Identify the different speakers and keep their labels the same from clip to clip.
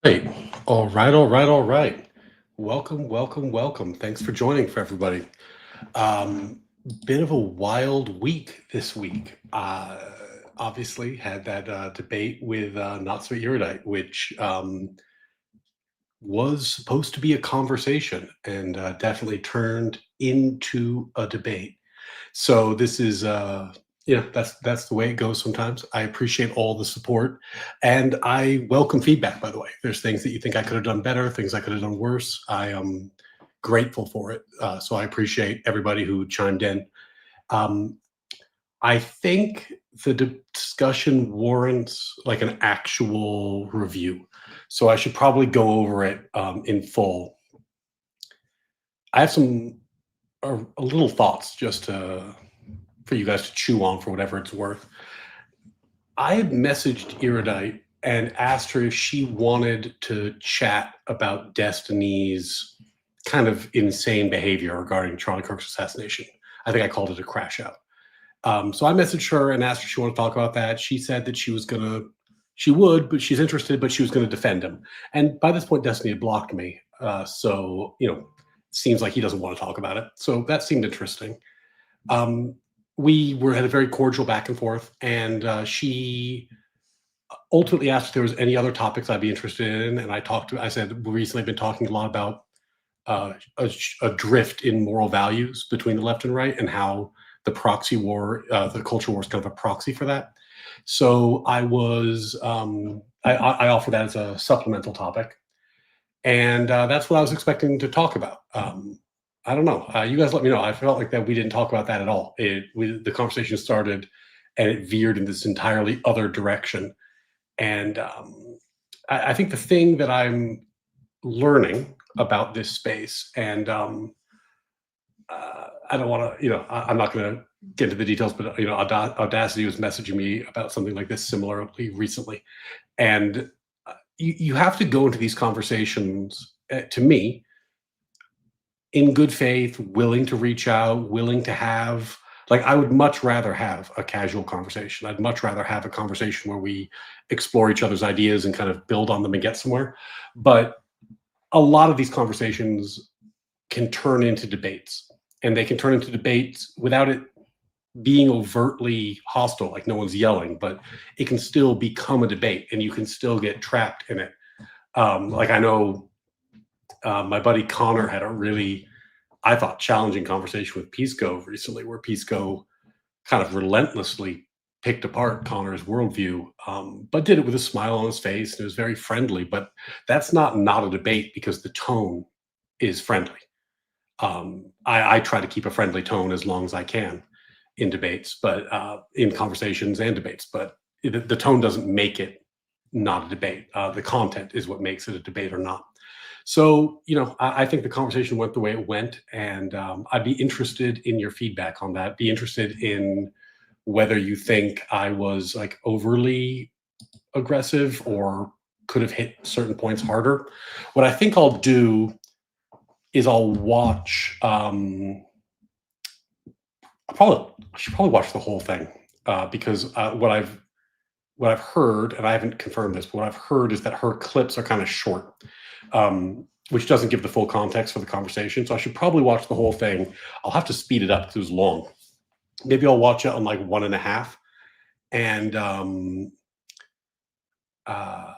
Speaker 1: Right. All right, all right, all right. Welcome, welcome, welcome. Thanks for joining for everybody. Um, Bit of a wild week this week. Obviously had that debate with Not So Erudite, which was supposed to be a conversation and definitely turned into a debate. So this is that's the way it goes sometimes. I appreciate all the support and I welcome feedback, by the way. There's things that you think I could have done better, things I could have done worse. I am grateful for it. So I appreciate everybody who chimed in. Um, I think the discussion warrants like an actual review. So I should probably go over it in full. I have some a little thoughts just to for you guys to chew on for whatever it's worth. I had messaged Erudite and asked her if she wanted to chat about Destiny's kind of insane behavior regarding Charlie Kirk's assassination. I think I called it a crash out. So I messaged her and asked her if she wanted to talk about that. She said that she would, but she's interested, but she was gonna defend him. And by this point, Destiny had blocked me. So seems like he doesn't want to talk about it. So that seemed interesting. Um, we were had a very cordial back and forth, and she ultimately asked if there was any other topics I'd be interested in. And I said we recently been talking a lot about a drift in moral values between the left and right, and how the proxy war, the culture war, is kind of a proxy for that. So I offered that as a supplemental topic, and that's what I was expecting to talk about. I don't know. You guys let me know. I felt like that we didn't talk about that at all. The conversation started, and it veered in this entirely other direction. And I think the thing that I'm learning about this space, and I don't want to, I'm not going to get into the details, but Audacity was messaging me about something like this similarly recently, and you have to go into these conversations, to me, in good faith, willing to reach out, willing to have, like, I would much rather have a casual conversation. I'd much rather have a conversation where we explore each other's ideas and kind of build on them and get somewhere. But a lot of these conversations can turn into debates, and they can turn into debates without it being overtly hostile, like no one's yelling, but it can still become a debate and you can still get trapped in it. Like I know my buddy Connor had a really, I thought, challenging conversation with Pisco recently, where Pisco kind of relentlessly picked apart Connor's worldview, but did it with a smile on his face, and it was very friendly. But that's not a debate because the tone is friendly. I try to keep a friendly tone as long as I can in debates, but in conversations and debates. But the tone doesn't make it not a debate. The content is what makes it a debate or not. So, I think the conversation went the way it went, and I'd be interested in your feedback on that. Be interested in whether you think I was like overly aggressive or could have hit certain points harder. What I think I'll do is I'll watch. I should probably watch the whole thing because what I've heard, and I haven't confirmed this, but what I've heard is that her clips are kind of short, which doesn't give the full context for the conversation. So I should probably watch the whole thing. I'll have to speed it up because it was long. Maybe I'll watch it on like 1.5, and uh,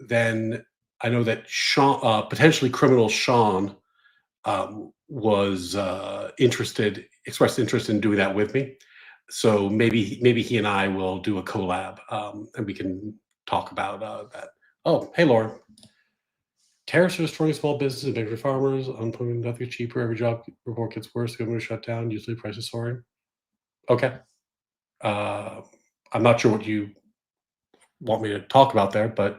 Speaker 1: then I know that Sean, potentially criminal Sean, was expressed interest in doing that with me. So maybe he and I will do a collab, and we can talk about that. Oh, hey, Laura. Tariffs are destroying small businesses and big for farmers. Unemployment nothing cheaper. Every job report gets worse. The government shut down. Usually prices soaring. Okay. Uh, I'm not sure what you want me to talk about there, but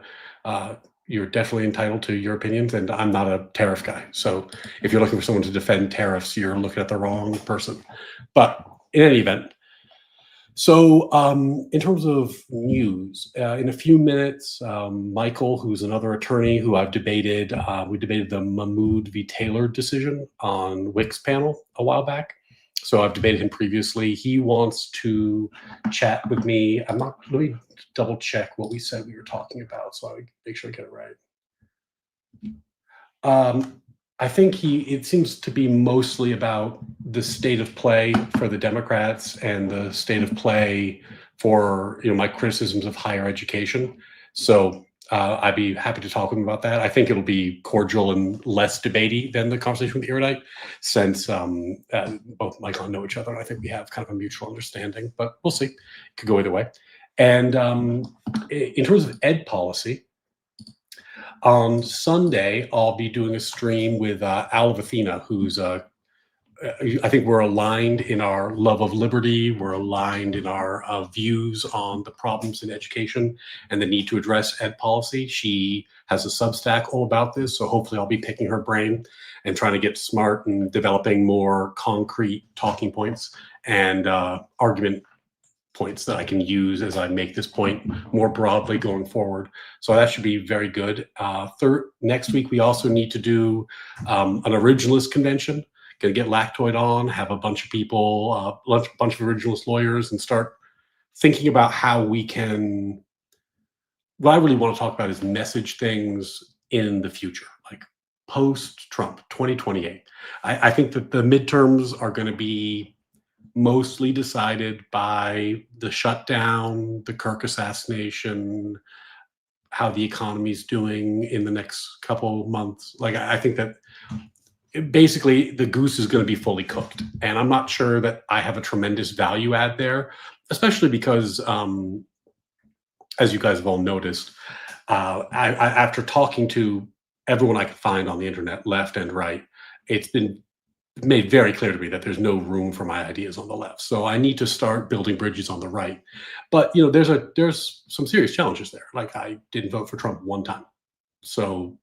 Speaker 1: you're definitely entitled to your opinions, and I'm not a tariff guy. So if you're looking for someone to defend tariffs, you're looking at the wrong person. But in any event, so in terms of news, in a few minutes, Michael, who's another attorney who I've debated, we debated the Mahmoud v. Taylor decision on Wick's panel a while back. So I've debated him previously. He wants to chat with me. Let me double check what we said we were talking about so I make sure I get it right. Um, I think it seems to be mostly about the state of play for the Democrats and the state of play for, my criticisms of higher education. So I'd be happy to talk with him about that. I think it'll be cordial and less debatey than the conversation with Erudite, since both Michael and know each other. And I think we have kind of a mutual understanding, but we'll see. It could go either way. And in terms of ed policy, on Sunday, I'll be doing a stream with Al of Athena, who's I think we're aligned in our love of liberty. We're aligned in our views on the problems in education and the need to address ed policy. She has a Substack all about this, so hopefully I'll be picking her brain and trying to get smart and developing more concrete talking points and argument points that I can use as I make this point more broadly going forward. So that should be very good. Next week, we also need to do an originalist convention. Going to get Lactoid on, have a bunch of people, a bunch of originalist lawyers, and start thinking about how we can. What I really want to talk about is message things in the future, like post-Trump 2028. I think that the midterms are going to be mostly decided by the shutdown, the Kirk assassination, how the economy's doing in the next couple months. Like, I think that basically the goose is going to be fully cooked. And I'm not sure that I have a tremendous value add there, especially because, as you guys have all noticed, after talking to everyone I could find on the internet, left and right, it's been made very clear to me that there's no room for my ideas on the left. So I need to start building bridges on the right. But there's some serious challenges there. Like, I didn't vote for Trump one time. So,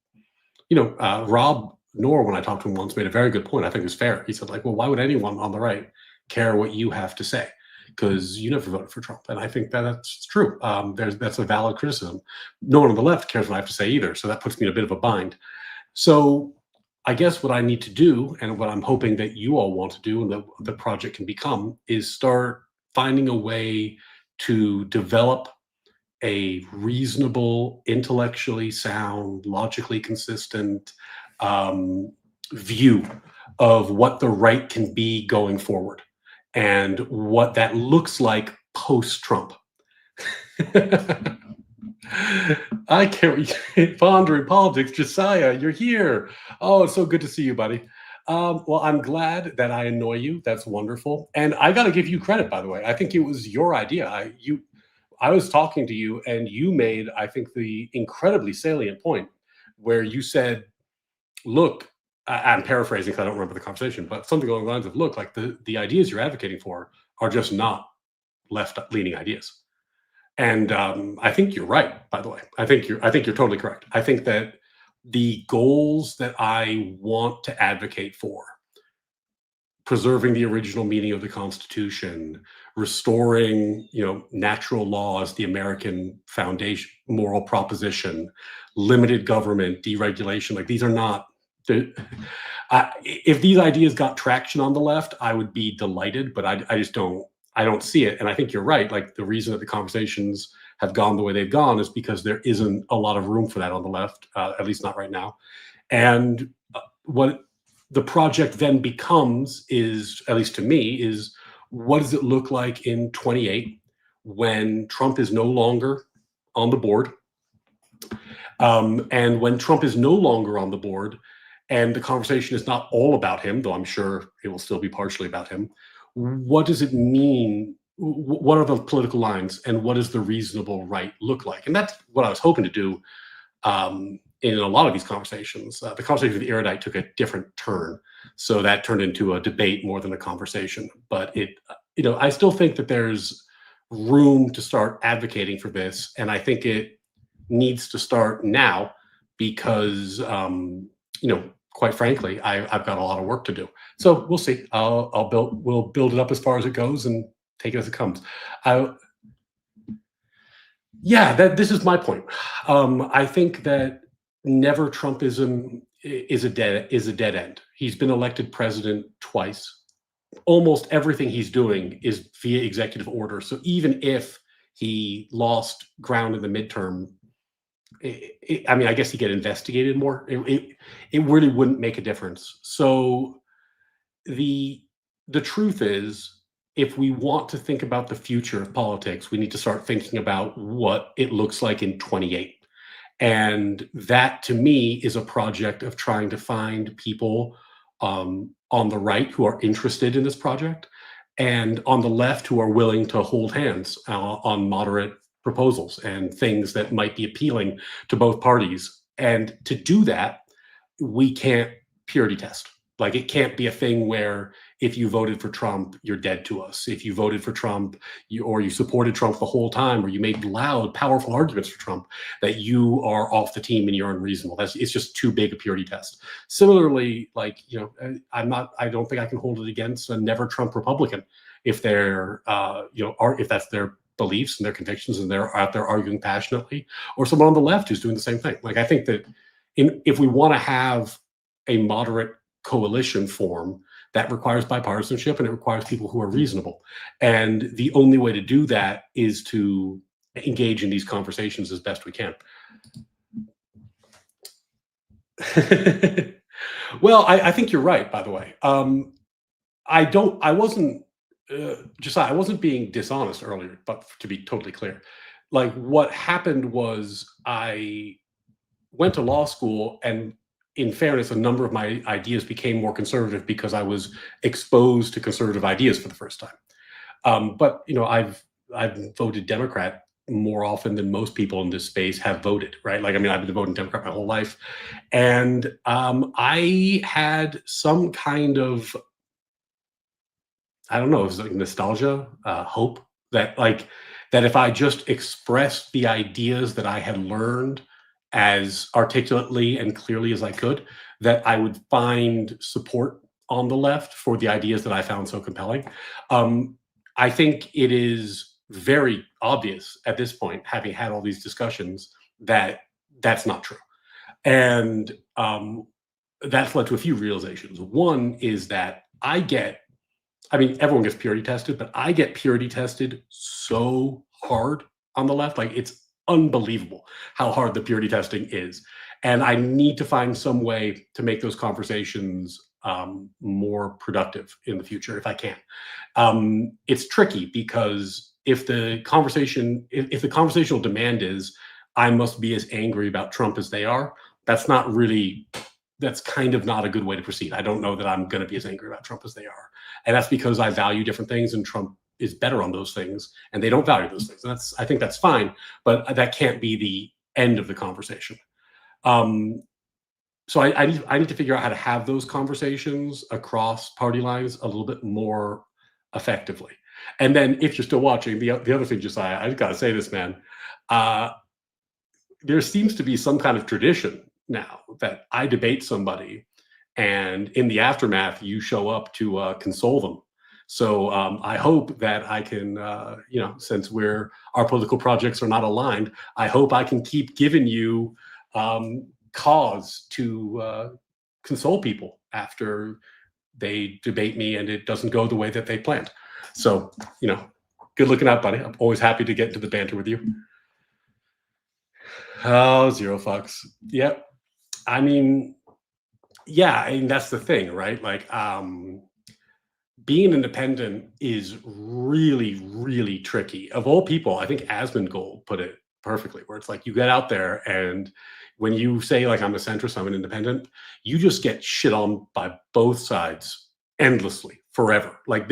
Speaker 1: Rob Noor, when I talked to him once, made a very good point. I think it was fair. He said, like, well, why would anyone on the right care what you have to say? Because you never voted for Trump. And I think that's true. That's a valid criticism. No one on the left cares what I have to say either. So that puts me in a bit of a bind. So I guess what I need to do, and what I'm hoping that you all want to do, and that the project can become, is start finding a way to develop a reasonable, intellectually sound, logically consistent view of what the right can be going forward and what that looks like post-Trump. I can't ponder in politics. Josiah, you're here. Oh, it's so good to see you, buddy. Well, I'm glad that I annoy you. That's wonderful. And I got to give you credit, by the way. I think it was your idea. I was talking to you, and you made, I think, the incredibly salient point where you said, look, I'm paraphrasing because I don't remember the conversation, but something along the lines of, look, like the ideas you're advocating for are just not left-leaning ideas. And I think you're right, by the way. I think you're totally correct. I think that the goals that I want to advocate for, preserving the original meaning of the Constitution, restoring, natural law as the American foundation, moral proposition, limited government, deregulation, like, these are not. If these ideas got traction on the left, I would be delighted, but I just don't. I don't see it. And I think you're right. Like, the reason that the conversations have gone the way they've gone is because there isn't a lot of room for that on the left, at least not right now. And what the project then becomes is, at least to me, is what does it look like in 28 when Trump is no longer on the board? And when Trump is no longer on the board and the conversation is not all about him, though I'm sure it will still be partially about him, what does it mean? What are the political lines, and what does the reasonable right look like? And that's what I was hoping to do in a lot of these conversations. The conversation with Erudite took a different turn, so that turned into a debate more than a conversation. But I still think that there's room to start advocating for this, and I think it needs to start now because quite frankly, I've got a lot of work to do. So we'll see. We'll build it up as far as it goes and take it as it comes. This is my point. I think that never Trumpism is a dead end. He's been elected president twice. Almost everything he's doing is via executive order. So even if he lost ground in the midterm, I mean, I guess you get investigated more. It really wouldn't make a difference. So the the truth is, if we want to think about the future of politics, we need to start thinking about what it looks like in 28. And that to me is a project of trying to find people on the right who are interested in this project and on the left who are willing to hold hands on moderate proposals and things that might be appealing to both parties. And to do that, we can't purity test. Like it can't be a thing where if you voted for Trump, you're dead to us. If you voted for Trump, or you supported Trump the whole time, or you made loud, powerful arguments for Trump, that you are off the team and you're unreasonable. It's just too big a purity test. Similarly, like I don't think I can hold it against a never Trump Republican if they're if that's their beliefs and their convictions and they're out there arguing passionately, or someone on the left who's doing the same thing. Like I think that if we want to have a moderate coalition form, that requires bipartisanship and it requires people who are reasonable. And the only way to do that is to engage in these conversations as best we can. Well, I think you're right, by the way. I wasn't, Josiah, I wasn't being dishonest earlier, but to be totally clear, like what happened was I went to law school, and in fairness, a number of my ideas became more conservative because I was exposed to conservative ideas for the first time. But I've voted Democrat more often than most people in this space have voted, right? Like, I mean, I've been voting Democrat my whole life, and I had some kind of, I don't know, it was like nostalgia, hope that if I just expressed the ideas that I had learned as articulately and clearly as I could, that I would find support on the left for the ideas that I found so compelling. I think it is very obvious at this point, having had all these discussions, that that's not true. And that's led to a few realizations. One is that I mean, everyone gets purity tested, but I get purity tested so hard on the left. Like it's unbelievable how hard the purity testing is. And I need to find some way to make those conversations more productive in the future if I can. It's tricky because if the conversational demand is I must be as angry about Trump as they are, that's kind of not a good way to proceed. I don't know that I'm going to be as angry about Trump as they are. And that's because I value different things and Trump is better on those things and they don't value those things. And I think that's fine, but that can't be the end of the conversation. So I need to figure out how to have those conversations across party lines a little bit more effectively. And then if you're still watching, the other thing, Josiah, I just got to say this, man. There seems to be some kind of tradition now that I debate somebody and in the aftermath you show up to console them. So I hope that I can, since our political projects are not aligned, I hope I can keep giving you cause to console people after they debate me and it doesn't go the way that they planned. So, good looking out, buddy. I'm always happy to get into the banter with you. Oh, zero fucks. Yep. I mean, yeah, and that's the thing, right? Like, being independent is really, really tricky. Of all people, I think Asmongold put it perfectly, where it's like you get out there and when you say like I'm a centrist, I'm an independent, you just get shit on by both sides endlessly forever. Like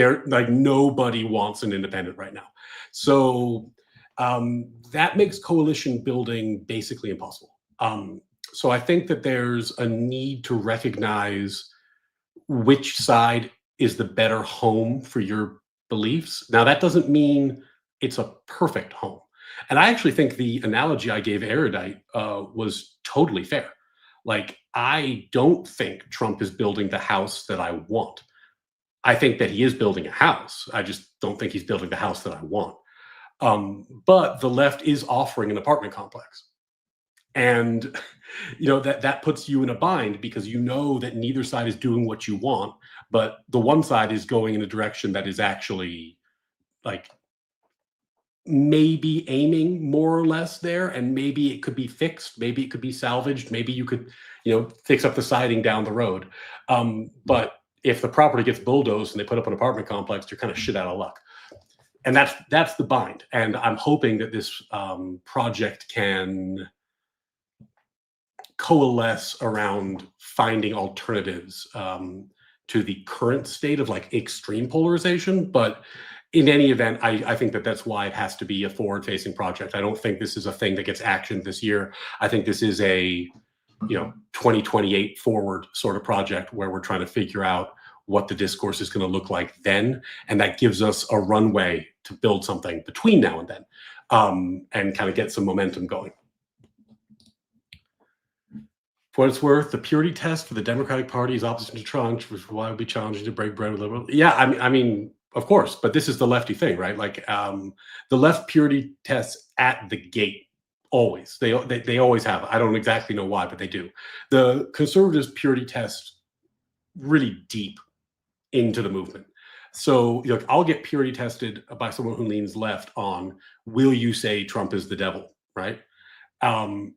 Speaker 1: nobody wants an independent right now. So that makes coalition building basically impossible. So I think that there's a need to recognize which side is the better home for your beliefs. Now, that doesn't mean it's a perfect home. And I actually think the analogy I gave Erudite was totally fair. Like, I don't think Trump is building the house that I want. I think that he is building a house. I just don't think he's building the house that I want. But the left is offering an apartment complex. And that puts you in a bind because you know that neither side is doing what you want, but the one side is going in a direction that is actually like maybe aiming more or less there, and maybe it could be fixed, maybe it could be salvaged, maybe you could, fix up the siding down the road. But if the property gets bulldozed and they put up an apartment complex, you're kind of shit out of luck. And that's the bind. And I'm hoping that this project can coalesce around finding alternatives to the current state of like extreme polarization. But in any event, I think that that's why it has to be a forward-facing project. I don't think this is a thing that gets actioned this year. I think this is a 2028 forward sort of project where we're trying to figure out what the discourse is going to look like then, and that gives us a runway to build something between now and then, and kind of get some momentum going. For what it's worth, the purity test for the Democratic Party is opposition to Trump, which is why I would be challenging to break bread with liberals. Yeah, I mean, of course, but this is the lefty thing, right? Like the left purity tests at the gate always. They always have. I don't exactly know why, but they do. The conservatives purity test really deep into the movement. So I'll get purity tested by someone who leans left on, will you say Trump is the devil, right? And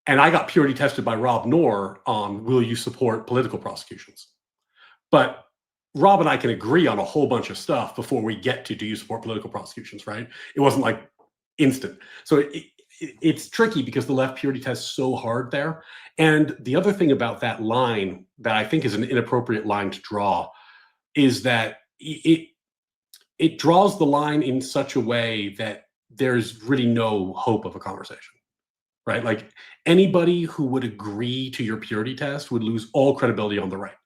Speaker 1: I got purity tested by Rob Noor on, will you support political prosecutions? But Rob and I can agree on a whole bunch of stuff before we get to, do you support political prosecutions, right? It wasn't like instant. So it's tricky because the left purity tests so hard there. And the other thing about that line that I think is an inappropriate line to draw is that it draws the line in such a way that there's really no hope of a conversation, right? Like anybody who would agree to your purity test would lose all credibility on the right.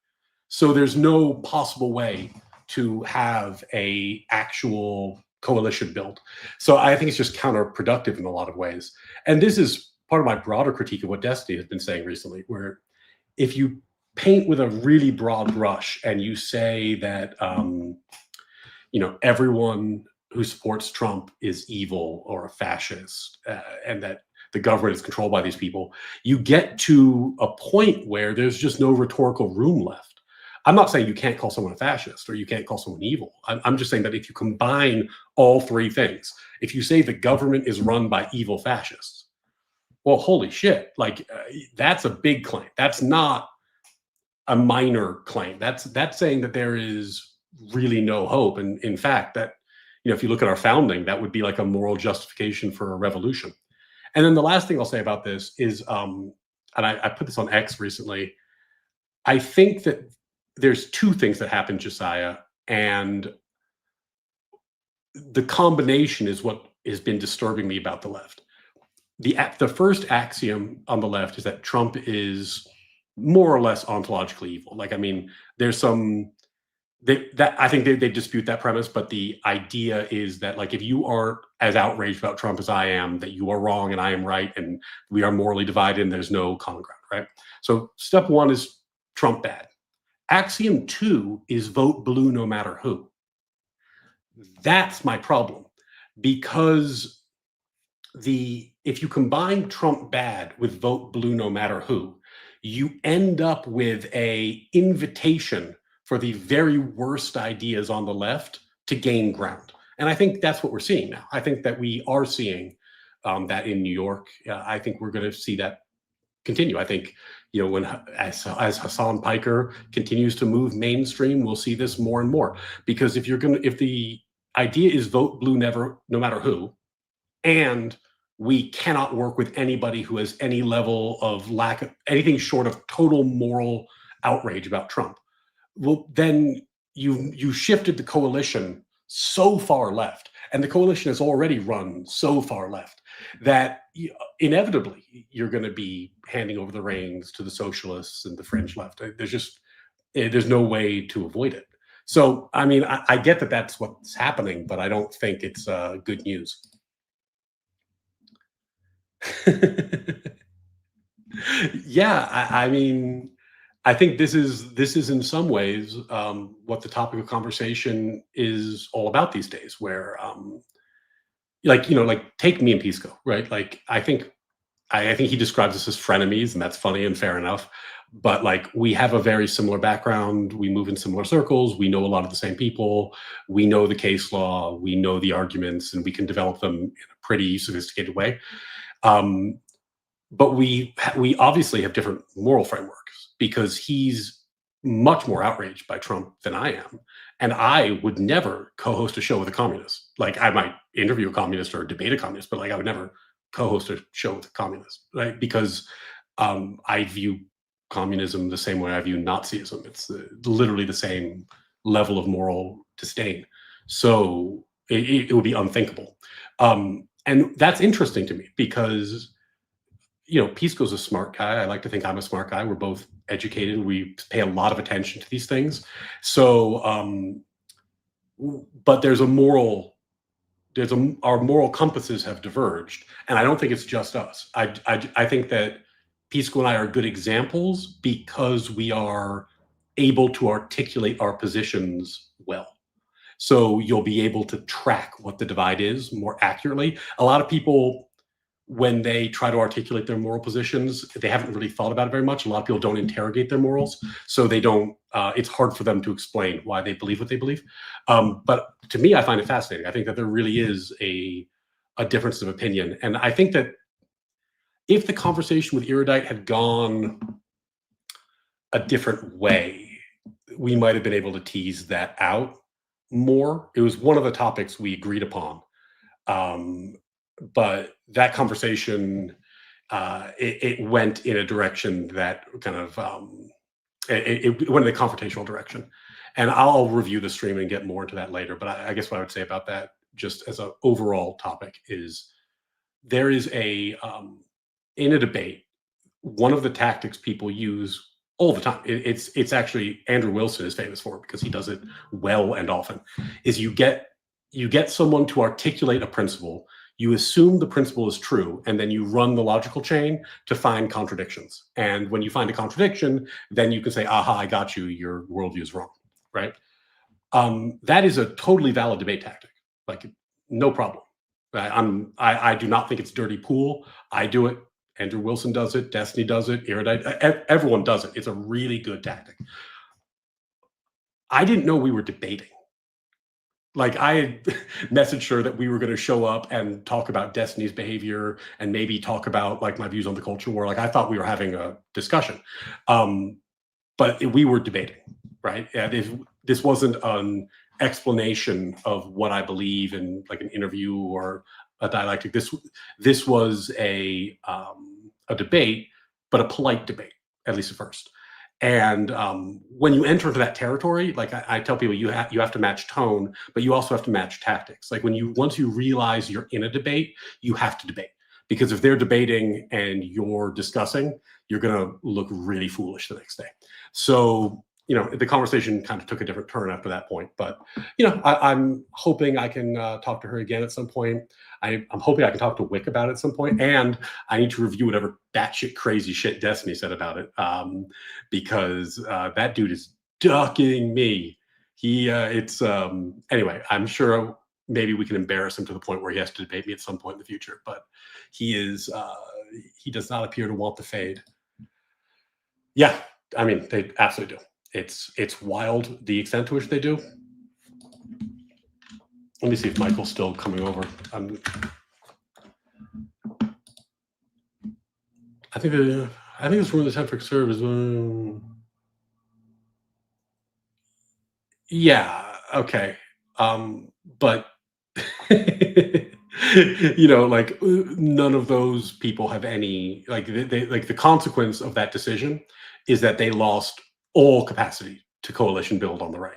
Speaker 1: So there's no possible way to have a actual coalition built. So I think it's just counterproductive in a lot of ways. And this is part of my broader critique of what Destiny has been saying recently, where if you paint with a really broad brush and you say that everyone who supports Trump is evil or a fascist, and that the government is controlled by these people, you get to a point where there's just no rhetorical room left. I'm not saying you can't call someone a fascist or you can't call someone evil. I'm just saying that if you combine all three things, if you say the government is run by evil fascists, well, holy shit, like that's a big claim. That's not a minor claim. That's saying that there is really no hope. And in fact, that, if you look at our founding, that would be like a moral justification for a revolution. And then the last thing I'll say about this is, and I put this on X recently, I think that there's two things that happen, Josiah, and the combination is what has been disturbing me about the left. The first axiom on the left is that Trump is more or less ontologically evil. Like, I mean, there's some I think they dispute that premise, but the idea is that, like, if you aren't as outraged about Trump as I am, that you are wrong and I am right, and we are morally divided and there's no common ground, right? So step one is Trump bad. Axiom two is vote blue no matter who. That's my problem, because if you combine Trump bad with vote blue no matter who, you end up with a invitation for the very worst ideas on the left to gain ground. And I think that's what we're seeing now. I think that we are seeing that in New York. I think we're going to see that continue. I think, as Hassan Piker continues to move mainstream, we'll see this more and more. Because if the idea is vote blue no matter who, and we cannot work with anybody who has any level of anything short of total moral outrage about Trump, well, then you shifted the coalition so far left, and the coalition has already run so far left that inevitably you're going to be handing over the reins to the socialists and the fringe left. There's no way to avoid it. So, I mean, I get that that's what's happening, but I don't think it's good news. Yeah, I mean, I think this is in some ways what the topic of conversation is all about these days, where like take me and Pisco, right? Like I think he describes us as frenemies, and that's funny and fair enough. but like we have a very similar background. We move in similar circles. We know a lot of the same people. We know the case law. We know the arguments, and we can develop them in a pretty sophisticated way. Um, but we obviously have different moral frameworks because he's much more outraged by Trump than I am, and I would never co-host a show with a communist. Like I might interview a communist or debate a communist, but like I would never co-host a show with a communist, right? Because I view communism the same way I view Nazism. It's literally the same level of moral disdain. So it would be unthinkable. And that's interesting to me because Pisco's a smart guy. I like to think I'm a smart guy. We're both educated. We pay a lot of attention to these things. So, but our moral compasses have diverged, and I don't think it's just us. I think that Pisco and I are good examples because we are able to articulate our positions well. So you'll be able to track what the divide is more accurately. A lot of people, when they try to articulate their moral positions, they haven't really thought about it very much. A lot of people don't interrogate their morals, so they don't. It's hard for them to explain why they believe what they believe. But to me, I find it fascinating. I think that there really is a difference of opinion, and I think that if the conversation with Erudite had gone a different way, we might have been able to tease that out more. It was one of the topics we agreed upon. But that conversation, it went in a direction that kind of it went in a confrontational direction. And I'll review the stream and get more into that later. But I guess what I would say about that, just as an overall topic, is there is in a debate, one of the tactics people use all the time. It's actually Andrew Wilson is famous for it because he does it well and often. Is you get someone to articulate a principle. You assume the principle is true, and then you run the logical chain to find contradictions. And when you find a contradiction, then you can say, aha, I got you. Your worldview is wrong, right? That is a totally valid debate tactic. Like, no problem. I do not think it's dirty pool. I do it. Andrew Wilson does it. Destiny does it. Erudite. Everyone does it. It's a really good tactic. I didn't know we were debating. Like I had messaged her that we were going to show up and talk about Destiny's behavior and maybe talk about like my views on the culture war. Like I thought we were having a discussion, but we were debating, right? And this wasn't an explanation of what I believe in, like an interview or a dialectic. This was a debate, but a polite debate, at least at first. And when you enter into that territory, like I tell people, you have to match tone, but you also have to match tactics. Like once you realize you're in a debate, you have to debate, because if they're debating and you're discussing, you're going to look really foolish the next day. So the conversation kind of took a different turn after that point. But I'm hoping I can talk to her again at some point. I'm hoping I can talk to Wick about it at some point, and I need to review whatever batshit crazy shit Destiny said about it, because that dude is ducking me. Anyway, I'm sure maybe we can embarrass him to the point where he has to debate me at some point in the future. But he does not appear to want the fade. Yeah, I mean, they absolutely do. It's wild the extent to which they do. Let me see if Michael's still coming over. I think it's one of the temporary service. Yeah. Okay. But like none of those people have any like they like the consequence of that decision is that they lost all capacity to coalition build on the right.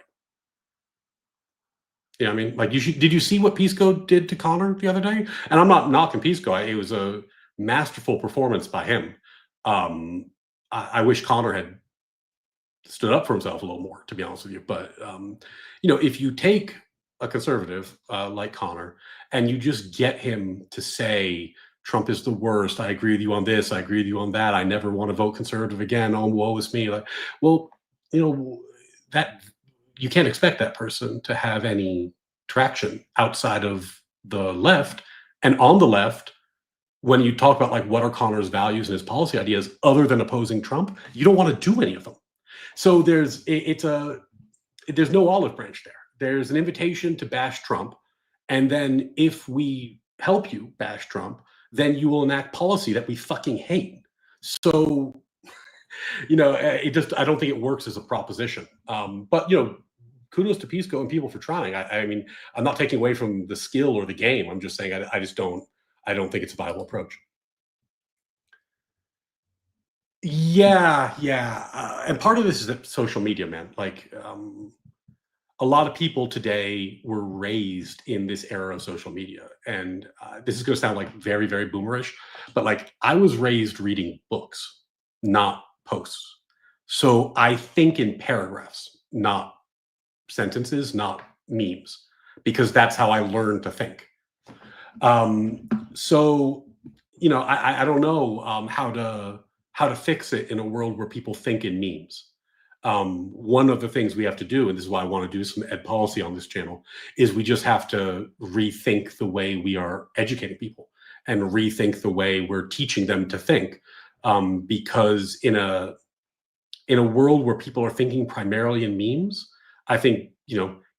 Speaker 1: Yeah, I mean, like did you see what Pisco did to Connor the other day? And I'm not knocking Pisco. It was a masterful performance by him. I wish Connor had stood up for himself a little more, to be honest with you. But if you take a conservative like Connor and you just get him to say Trump is the worst, I agree with you on this, I agree with you on that, I never want to vote conservative again, oh woe is me, like, well, that you can't expect that person to have any traction outside of the left. And on the left, when you talk about like what are Connor's values and his policy ideas other than opposing Trump, you don't want to do any of them. So there's no olive branch there. There's an invitation to bash Trump, and then if we help you bash Trump, then you will enact policy that we fucking hate. So, I don't think it works as a proposition. But kudos to Pisco and people for trying. I mean, I'm not taking away from the skill or the game. I'm just saying I don't think it's a viable approach. Yeah. And part of this is that social media, man. Like, a lot of people today were raised in this era of social media. And this is going to sound like very, very boomerish, but like I was raised reading books, not posts. So I think in paragraphs, not sentences, not memes, because that's how I learned to think. So, I don't know how to fix it in a world where people think in memes. One of the things we have to do, and this is why I want to do some ed policy on this channel, is we just have to rethink the way we are educating people and rethink the way we're teaching them to think. Because in a world where people are thinking primarily in memes, I think,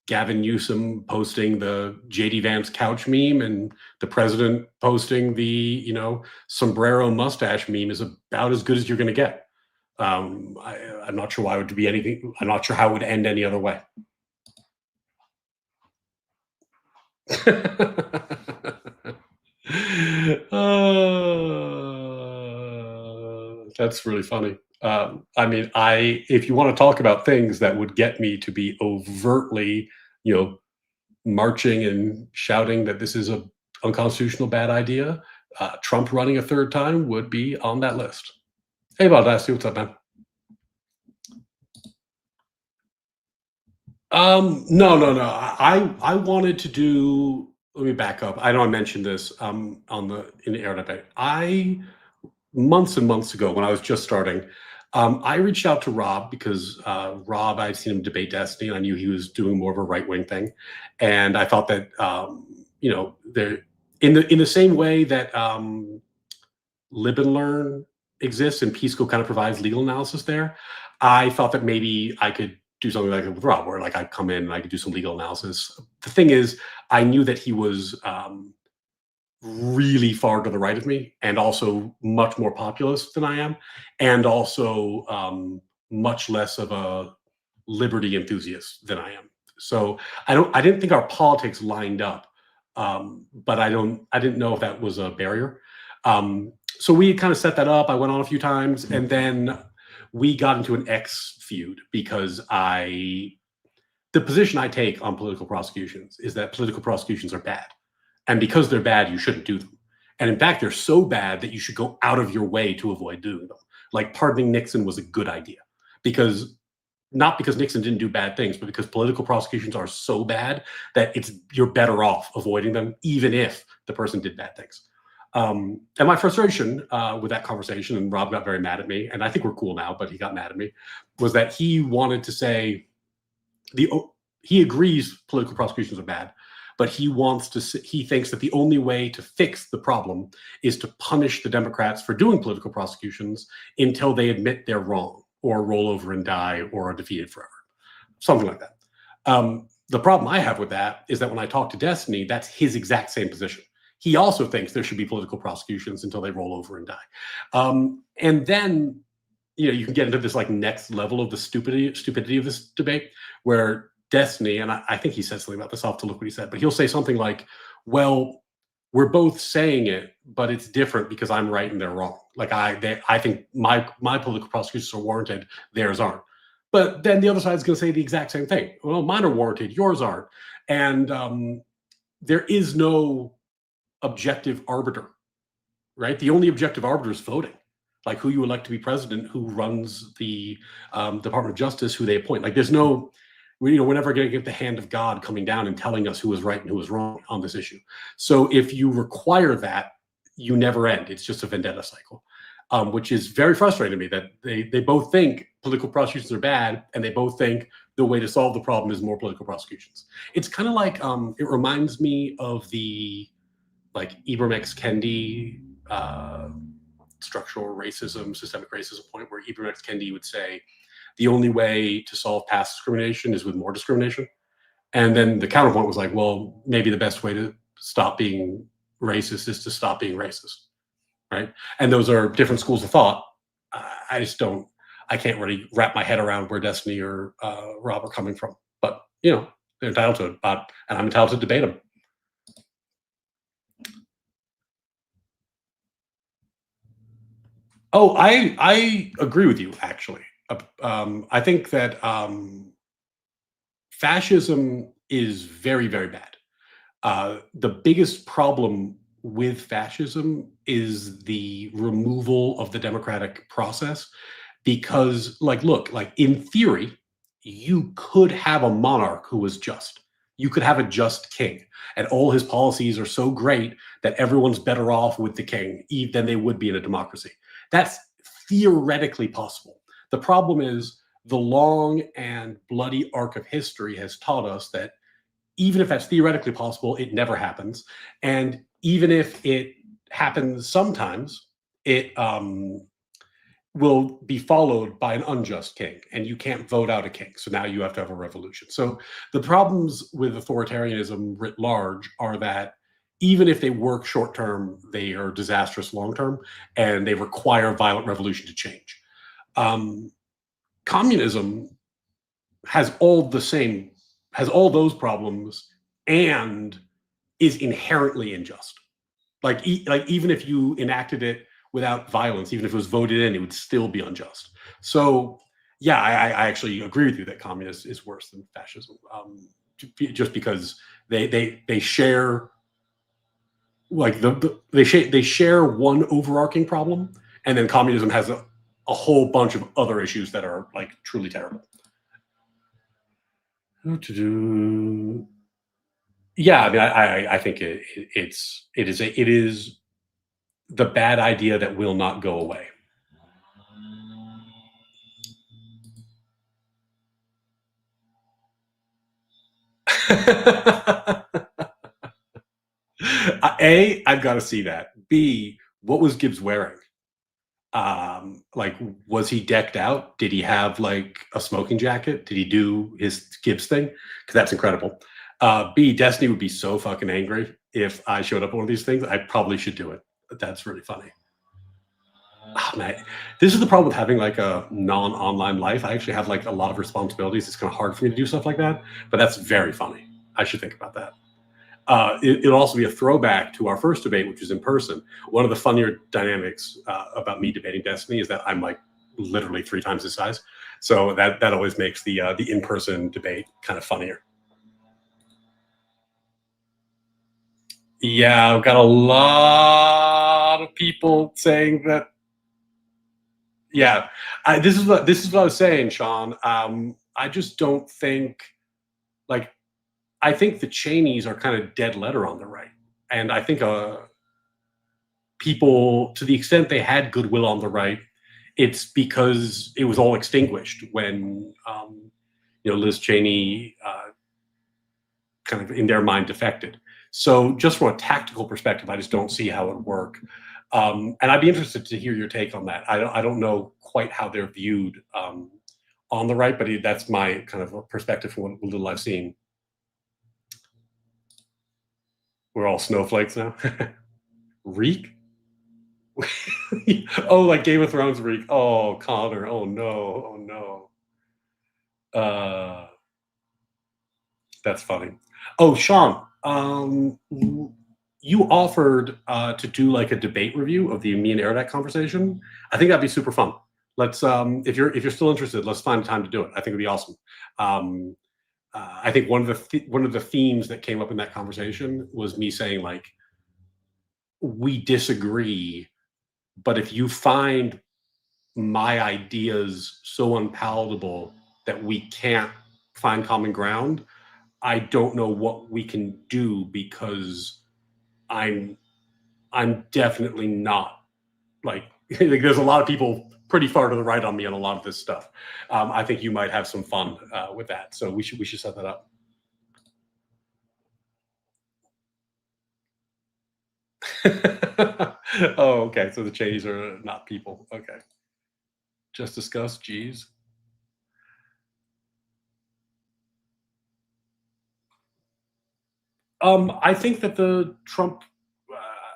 Speaker 1: Gavin Newsom posting the JD Vance couch meme and the president posting the, sombrero mustache meme is about as good as you're going to get. I'm not sure why it would be anything. I'm not sure how it would end any other way. That's really funny. I mean, if you want to talk about things that would get me to be overtly, marching and shouting that this is a unconstitutional bad idea, Trump running a third time would be on that list. Hey, Baldassi, what's up, man? No. I wanted to do. Let me back up. I know I mentioned this in the air debate. Months and months ago, when I was just starting, I reached out to Rob because Rob, I'd seen him debate Destiny, and I knew he was doing more of a right wing thing, and I thought that there in the same way that Lib and Learn exists and Peace Corps kind of provides legal analysis there, I thought that maybe I could do something like that with Rob, where like I'd come in and I could do some legal analysis. The thing is, I knew that he was really far to the right of me, and also much more populist than I am, and also much less of a liberty enthusiast than I am. So I didn't think our politics lined up, but I didn't know if that was a barrier. So we kind of set that up. I went on a few times, and then we got into an X feud because the position I take on political prosecutions is that political prosecutions are bad. And because they're bad, you shouldn't do them. And in fact, they're so bad that you should go out of your way to avoid doing them. Like pardoning Nixon was a good idea, not because Nixon didn't do bad things, but because political prosecutions are so bad that you're better off avoiding them, even if the person did bad things. And my frustration with that conversation, and Rob got very mad at me, and I think we're cool now, but he got mad at me, was that he wanted to say he agrees political prosecutions are bad, but he thinks that the only way to fix the problem is to punish the Democrats for doing political prosecutions until they admit they're wrong or roll over and die or are defeated forever. Something like that. The problem I have with that is that when I talk to Destiny, that's his exact same position. He also thinks there should be political prosecutions until they roll over and die. And then, you can get into this like next level of the stupidity of this debate where Destiny, and I think he said something about this, I'll have to look what he said, but he'll say something like, well, we're both saying it, but it's different because I'm right and they're wrong. Like I think my political prosecutions are warranted, theirs aren't. But then the other side is going to say the exact same thing. Well, mine are warranted, yours aren't. And there is no objective arbiter, right? The only objective arbiter is voting, like who you elect to be president, who runs the Department of Justice, who they appoint. Like there's no, we're never going to get the hand of God coming down and telling us who is right and who is wrong on this issue. So if you require that, you never end. It's just a vendetta cycle, which is very frustrating to me that they both think political prosecutions are bad, and they both think the way to solve the problem is more political prosecutions. It's kind of like, it reminds me of the like Ibram X. Kendi structural racism, systemic racism point, where Ibram X. Kendi would say the only way to solve past discrimination is with more discrimination. And then the counterpoint was like, well, maybe the best way to stop being racist is to stop being racist, right? And those are different schools of thought. I just don't, I can't really wrap my head around where Destiny or Rob are coming from. But, you know, they're entitled to it, and I'm entitled to debate them. Oh, I agree with you, actually. I think that fascism is very, very bad. The biggest problem with fascism is the removal of the democratic process because, like, look, like in theory, you could have a monarch who was just. You could have a just king, and all his policies are so great that everyone's better off with the king than they would be in a democracy. That's theoretically possible. The problem is the long and bloody arc of history has taught us that even if that's theoretically possible, it never happens. And even if it happens sometimes, it will be followed by an unjust king, and you can't vote out a king. So now you have to have a revolution. So the problems with authoritarianism writ large are that even if they work short term, they are disastrous long term, and they require violent revolution to change. Communism has all the same, has all those problems, and is inherently unjust. Like even if you enacted it without violence, even if it was voted in, it would still be unjust. So yeah, I actually agree with you that communism is worse than fascism, just because they share like they share one overarching problem, and then communism has a whole bunch of other issues that are like truly terrible. Yeah, I mean, I think it is the bad idea that will not go away. A, I've got to see that. B, what was Gibbs wearing? Like, was he decked out? Did he have like a smoking jacket? Did he do his Gibbs thing? Because that's incredible. B, Destiny would be so fucking angry if I showed up on one of these things. I probably should do it. That's really funny. Oh, man, this is the problem with having like a non-online life. I actually have like a lot of responsibilities. It's kind of hard for me to do stuff like that, but that's very funny. I should think about that. It'll also be a throwback to our first debate, which was in person. One of the funnier dynamics about me debating Destiny is that I'm like literally 3 times his size, so that always makes the in-person debate kind of funnier. Yeah, I've got a lot of people saying that. Yeah, this is what I was saying, Sean. I just don't think like I think the Cheneys are kind of dead letter on the right, and I think people, to the extent they had goodwill on the right, it's because it was all extinguished when Liz Cheney kind of in their mind defected. So just from a tactical perspective, I just don't see how it would work. And I'd be interested to hear your take on that. I don't know quite how they're viewed on the right, but that's my kind of perspective from what little I've seen. We're all snowflakes now. Reek? Oh, like Game of Thrones Reek. Oh, Connor. Oh no. Oh no. That's funny. Oh, Sean. You offered to do like a debate review of the me and Eric conversation. I think that'd be super fun. Let's if you're still interested, let's find time to do it. I think it'd be awesome. I think one of the themes that came up in that conversation was me saying like we disagree, but if you find my ideas so unpalatable that we can't find common ground, I don't know what we can do because I'm definitely not like, like there's a lot of people pretty far to the right on me on a lot of this stuff. I think you might have some fun with that, so we should set that up. Oh, okay. So the Cheneys are not people. Okay. Just discuss. Geez. I think that the Trump.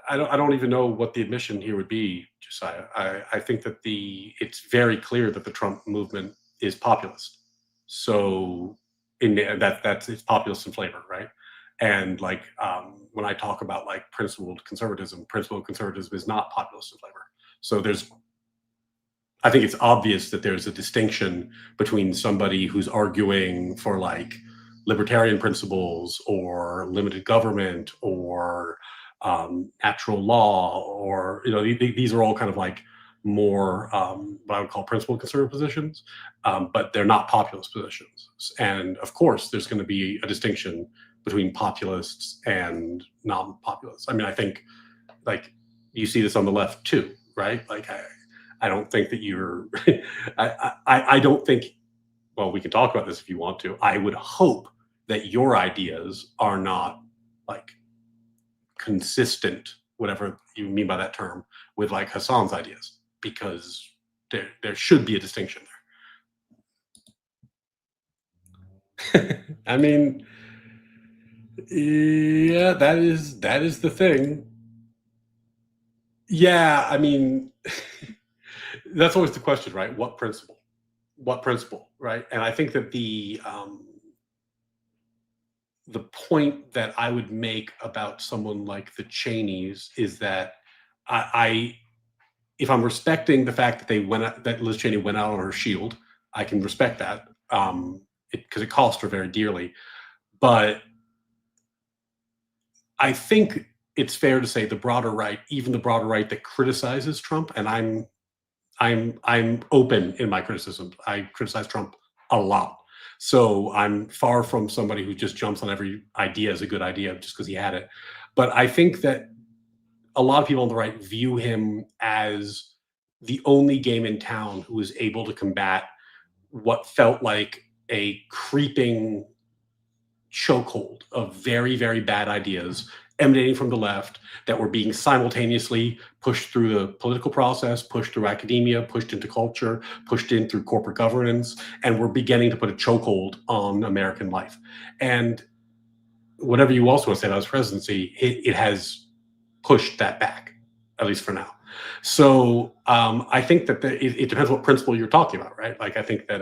Speaker 1: I don't even know what the admission here would be, Josiah. I think that it's very clear that the Trump movement is populist. So that's it's populist in flavor, right? And like when I talk about like principled conservatism is not populist in flavor. So I think it's obvious that there's a distinction between somebody who's arguing for like libertarian principles or limited government or natural law, or these are all kind of like more what I would call principled conservative positions, but they're not populist positions. And of course, there's going to be a distinction between populists and non-populists. I mean, I think like you see this on the left too, right? Like I don't think that you're I don't think, well, we can talk about this if you want to. I would hope that your ideas are not like consistent, whatever you mean by that term, with like Hassan's ideas, because there should be a distinction there. I mean, yeah, that is the thing. Yeah, I mean, that's always the question, right? What principle? What principle, right? And I think that the point that I would make about someone like the Cheneys is that I if I'm respecting the fact that that Liz Cheney went out on her shield, I can respect that because it cost her very dearly. But I think it's fair to say the broader right, even the broader right that criticizes Trump, and I'm open in my criticism. I criticize Trump a lot. So I'm far from somebody who just jumps on every idea as a good idea just because he had it. But I think that a lot of people on the right view him as the only game in town who was able to combat what felt like a creeping chokehold of very, very bad ideas emanating from the left that were being simultaneously pushed through the political process, pushed through academia, pushed into culture, pushed in through corporate governance, and we're beginning to put a chokehold on American life. And whatever you also want to say about his presidency, it has pushed that back, at least for now. So I think that it depends what principle you're talking about, right? Like I think that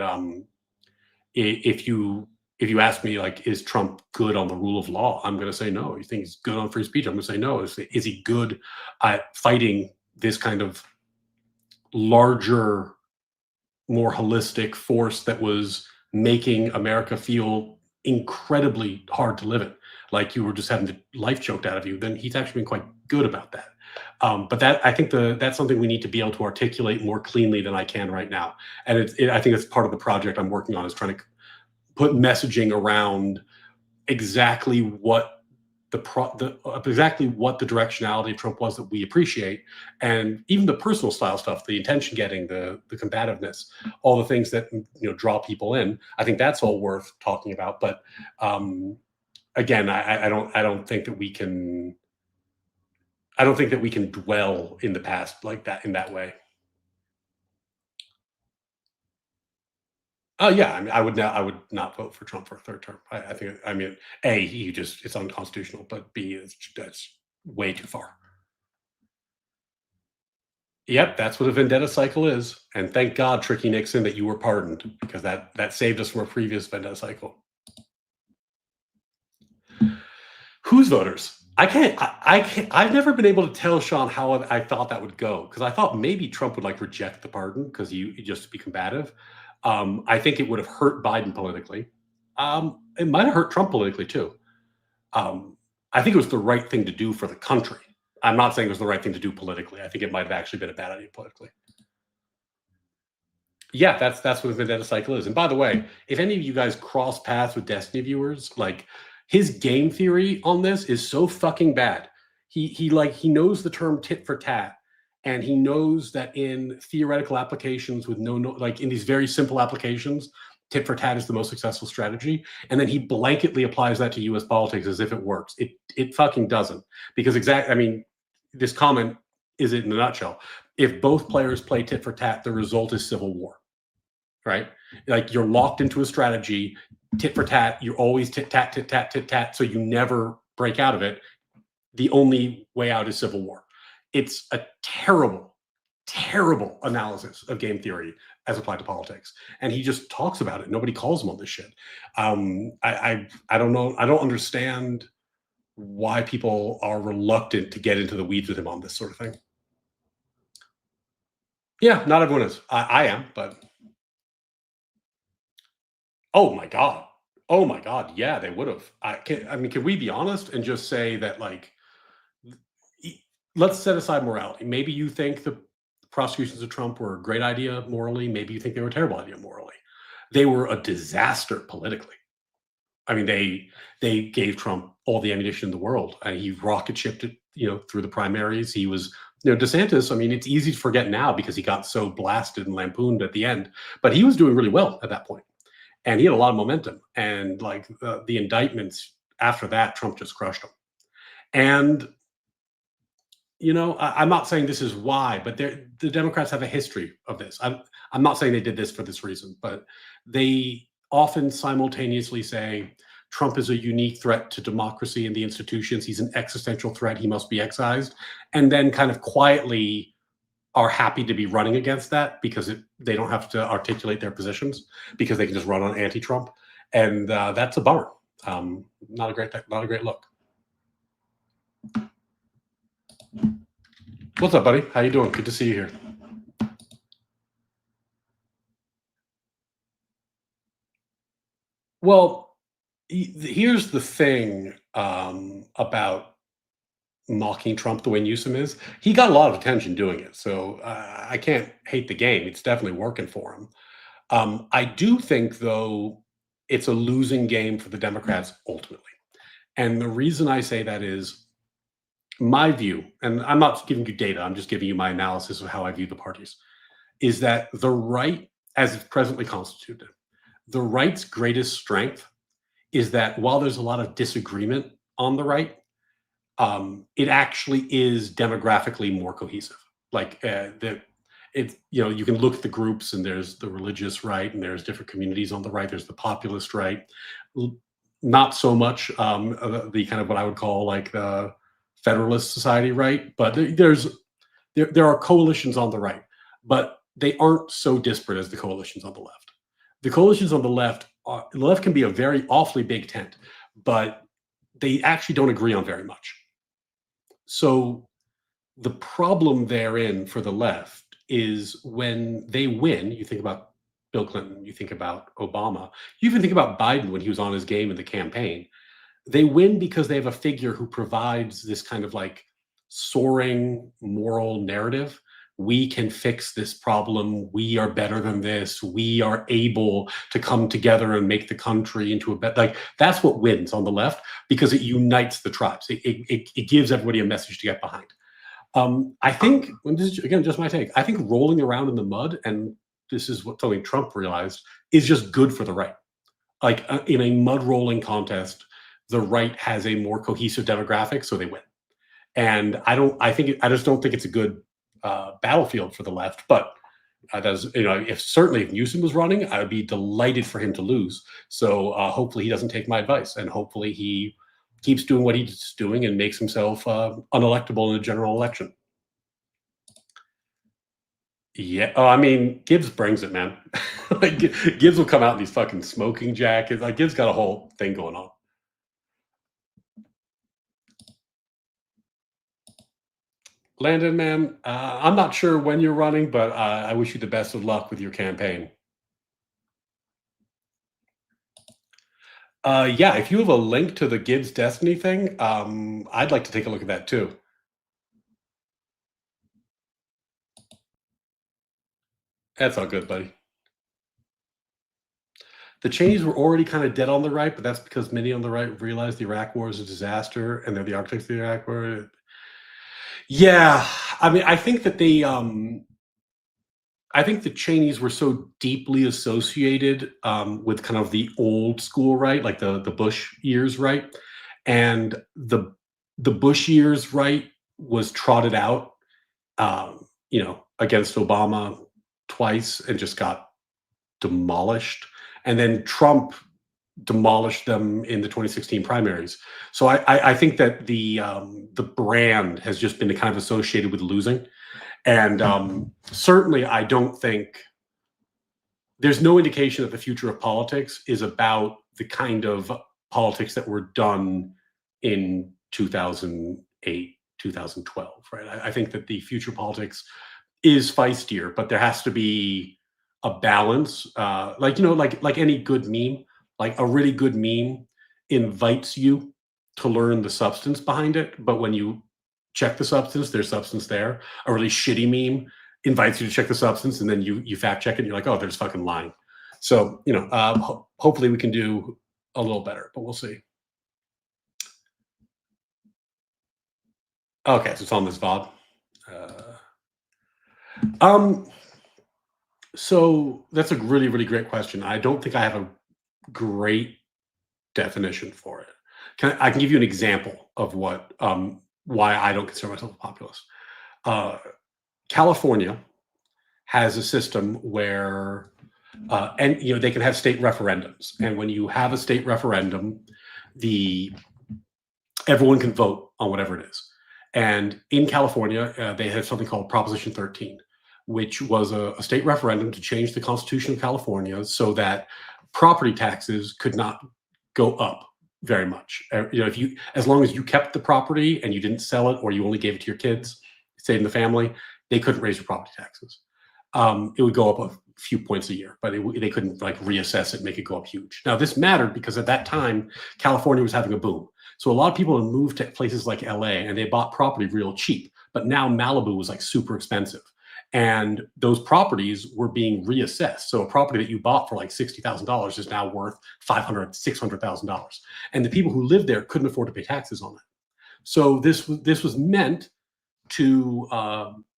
Speaker 1: if you ask me like, is Trump good on the rule of law? I'm going to say no. You think he's good on free speech? I'm going to say no. Is he good at fighting this kind of larger, more holistic force that was making America feel incredibly hard to live in, like you were just having the life choked out of you? Then he's actually been quite good about that. But I think that's something we need to be able to articulate more cleanly than I can right now. And I think it's part of the project I'm working on, is trying to put messaging around exactly what exactly what the directionality of Trump was that we appreciate, and even the personal style stuff, the intention getting, the combativeness, all the things that draw people in. I think that's all worth talking about. But again, I don't think that we can. I don't think that we can dwell in the past like that in that way. Oh yeah, I mean, I would not vote for Trump for a third term. I think, I mean, A, it's unconstitutional, but B, that's way too far. Yep, that's what a vendetta cycle is. And thank God, Tricky Nixon, that you were pardoned, because that saved us from a previous vendetta cycle. Whose voters? I've never been able to tell Sean how I thought that would go, because I thought maybe Trump would like reject the pardon because you just to be combative. I think it would have hurt Biden politically. It might have hurt Trump politically too. I think it was the right thing to do for the country. I'm not saying it was the right thing to do politically. I think it might have actually been a bad idea politically. Yeah, that's what the vendetta cycle is. And by the way, if any of you guys cross paths with Destiny viewers, like, his game theory on this is so fucking bad. He knows the term tit for tat, and he knows that in theoretical applications with no like in these very simple applications, tit for tat is the most successful strategy. And then he blanketly applies that to U.S. politics as if it works. It fucking doesn't, because I mean, this comment is it in a nutshell. If both players play tit for tat, the result is civil war, right? Like you're locked into a strategy, tit for tat. You're always tit tat tit tat tit tat, so you never break out of it. The only way out is civil war. It's a terrible, terrible analysis of game theory as applied to politics, and he just talks about it. Nobody calls him on this shit. I don't know. I don't understand why people are reluctant to get into the weeds with him on this sort of thing. Yeah, not everyone is. I am, but oh my god, oh my god, yeah, they would have. I mean, can we be honest and just say that like let's set aside morality. Maybe you think the prosecutions of Trump were a great idea morally. Maybe you think they were a terrible idea morally. They were a disaster politically. I mean, they gave Trump all the ammunition in the world, and he rocket shipped it, through the primaries. He was, DeSantis. I mean, it's easy to forget now because he got so blasted and lampooned at the end, but he was doing really well at that point, and he had a lot of momentum. And like the indictments after that, Trump just crushed him. And I'm not saying this is why, but the Democrats have a history of this. I'm not saying they did this for this reason, but they often simultaneously say Trump is a unique threat to democracy and the institutions. He's an existential threat. He must be excised. And then kind of quietly are happy to be running against that because they don't have to articulate their positions because they can just run on anti-Trump. And that's a bummer. Not a great look. What's up, buddy? How you doing? Good to see you here. Well, here's the thing about mocking Trump the way Newsom is. He got a lot of attention doing it, so I can't hate the game. It's definitely working for him. I do think, though, it's a losing game for the Democrats ultimately. And the reason I say that is my view, and I'm not giving you data, I'm just giving you my analysis of how I view the parties, is that the right, as it's presently constituted, the right's greatest strength is that while there's a lot of disagreement on the right, it actually is demographically more cohesive. Like you can look at the groups, and there's the religious right, and there's different communities on the right. There's the populist right, not so much the kind of what I would call like the Federalist Society right, but there are coalitions on the right, but they aren't so disparate as the coalitions on the left. The coalitions on the left can be a very awfully big tent, but they actually don't agree on very much. So the problem therein for the left is when they win, you think about Bill Clinton, you think about Obama, you even think about Biden when he was on his game in the campaign. They win because they have a figure who provides this kind of like soaring moral narrative. We can fix this problem. We are better than this. We are able to come together and make the country into a better, like that's what wins on the left because it unites the tribes. It gives everybody a message to get behind. I think, and this is again just my take, I think rolling around in the mud, and this is what Tony Trump realized, is just good for the right. Like in a mud rolling contest, the right has a more cohesive demographic, so they win. And I just don't think it's a good battlefield for the left. But if Newsom was running, I would be delighted for him to lose. So hopefully he doesn't take my advice, and hopefully he keeps doing what he's doing and makes himself unelectable in a general election. Yeah, I mean, Gibbs brings it, man. Like, Gibbs will come out in these fucking smoking jackets. Like Gibbs got a whole thing going on. Landon, man, I'm not sure when you're running, but I wish you the best of luck with your campaign. Yeah, if you have a link to the Gibbs Destiny thing, I'd like to take a look at that too. That's all good, buddy. The Cheney's were already kind of dead on the right, but that's because many on the right realized the Iraq War is a disaster, and they're the architects of the Iraq War. Yeah, I mean, I think that I think the Cheneys were so deeply associated with kind of the old school right, like the Bush years right, and the Bush years right was trotted out, against Obama twice and just got demolished. And then Trump demolished them in the 2016 primaries. So I think that the brand has just been kind of associated with losing. And certainly, I don't think there's no indication that the future of politics is about the kind of politics that were done in 2008, 2012, right? I think that the future politics is feistier, but there has to be a balance. Like any good meme, like a really good meme invites you to learn the substance behind it. But when you check the substance, there's substance there. A really shitty meme invites you to check the substance, and then you fact check it, and you're like, oh, they're just fucking lying. So hopefully we can do a little better, but we'll see. Okay, so it's on this VOD. So that's a really, really great question. I don't think I have a great definition for it. I can give you an example of why I don't consider myself a populist. California has a system where, they can have state referendums, and when you have a state referendum, everyone can vote on whatever it is. And in California, they have something called Proposition 13, which was a state referendum to change the Constitution of California so that property taxes could not go up very much. As long as you kept the property and you didn't sell it, or you only gave it to your kids, stayed in the family, they couldn't raise your property taxes. It would go up a few points a year, but they couldn't reassess it and make it go up huge. Now, this mattered because at that time, California was having a boom. So a lot of people had moved to places like LA and they bought property real cheap, but now Malibu was super expensive. And those properties were being reassessed. So a property that you bought for $60,000 is now worth $500,000, $600,000. And the people who lived there couldn't afford to pay taxes on it. So this was meant to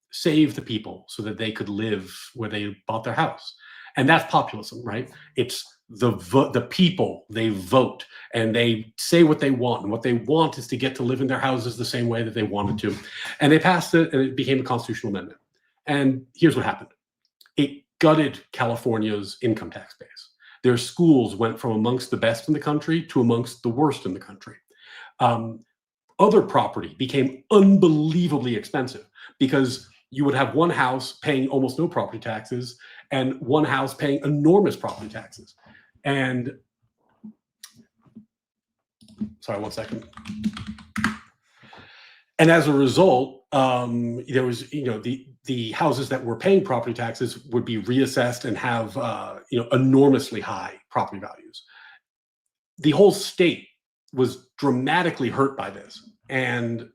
Speaker 1: save the people so that they could live where they bought their house. And that's populism, right? It's the people, they vote and they say what they want. And what they want is to get to live in their houses the same way that they wanted to. And they passed it and it became a constitutional amendment. And here's what happened. It gutted California's income tax base. Their schools went from amongst the best in the country to amongst the worst in the country. Other property became unbelievably expensive because you would have one house paying almost no property taxes and one house paying enormous property taxes. And sorry, 1 second. And as a result, there was, the houses that were paying property taxes would be reassessed and have, enormously high property values. The whole state was dramatically hurt by this. And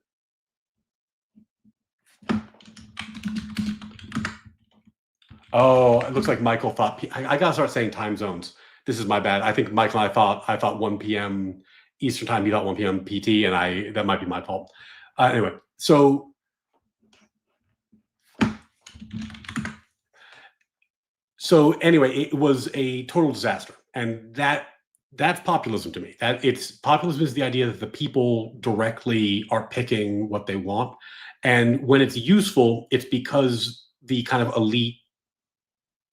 Speaker 1: oh, it looks like Michael thought, I gotta start saying time zones. This is my bad. I think Michael and I thought 1 p.m. Eastern time, he thought 1 p.m. PT, and that might be my fault. Anyway, so it was a total disaster, and that's populism to me. Populism is the idea that the people directly are picking what they want, and when it's useful, it's because the kind of elite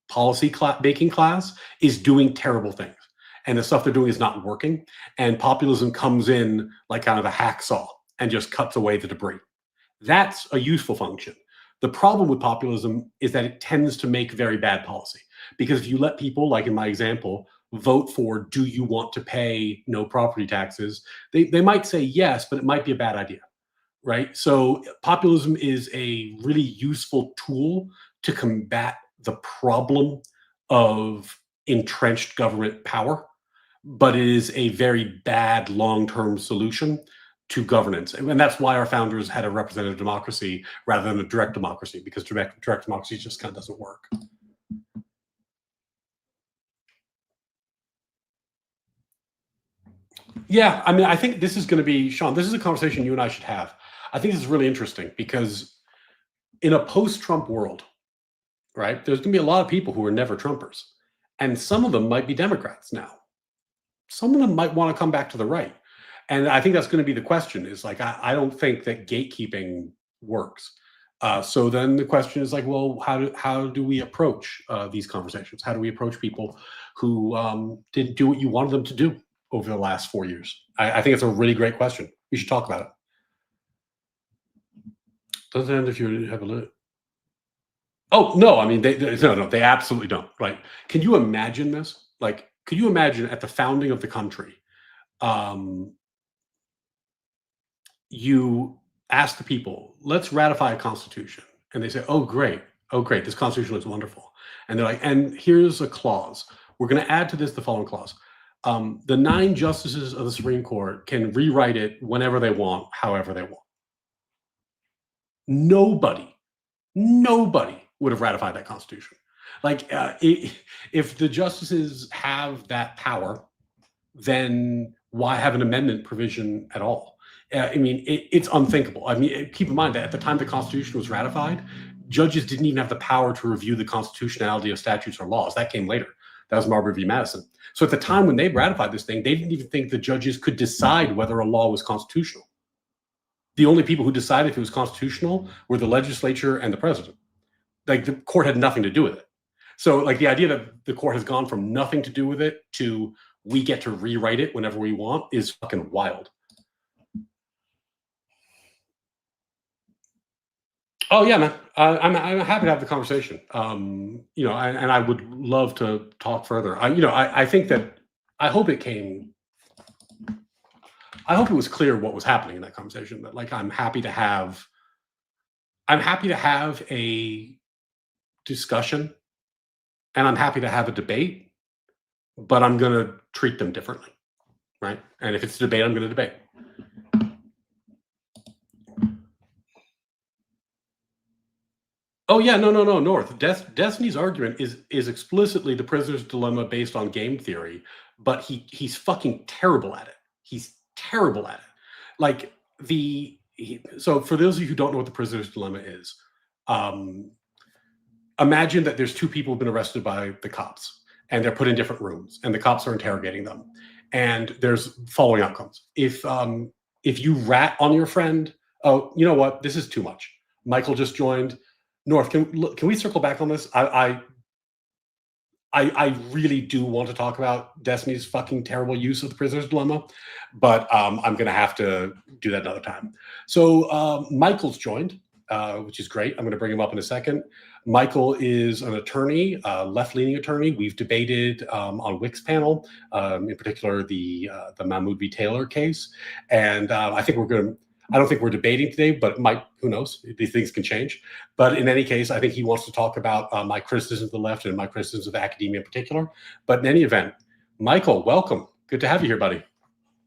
Speaker 1: policy making class is doing terrible things, and the stuff they're doing is not working. And populism comes in like kind of a hacksaw and just cuts away the debris. That's a useful function. The problem with populism is that it tends to make very bad policy, because if you let people, like in my example, vote for, do you want to pay no property taxes? They might say yes, but it might be a bad idea, right? So populism is a really useful tool to combat the problem of entrenched government power, but it is a very bad long-term solution to governance. And that's why our founders had a representative democracy rather than a direct democracy, because direct democracy just kind of doesn't work. Yeah, I mean, I think this is going to be, Sean, this is a conversation you and I should have. I think this is really interesting because in a post-Trump world, right, there's going to be a lot of people who are never Trumpers. And some of them might be Democrats now. Some of them might want to come back to the right. And I think that's going to be the question, is I don't think that gatekeeping works. So then the question is like, well, how do we approach these conversations? How do we approach people who didn't do what you wanted them to do over the last 4 years? I think it's a really great question. We should talk about it. Doesn't end if you have a lit. Oh no, I mean they absolutely don't. Like, can you imagine this? Like, could you imagine at the founding of the country, um, you ask the people, let's ratify a constitution. And they say, oh, great, this constitution looks wonderful. And they're like, and here's a clause. We're going to add to this the following clause. The 9 justices of the Supreme Court can rewrite it whenever they want, however they want. Nobody would have ratified that constitution. Like, if the justices have that power, then why have an amendment provision at all? I mean, it's unthinkable. I mean, keep in mind that at the time the Constitution was ratified, judges didn't even have the power to review the constitutionality of statutes or laws. That came later. That was Marbury v. Madison. So at the time when they ratified this thing, they didn't even think the judges could decide whether a law was constitutional. The only people who decided if it was constitutional were the legislature and the president. Like, the court had nothing to do with it. So, like, the idea that the court has gone from nothing to do with it to we get to rewrite it whenever we want is fucking wild. Oh yeah, man. I'm happy to have the conversation. You know, and I would love to talk further. I think that I hope it was clear what was happening in that conversation. That, like, I'm happy to have a discussion, and I'm happy to have a debate, but I'm going to treat them differently, right? And if it's a debate, I'm going to debate. Oh yeah, no, North. Destiny's argument is explicitly the prisoner's dilemma based on game theory, but he's fucking terrible at it. He's terrible at it. Like, so for those of you who don't know what the prisoner's dilemma is, imagine that there's 2 people who've been arrested by the cops, and they're put in different rooms, and the cops are interrogating them, and there's following outcomes. If you rat on your friend, oh, you know what? This is too much. Michael just joined. North, can we circle back on this? I really do want to talk about Destiny's fucking terrible use of the prisoner's dilemma, but I'm going to have to do that another time. So Michael's joined, which is great. I'm going to bring him up in a second. Michael is an attorney, left-leaning attorney. We've debated on Wick's panel, in particular the Mahmoud v. Taylor case, and I don't think we're debating today, but who knows? These things can change. But in any case, I think he wants to talk about my criticisms of the left and my criticisms of academia in particular. But in any event, Michael, welcome. Good to have you here, buddy.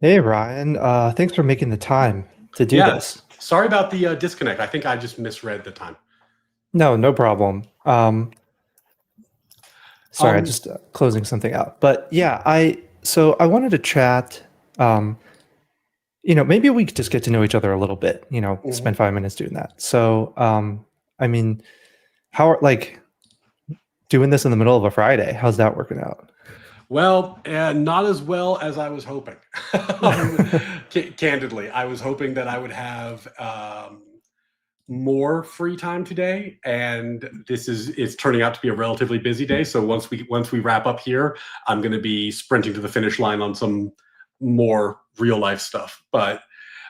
Speaker 2: Hey, Ryan. Thanks for making the time to do this.
Speaker 1: Sorry about the disconnect. I think I just misread the time.
Speaker 2: No problem. Sorry, just closing something out. But yeah, I wanted to chat. Maybe we could just get to know each other a little bit, spend 5 minutes doing that. So, I mean, doing this in the middle of a Friday, how's that working out?
Speaker 1: Well, not as well as I was hoping. Candidly, I was hoping that I would have more free time today, and it's turning out to be a relatively busy day. So once we wrap up here, I'm going to be sprinting to the finish line on some more real life stuff. But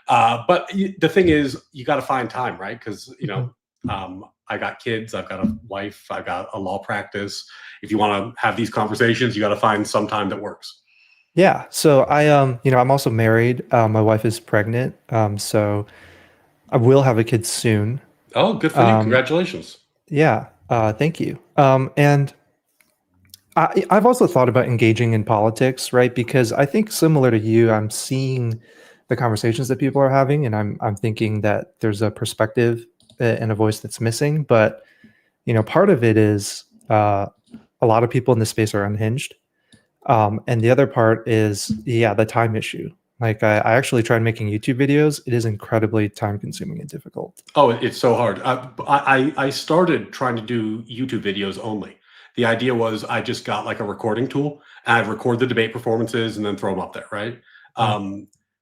Speaker 1: the thing is, you got to find time, right? Because I got kids, I've got a wife, I've got a law practice. If you want to have these conversations, you got to find some time that works.
Speaker 2: Yeah. So I'm also married. My wife is pregnant. So I will have a kid soon.
Speaker 1: Oh, good for you. Congratulations.
Speaker 2: Yeah. Thank you. And I've also thought about engaging in politics, right? Because I think similar to you, I'm seeing the conversations that people are having, and I'm thinking that there's a perspective and a voice that's missing. But part of it is a lot of people in this space are unhinged, and the other part is the time issue. Like I actually tried making YouTube videos. It is incredibly time consuming and difficult.
Speaker 1: Oh, it's so hard. I started trying to do YouTube videos only. The idea was I just got like a recording tool and I'd record the debate performances and then throw them up there, right?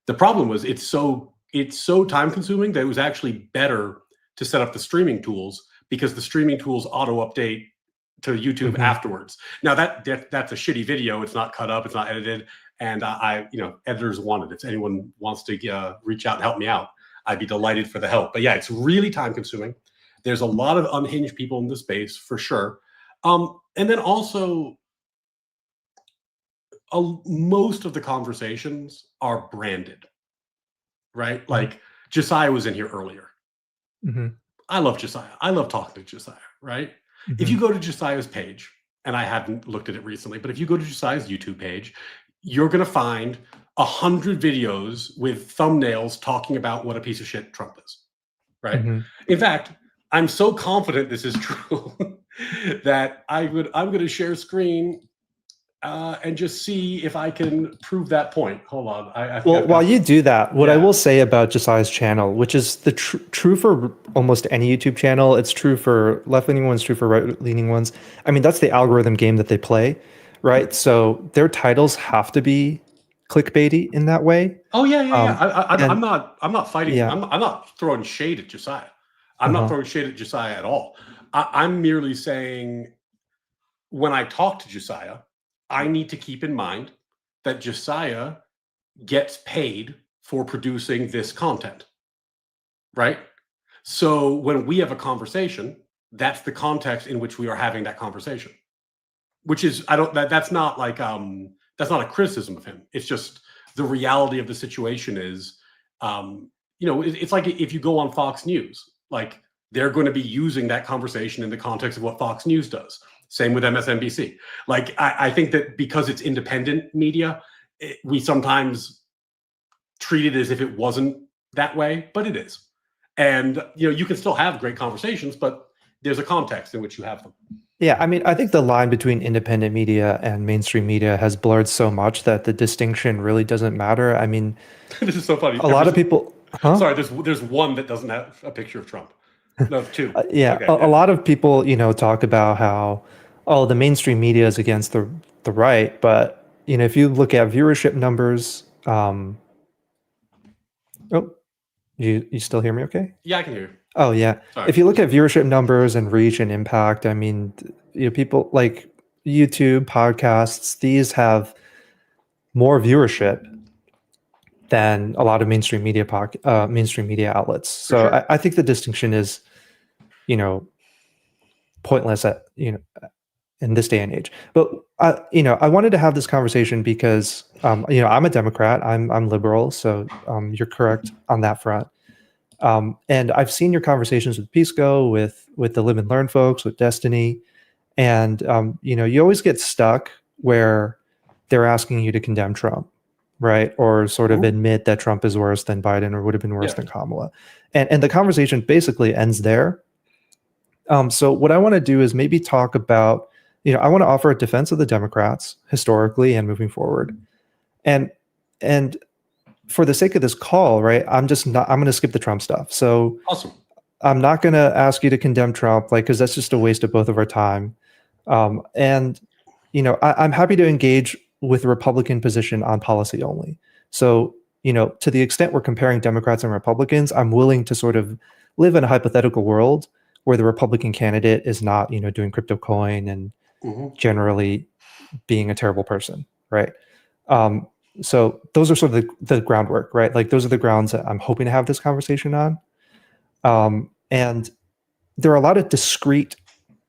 Speaker 1: The problem was it's so time consuming that it was actually better to set up the streaming tools because the streaming tools auto update to YouTube afterwards. Now that's a shitty video. It's not cut up. It's not edited. And editors want it. If anyone wants to reach out and help me out, I'd be delighted for the help. But yeah, it's really time consuming. There's a lot of unhinged people in the space for sure. And then also, most of the conversations are branded, right? Like Josiah was in here earlier. I love Josiah. I love talking to Josiah, right? If you go to Josiah's page, and I haven't looked at it recently, but if you go to Josiah's YouTube page, you're going to find 100 videos with thumbnails talking about what a piece of shit Trump is, right? In fact, I'm so confident this is true that I'm going to share screen and just see if I can prove that point. Hold on.
Speaker 2: Well, while you do that, what I will say about Josiah's channel, which is the true for almost any YouTube channel, it's true for left-leaning ones, true for right-leaning ones. I mean, that's the algorithm game that they play, right? So their titles have to be clickbaity in that way.
Speaker 1: Oh yeah. I'm not fighting. Yeah. I'm not throwing shade at Josiah. I'm not throwing shade at Josiah at all. I'm merely saying when I talk to Josiah, I need to keep in mind that Josiah gets paid for producing this content, right? So when we have a conversation, that's the context in which we are having that conversation, which is, that's not like, that's not a criticism of him. It's just the reality of the situation is, it's like if you go on Fox News, like they're going to be using that conversation in the context of what Fox News does. Same with MSNBC. Like, I think that because it's independent media, we sometimes treat it as if it wasn't that way, but it is. And, you can still have great conversations, but there's a context in which you have them.
Speaker 2: Yeah, I mean, I think the line between independent media and mainstream media has blurred so much that the distinction really doesn't matter. I mean,
Speaker 1: this is so funny.
Speaker 2: A lot of people...
Speaker 1: Sorry, there's one that doesn't have a picture of Trump. No, two.
Speaker 2: A lot of people, talk about how, the mainstream media is against the right, but if you look at viewership numbers, you still hear me? Okay.
Speaker 1: Yeah, I can hear you.
Speaker 2: Oh yeah. Sorry. If you look at viewership numbers and reach and impact, I mean, people like YouTube, podcasts, these have more viewership than a lot of mainstream media outlets. So sure. I think the distinction is, pointless at in this day and age. But I wanted to have this conversation because I'm a Democrat, I'm liberal, so you're correct on that front. And I've seen your conversations with Pisco, with the Live and Learn folks, with Destiny, and you always get stuck where they're asking you to condemn Trump, right? Or sort of admit that Trump is worse than Biden or would have been worse than Kamala. And the conversation basically ends there. So what I want to do is maybe talk about, I want to offer a defense of the Democrats historically and moving forward. And for the sake of this call, right, I'm going to skip the Trump stuff. So
Speaker 1: awesome.
Speaker 2: I'm not going to ask you to condemn Trump, because that's just a waste of both of our time. I'm happy to engage with the Republican position on policy only. So, to the extent we're comparing Democrats and Republicans, I'm willing to sort of live in a hypothetical world where the Republican candidate is not, doing crypto coin and generally being a terrible person, right? So those are sort of the groundwork, right? Like those are the grounds that I'm hoping to have this conversation on. And there are a lot of discrete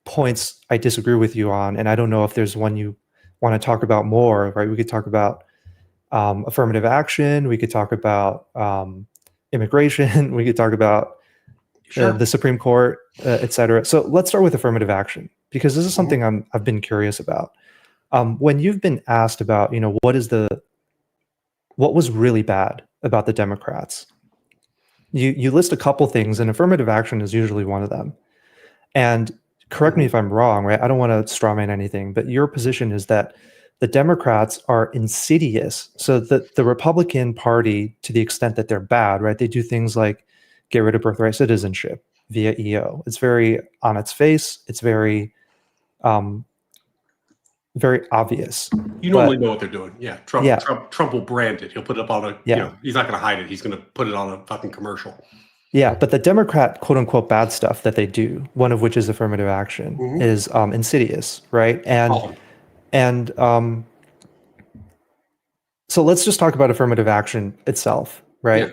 Speaker 2: points I disagree with you on, and I don't know if there's one you want to talk about more, right? We could talk about affirmative action. We could talk about immigration. We could talk about the Supreme Court, et cetera. So let's start with affirmative action, because this is something I've been curious about. When you've been asked about, what was really bad about the Democrats, you list a couple things, and affirmative action is usually one of them. And correct me if I'm wrong, right? I don't want to strawman anything, but your position is that the Democrats are insidious. So the Republican Party, to the extent that they're bad, right? They do things like get rid of birthright citizenship via EO. It's very on its face. It's very, very obvious.
Speaker 1: You normally know what they're doing. Yeah. Trump will brand it. He'll put it up on he's not going to hide it. He's going to put it on a fucking commercial.
Speaker 2: Yeah, but the Democrat quote unquote bad stuff that they do, one of which is affirmative action,
Speaker 1: Mhm.
Speaker 2: is insidious, right?
Speaker 1: Often.
Speaker 2: And so let's just talk about affirmative action itself, right?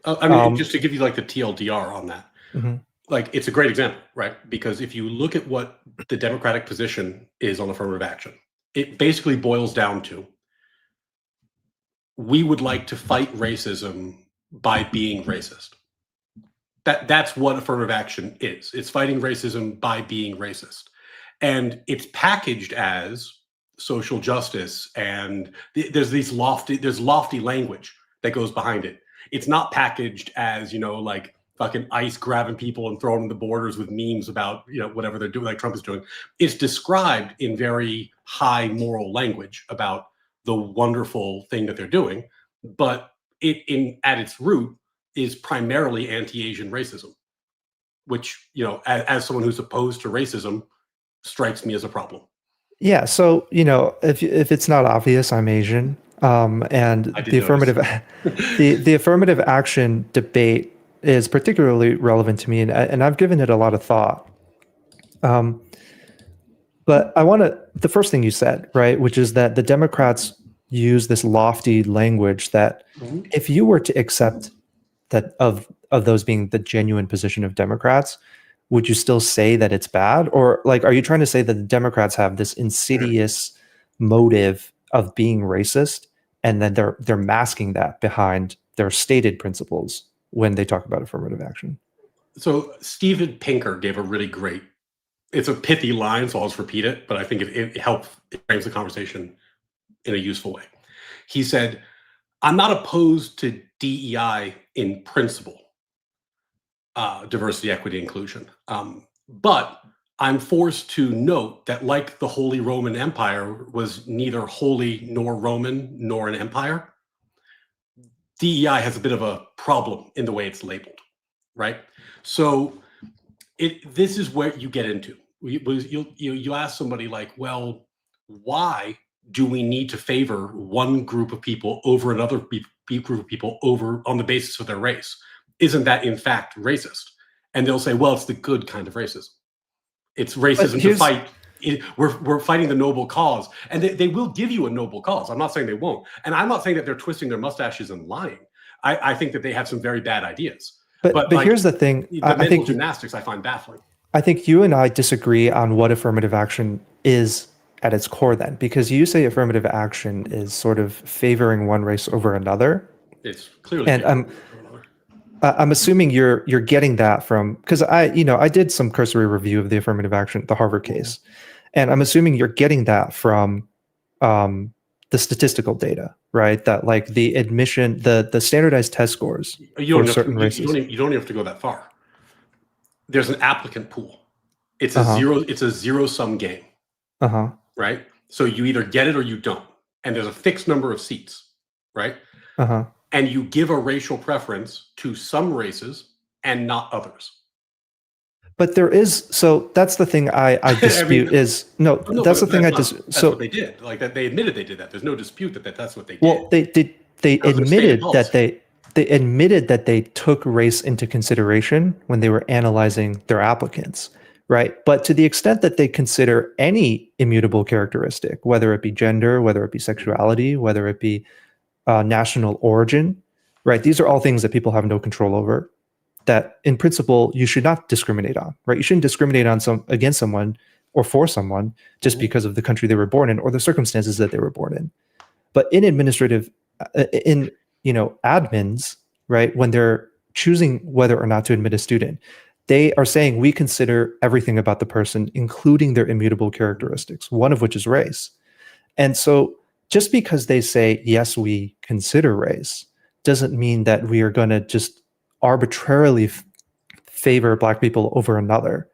Speaker 1: Yeah. I mean,
Speaker 2: Um,
Speaker 1: just to give you like the TLDR on that,
Speaker 2: mhm.
Speaker 1: like it's a great example, right? Because if you look at what the Democratic position is on affirmative action, it basically boils down to we would like to fight racism by being racist. That's what affirmative action is. It's fighting racism by being racist. And it's packaged as social justice, and there's lofty language that goes behind it. It's not packaged as, like fucking ICE grabbing people and throwing them the borders with memes about, whatever they're doing, like Trump is doing. It's described in very high moral language about the wonderful thing that they're doing, but at its root is primarily anti-Asian racism, which, as someone who's opposed to racism, strikes me as a problem.
Speaker 2: Yeah, so if it's not obvious, I'm Asian, and
Speaker 1: I did
Speaker 2: the
Speaker 1: notice.
Speaker 2: affirmative the affirmative action debate is particularly relevant to me, and I've given it a lot of thought. But I want to the first thing you said, right, which is that the Democrats use this lofty language that
Speaker 1: Mhm.
Speaker 2: if you were to accept that of those being the genuine position of Democrats, would you still say that it's bad? Or like, are you trying to say that the Democrats have this insidious motive of being racist, and then they're masking that behind their stated principles when they talk about affirmative action?
Speaker 1: So Steven Pinker gave a really great, it's a pithy line, so I'll just repeat it, but I think it helps, it frames the conversation in a useful way. He said, I'm not opposed to DEI in principle, diversity, equity, inclusion. But I'm forced to note that, like the Holy Roman Empire was neither holy nor Roman nor an empire, DEI has a bit of a problem in the way it's labeled, right? So this is where you get into. You ask somebody like, well, why do we need to favor one group of people over another group of people over on the basis of their race? Isn't that in fact racist? And they'll say, well, it's the good kind of racism. It's racism to fight. We're fighting the noble cause, and they will give you a noble cause. I'm not saying they won't, and I'm not saying that they're twisting their mustaches and lying. I think that they have some very bad ideas.
Speaker 2: But
Speaker 1: Like,
Speaker 2: here's the thing:
Speaker 1: the
Speaker 2: I
Speaker 1: mental
Speaker 2: think
Speaker 1: gymnastics I find baffling.
Speaker 2: I think you and I disagree on what affirmative action is at its core. Then, because you say affirmative action is sort of favoring one race over another,
Speaker 1: It's clearly,
Speaker 2: and
Speaker 1: favoring one over another.
Speaker 2: I'm assuming you're getting that from because I did some cursory review of the affirmative action, the Harvard case, and I'm assuming you're getting that from the statistical data, right? That like the admission, the standardized test scores
Speaker 1: You
Speaker 2: for
Speaker 1: don't have to,
Speaker 2: certain races.
Speaker 1: you don't even have to go that far. There's an applicant pool. It's a
Speaker 2: Uh-huh.
Speaker 1: zero sum game,
Speaker 2: Uh-huh.
Speaker 1: right? So you either get it or you don't, and there's a fixed number of seats, right?
Speaker 2: Uh-huh.
Speaker 1: And you give a racial preference to some races and not others.
Speaker 2: But there is, so that's the thing I dispute is no, that's the thing I
Speaker 1: That's
Speaker 2: dispute.
Speaker 1: what
Speaker 2: So
Speaker 1: they did. Like that, they admitted they did that. There's no dispute that's what they did.
Speaker 2: well, they
Speaker 1: That was their stated
Speaker 2: admitted that
Speaker 1: policy.
Speaker 2: they admitted that they took race into consideration when they were analyzing their applicants, right? But to the extent that they consider any immutable characteristic, whether it be gender, whether it be sexuality, whether it be national origin, right? These are all things that people have no control over. That in principle you should not discriminate on, right? You shouldn't discriminate on against someone or for someone just because of the country they were born in or the circumstances that they were born in. But in administrative, in admins, right, when they're choosing whether or not to admit a student, they are saying we consider everything about the person, including their immutable characteristics, one of which is race. And so just because they say, yes, we consider race, doesn't mean that we are going to just arbitrarily favor Black people over another.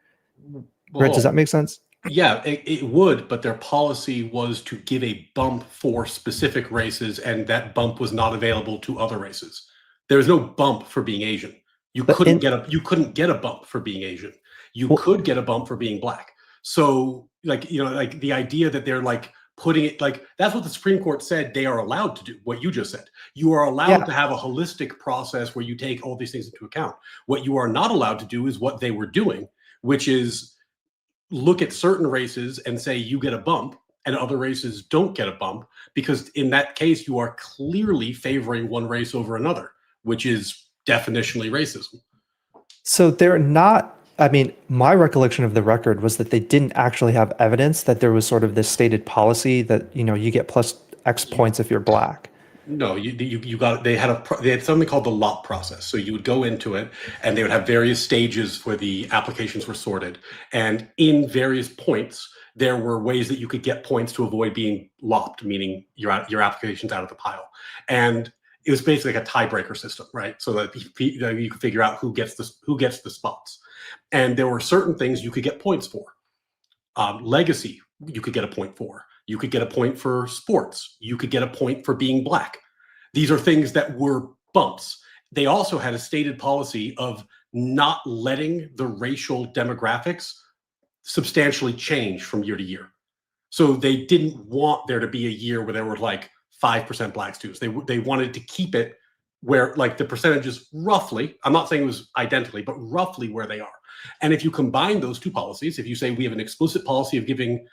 Speaker 2: Right? Does that make sense?
Speaker 1: Yeah, it would, but their policy was to give a bump for specific races, and that bump was not available to other races. There was no bump for being Asian. You couldn't get a bump for being Asian. You could get a bump for being Black. So like the idea that they're like putting it like that's what the Supreme Court said they are allowed to do, what you just said. You are allowed to have a holistic process where you take all these things into account. What you are not allowed to do is what they were doing, which is look at certain races and say you get a bump and other races don't get a bump, because in that case you are clearly favoring one race over another, which is definitionally racism.
Speaker 2: So they're not, I mean, my recollection of the record was that they didn't actually have evidence that there was sort of this stated policy that, you know, you get plus X points if you're black.
Speaker 1: No, you got they had something called the lot process. So you would go into it, and they would have various stages where the applications were sorted, and in various points there were ways that you could get points to avoid being lopped, meaning your application's out of the pile. And it was basically like a tiebreaker system, right? So that you could figure out who gets the spots. And there were certain things you could get points for. Legacy, you could get a point for. You could get a point for sports. You could get a point for being black. These are things that were bumps. They also had a stated policy of not letting the racial demographics substantially change from year to year. So they didn't want there to be a year where there were like 5% black students. They wanted to keep it where like the percentages roughly, I'm not saying it was identically, but roughly where they are. And if you combine those two policies, if you say we have an explicit policy of giving,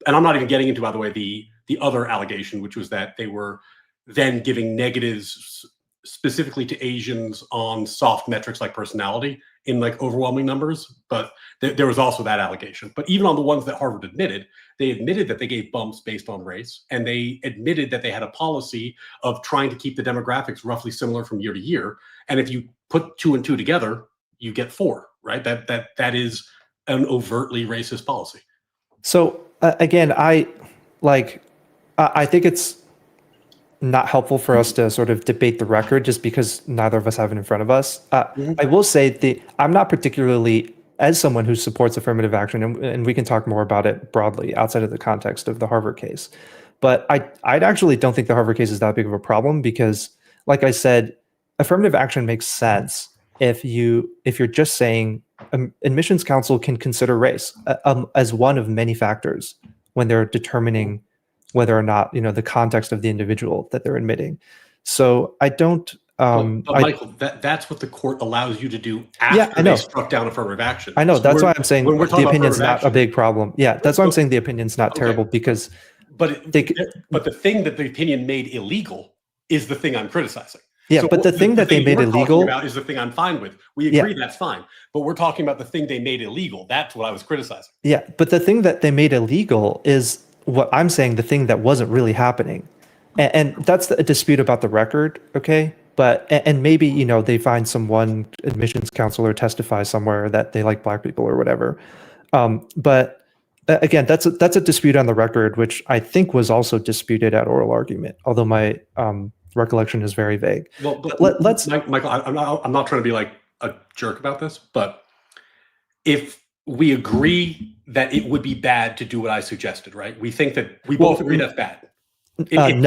Speaker 1: and I'm not even getting into, by the way, the other allegation, which was that they were then giving negatives specifically to Asians on soft metrics like personality in like overwhelming numbers, but there was also that allegation. But even on the ones that Harvard admitted, they admitted that they gave bumps based on race, and they admitted that they had a policy of trying to keep the demographics roughly similar from year to year. And if you put 2 and 2 together, you get 4, right? That is an overtly racist policy.
Speaker 2: So again, I think it's not helpful for us to sort of debate the record just because neither of us have it in front of us. I will say I'm not particularly, as someone who supports affirmative action, and we can talk more about it broadly outside of the context of the Harvard case, but I actually don't think the Harvard case is that big of a problem because, like I said, affirmative action makes sense if you're just saying admissions counsel can consider race as one of many factors when they're determining whether or not, you know, the context of the individual that they're admitting. So I don't.
Speaker 1: But Michael, that's what the court allows you to do after they struck down affirmative action.
Speaker 2: I know.
Speaker 1: So
Speaker 2: that's why I'm saying the opinion's not
Speaker 1: action,
Speaker 2: a big problem. Yeah, that's why I'm saying the opinion's not terrible because.
Speaker 1: But the thing that the opinion made illegal is the thing I'm criticizing.
Speaker 2: Yeah,
Speaker 1: so
Speaker 2: but the thing that they made illegal
Speaker 1: about is the thing I'm fine with. We agree that's fine. But we're talking about the thing they made illegal. That's what I was criticizing.
Speaker 2: Yeah, but the thing that they made illegal is what I'm saying, the thing that wasn't really happening. And that's a dispute about the record, okay? But and maybe, you know, they find someone, admissions counselor testifies somewhere that they like black people or whatever. But again, that's a dispute on the record, which I think was also disputed at oral argument, although my recollection is very vague.
Speaker 1: Well, but
Speaker 2: let's
Speaker 1: Michael, I'm not trying to be like a jerk about this, but if we agree that it would be bad to do what I suggested, right? We think that we both agree that's bad.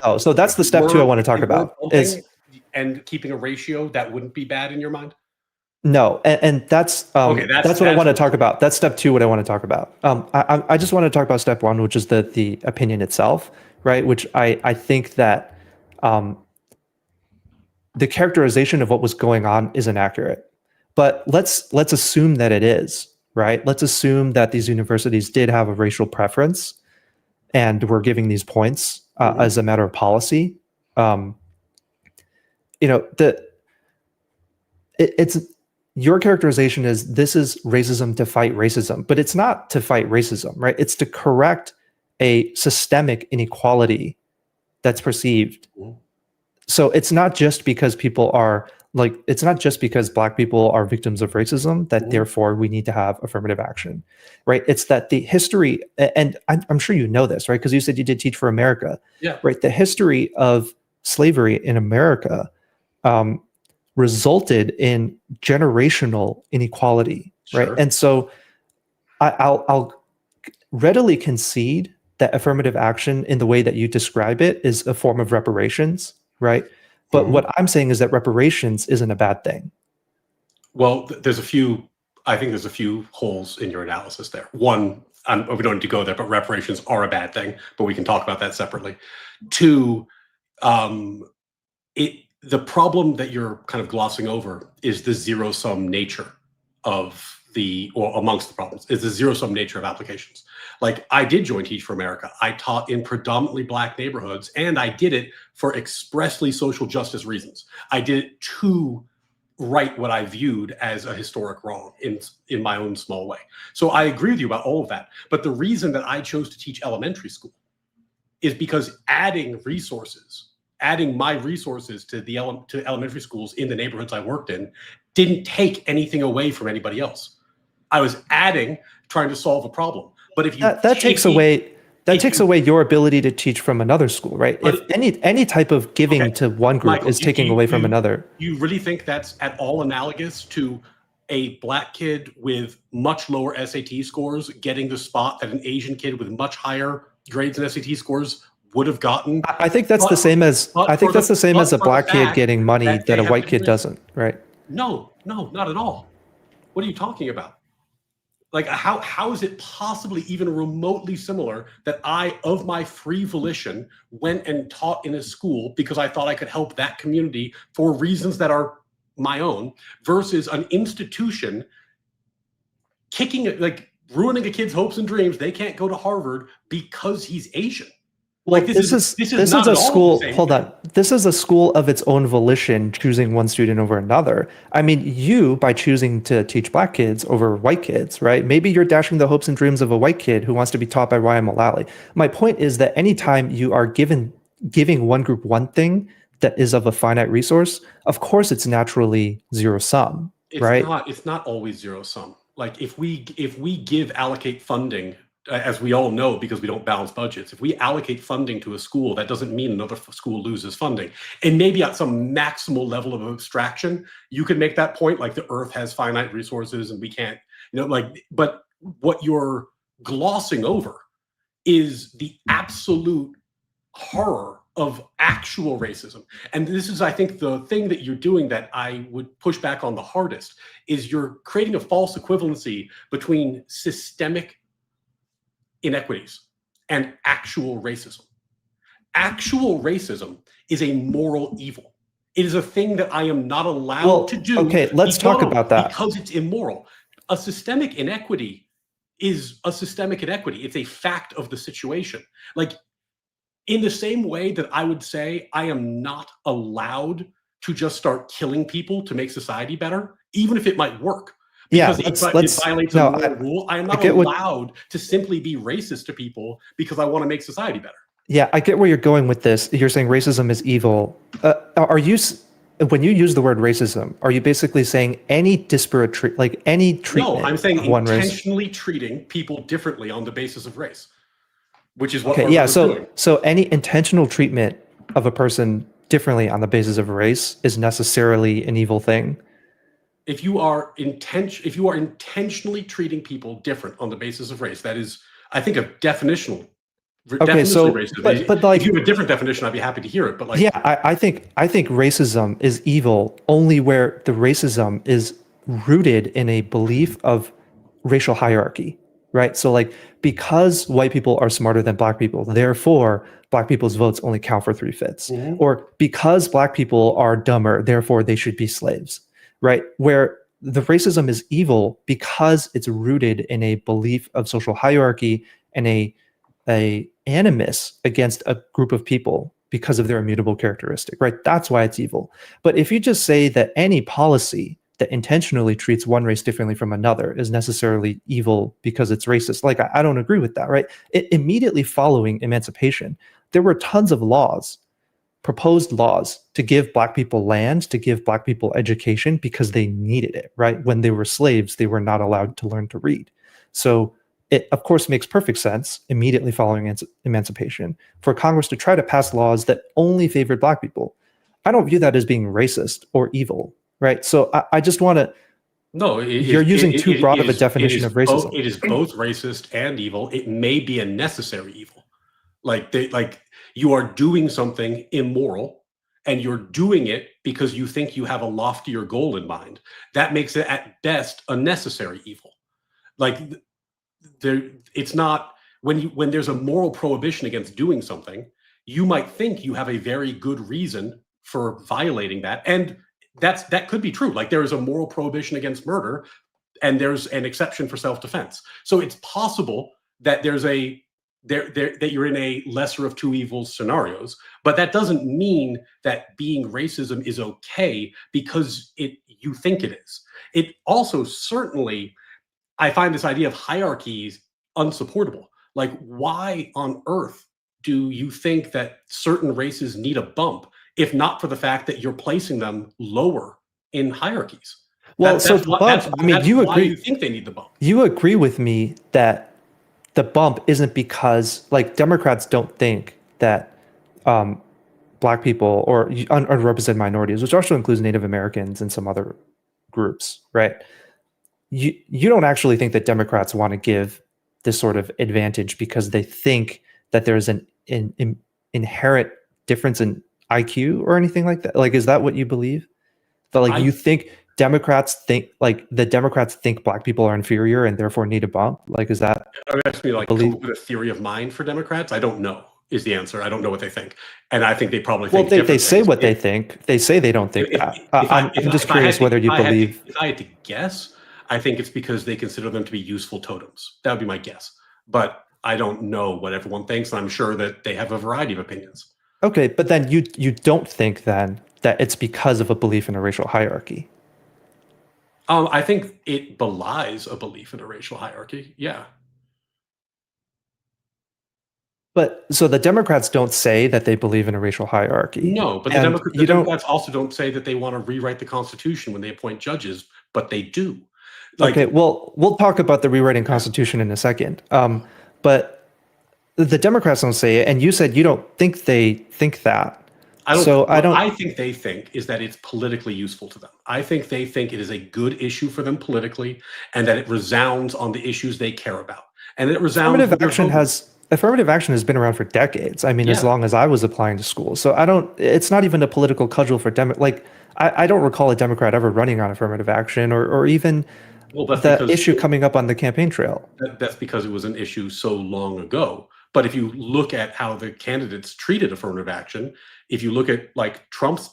Speaker 2: No, so that's the step 2 I want to talk about
Speaker 1: and keeping a ratio that wouldn't be bad in your mind.
Speaker 2: No, and that's what I want to talk about. That's step 2. What I want to talk about. I just want to talk about step 1, which is the opinion itself, right? Which I think that the characterization of what was going on is inaccurate. But let's assume that it is, right? Let's assume that these universities did have a racial preference and were giving these points as a matter of policy. You know, it's your characterization is this is racism to fight racism, but it's not to fight racism, right? It's to correct a systemic inequality that's perceived. So it's not just because people are like, it's not just because black people are victims of racism that therefore we need to have affirmative action, right? It's that the history, and I'm sure you know this, right? Because you said you did Teach for America, right? The history of slavery in America resulted in generational inequality, right? And so I'll readily concede that affirmative action in the way that you describe it is a form of reparations, right? But what I'm saying is that reparations isn't a bad thing.
Speaker 1: Well, I think there's a few holes in your analysis there. One, we don't need to go there, but reparations are a bad thing, but we can talk about that separately. Two, the problem that you're kind of glossing over is the zero-sum nature of amongst the problems, is the zero-sum nature of applications. Like, I did join Teach for America. I taught in predominantly Black neighborhoods, and I did it for expressly social justice reasons. I did it to right what I viewed as a historic wrong in my own small way. So I agree with you about all of that. But the reason that I chose to teach elementary school is because adding my resources to elementary schools in the neighborhoods I worked in didn't take anything away from anybody else. I was trying to solve a problem. But if you
Speaker 2: that takes away your ability to teach from another school, right? If any type of giving to one group is taking away from another.
Speaker 1: You really think that's at all analogous to a Black kid with much lower SAT scores getting the spot that an Asian kid with much higher grades and SAT scores would have gotten?
Speaker 2: I think that's the same as a Black kid getting money that a white kid doesn't, right?
Speaker 1: No, not at all. What are you talking about? Like, how is it possibly even remotely similar that I, of my free volition, went and taught in a school because I thought I could help that community for reasons that are my own, versus an institution ruining a kid's hopes and dreams? They can't go to Harvard because he's Asian. Like, this is a school.
Speaker 2: Hold on. This is a school of its own volition, choosing one student over another. I mean, you, by choosing to teach Black kids over white kids, right? Maybe you're dashing the hopes and dreams of a white kid who wants to be taught by Ryan Mullally. My point is that anytime you are giving one group one thing that is of a finite resource, of course it's naturally zero sum, right?
Speaker 1: It's not always zero sum. Like, if we allocate funding, as we all know, because we don't balance budgets, if we allocate funding to a school, that doesn't mean another school loses funding. And maybe at some maximal level of abstraction, you could make that point, like the earth has finite resources and we can't, but what you're glossing over is the absolute horror of actual racism. And this is, I think, the thing that you're doing that I would push back on the hardest, is you're creating a false equivalency between systemic inequities and actual racism. Actual racism is a moral evil. It is a thing that I am not allowed to do.
Speaker 2: Okay, let's talk about that.
Speaker 1: Because it's immoral. A systemic inequity is a systemic inequity. It's a fact of the situation. Like, in the same way that I would say I am not allowed to just start killing people to make society better, even if it might work. Because it violates a moral rule. I am not allowed to simply be racist to people because I want to make society better.
Speaker 2: Yeah, I get where you're going with this. You're saying racism is evil. When you use the word racism, are you basically saying any disparate any treatment?
Speaker 1: No, I'm saying intentionally treating people differently on the basis of race, which is what
Speaker 2: we're
Speaker 1: doing.
Speaker 2: So any intentional treatment of a person differently on the basis of race is necessarily an evil thing.
Speaker 1: If you are intentionally treating people different on the basis of race, that is, I think, a definitional.
Speaker 2: Okay, so but like,
Speaker 1: if you have a different definition, I'd be happy to hear it. But like,
Speaker 2: yeah, I think racism is evil only where the racism is rooted in a belief of racial hierarchy, right? So like, because white people are smarter than Black people, therefore Black people's votes only count for 3/5, or because Black people are dumber, therefore they should be slaves. Right, where the racism is evil because it's rooted in a belief of social hierarchy and a animus against a group of people because of their immutable characteristic, right? That's why it's evil. But if you just say that any policy that intentionally treats one race differently from another is necessarily evil because it's racist, like, I don't agree with that, right? Immediately following emancipation, there were tons of proposed laws to give Black people land, to give Black people education because they needed it, right? When they were slaves, they were not allowed to learn to read. So it, of course, makes perfect sense immediately following emancipation for Congress to try to pass laws that only favored Black people. I don't view that as being racist or evil, right? So I just want to...
Speaker 1: No,
Speaker 2: you're using too broad of a definition of racism.
Speaker 1: It is both racist and evil. It may be a necessary evil. You are doing something immoral, and you're doing it because you think you have a loftier goal in mind. That makes it, at best, a necessary evil. Like, it's not when there's a moral prohibition against doing something, you might think you have a very good reason for violating that, and that could be true. Like there is a moral prohibition against murder, and there's an exception for self-defense. So it's possible that that you're in a lesser of two evils scenarios, but that doesn't mean that being racism is okay because you think it is. It also certainly, I find this idea of hierarchies unsupportable. Like, why on earth do you think that certain races need a bump, if not for the fact that you're placing them lower in hierarchies?
Speaker 2: Well, so the bump, I mean, you agree.
Speaker 1: You think they need the bump?
Speaker 2: You agree with me that the bump isn't because, like, Democrats don't think that Black people or underrepresented minorities, which also includes Native Americans and some other groups, right? You don't actually think that Democrats want to give this sort of advantage because they think that there's an inherent difference in IQ or anything like that? Like, is that what you believe? That, like, you think Democrats think Black people are inferior and therefore need a bump? Like, is that?
Speaker 1: Are you asking me, like, come up with a theory of mind for Democrats? I don't know is the answer. I don't know what they think, and I think they probably think.
Speaker 2: Well, they say what they think. They say they don't think that. I'm just curious whether you believe.
Speaker 1: If I had to guess, I think it's because they consider them to be useful totems. That would be my guess, but I don't know what everyone thinks, and I'm sure that they have a variety of opinions.
Speaker 2: Okay, but then you don't think then that it's because of a belief in a racial hierarchy?
Speaker 1: I think it belies a belief in a racial hierarchy. Yeah.
Speaker 2: But so the Democrats don't say that they believe in a racial hierarchy.
Speaker 1: No, but the Democrats also don't say that they want to rewrite the Constitution when they appoint judges, but they do.
Speaker 2: Like, okay, well, we'll talk about the rewriting Constitution in a second. But the Democrats don't say it, and you said you don't think they think that. I
Speaker 1: think they think is that it's politically useful to them. I think they think it is a good issue for them politically, and that it resounds on the issues they care about. And it resounds.
Speaker 2: Affirmative action has been around for decades. I mean, as long as I was applying to school. So it's not even a political cudgel for I don't recall a Democrat ever running on affirmative action or even the issue coming up on the campaign trail.
Speaker 1: That's because it was an issue so long ago. But if you look at how the candidates treated affirmative action, if you look at like Trump's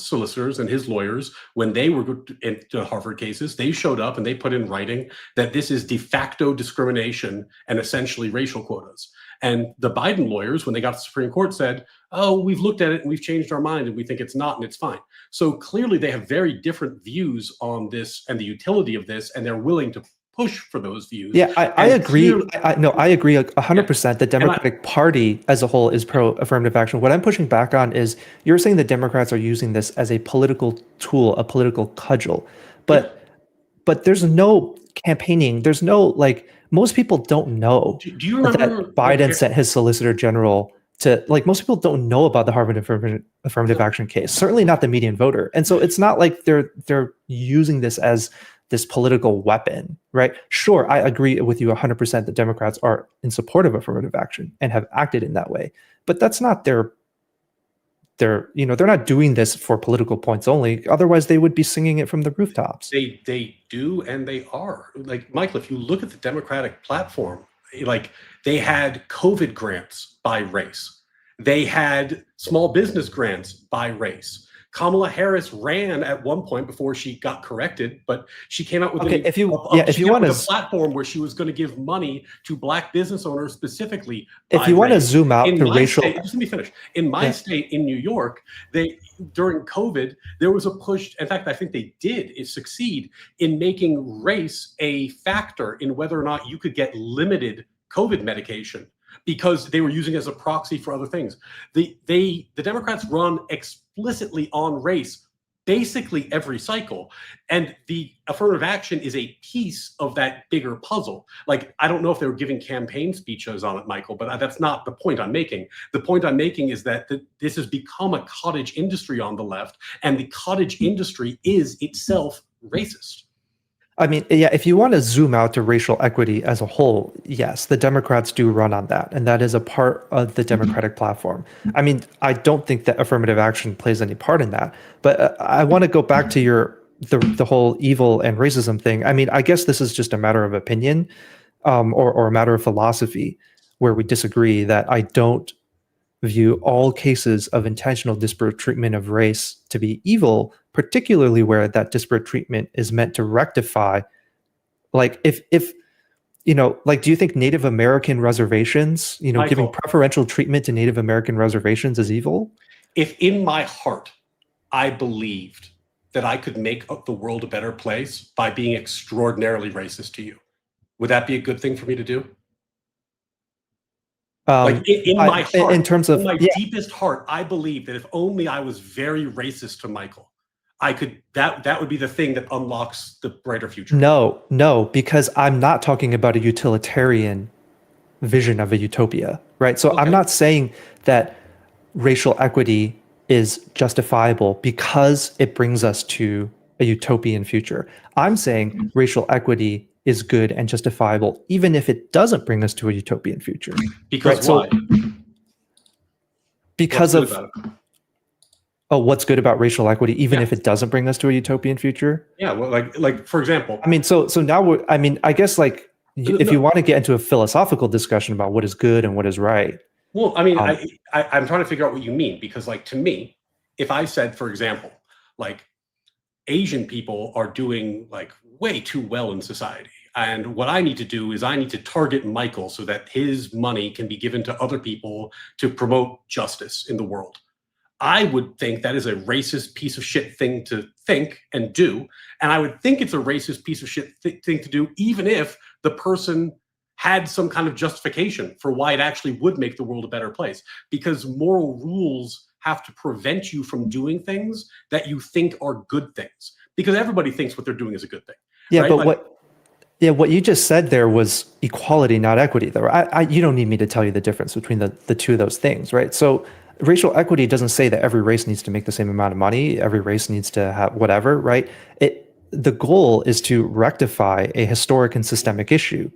Speaker 1: solicitors and his lawyers, when they were into Harvard cases, they showed up and they put in writing that this is de facto discrimination and essentially racial quotas. And the Biden lawyers, when they got to the Supreme Court, said, oh, we've looked at it and we've changed our mind and we think it's not and it's fine. So clearly they have very different views on this and the utility of this, and they're willing to push for those views.
Speaker 2: Yeah, I agree. I agree 100%. The Democratic Party as a whole is pro affirmative action. What I'm pushing back on is you're saying the Democrats are using this as a political tool, a political cudgel. But there's no campaigning. There's no, like, most people don't know
Speaker 1: do you remember
Speaker 2: that Biden sent his Solicitor General to, like, most people don't know about the Harvard affirmative action case. Certainly not the median voter. And so it's not like they're using this as this political weapon, right? Sure, I agree with you 100% that Democrats are in support of affirmative action and have acted in that way, but that's not they're not doing this for political points only. Otherwise, they would be singing it from the rooftops.
Speaker 1: They do, and they are. Like, Michael, if you look at the Democratic platform, like, they had COVID grants by race. They had small business grants by race. Kamala Harris ran at one point before she got corrected, but she came out with a platform where she was going to give money to Black business owners specifically.
Speaker 2: If you want to zoom out to racial,
Speaker 1: just let me finish. In my state, in New York, during COVID, there was a push. In fact, I think they did succeed in making race a factor in whether or not you could get limited COVID medication, because they were using it as a proxy for other things. The Democrats run explicitly on race basically every cycle, and the affirmative action is a piece of that bigger puzzle. Like, I don't know if they were giving campaign speeches on it, Michael, but that's not the point I'm making. The point I'm making is that this has become a cottage industry on the left, and the cottage industry is itself racist.
Speaker 2: I mean, yeah, if you want to zoom out to racial equity as a whole, yes, the Democrats do run on that, and that is a part of the Democratic platform. I mean, I don't think that affirmative action plays any part in that, but I want to go back to the whole evil and racism thing. I mean, I guess this is just a matter of opinion. or a matter of philosophy where we disagree, that I don't view all cases of intentional disparate treatment of race to be evil, particularly where that disparate treatment is meant to rectify. Like if like, do you think Native American reservations, giving
Speaker 1: Michael,
Speaker 2: preferential treatment to Native American reservations is evil?
Speaker 1: if in my heart I believed that I could make the world a better place by being extraordinarily racist to you, would that be a good thing for me to do? Like in my heart,
Speaker 2: in terms of
Speaker 1: in my deepest heart, I believe that if only I was very racist to Michael, I could, that would be the thing that unlocks the brighter future.
Speaker 2: No, because I'm not talking about a utilitarian vision of a utopia, right? So I'm not saying that racial equity is justifiable because it brings us to a utopian future. I'm saying racial equity is good and justifiable even if it doesn't bring us to a utopian future.
Speaker 1: Because
Speaker 2: right?
Speaker 1: why?
Speaker 2: Because of what's good about racial equity, even if it doesn't bring us to a utopian future?
Speaker 1: Yeah, well, like for example,
Speaker 2: I mean, so now I guess like if you want to get into a philosophical discussion about what is good and what is right.
Speaker 1: Well, I mean, I'm trying to figure out what you mean, because like to me, if I said, for example, like Asian people are doing like way too well in society, and what I need to do is I need to target Michael so that his money can be given to other people to promote justice in the world, I would think that is a racist piece of shit thing to think and do. And I would think it's a racist piece of shit thing to do, even if the person had some kind of justification for why it actually would make the world a better place. Because moral rules have to prevent you from doing things that you think are good things. Because everybody thinks what they're doing is a good thing.
Speaker 2: Yeah,
Speaker 1: right?
Speaker 2: but what you just said there was equality, not equity, though. You don't need me to tell you the difference between the two of those things, right? So racial equity doesn't say that every race needs to make the same amount of money, every race needs to have whatever, right? The goal is to rectify a historic and systemic issue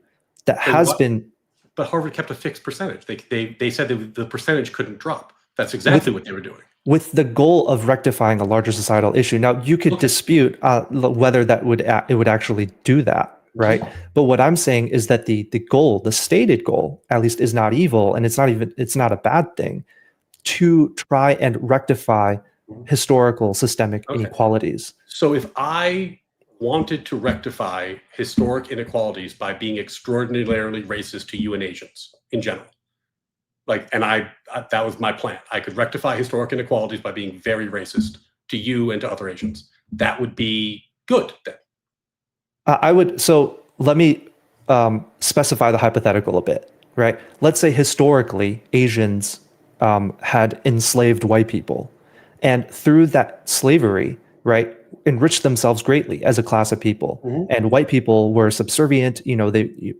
Speaker 2: that has been.
Speaker 1: But Harvard kept a fixed percentage. They said that the percentage couldn't drop. That's exactly what they were doing.
Speaker 2: With the goal of rectifying a larger societal issue. Now, you could dispute whether it would actually do that, right? But what I'm saying is that the goal, the stated goal, at least, is not evil, and it's not a bad thing to try and rectify historical systemic inequalities.
Speaker 1: So if I wanted to rectify historic inequalities by being extraordinarily racist to you and Asians in general, that was my plan. I could rectify historic inequalities by being very racist to you and to other Asians. That would be good then.
Speaker 2: So let me specify the hypothetical a bit, right? Let's say historically Asians had enslaved white people, and through that slavery, right, enriched themselves greatly as a class of people. And white people were subservient,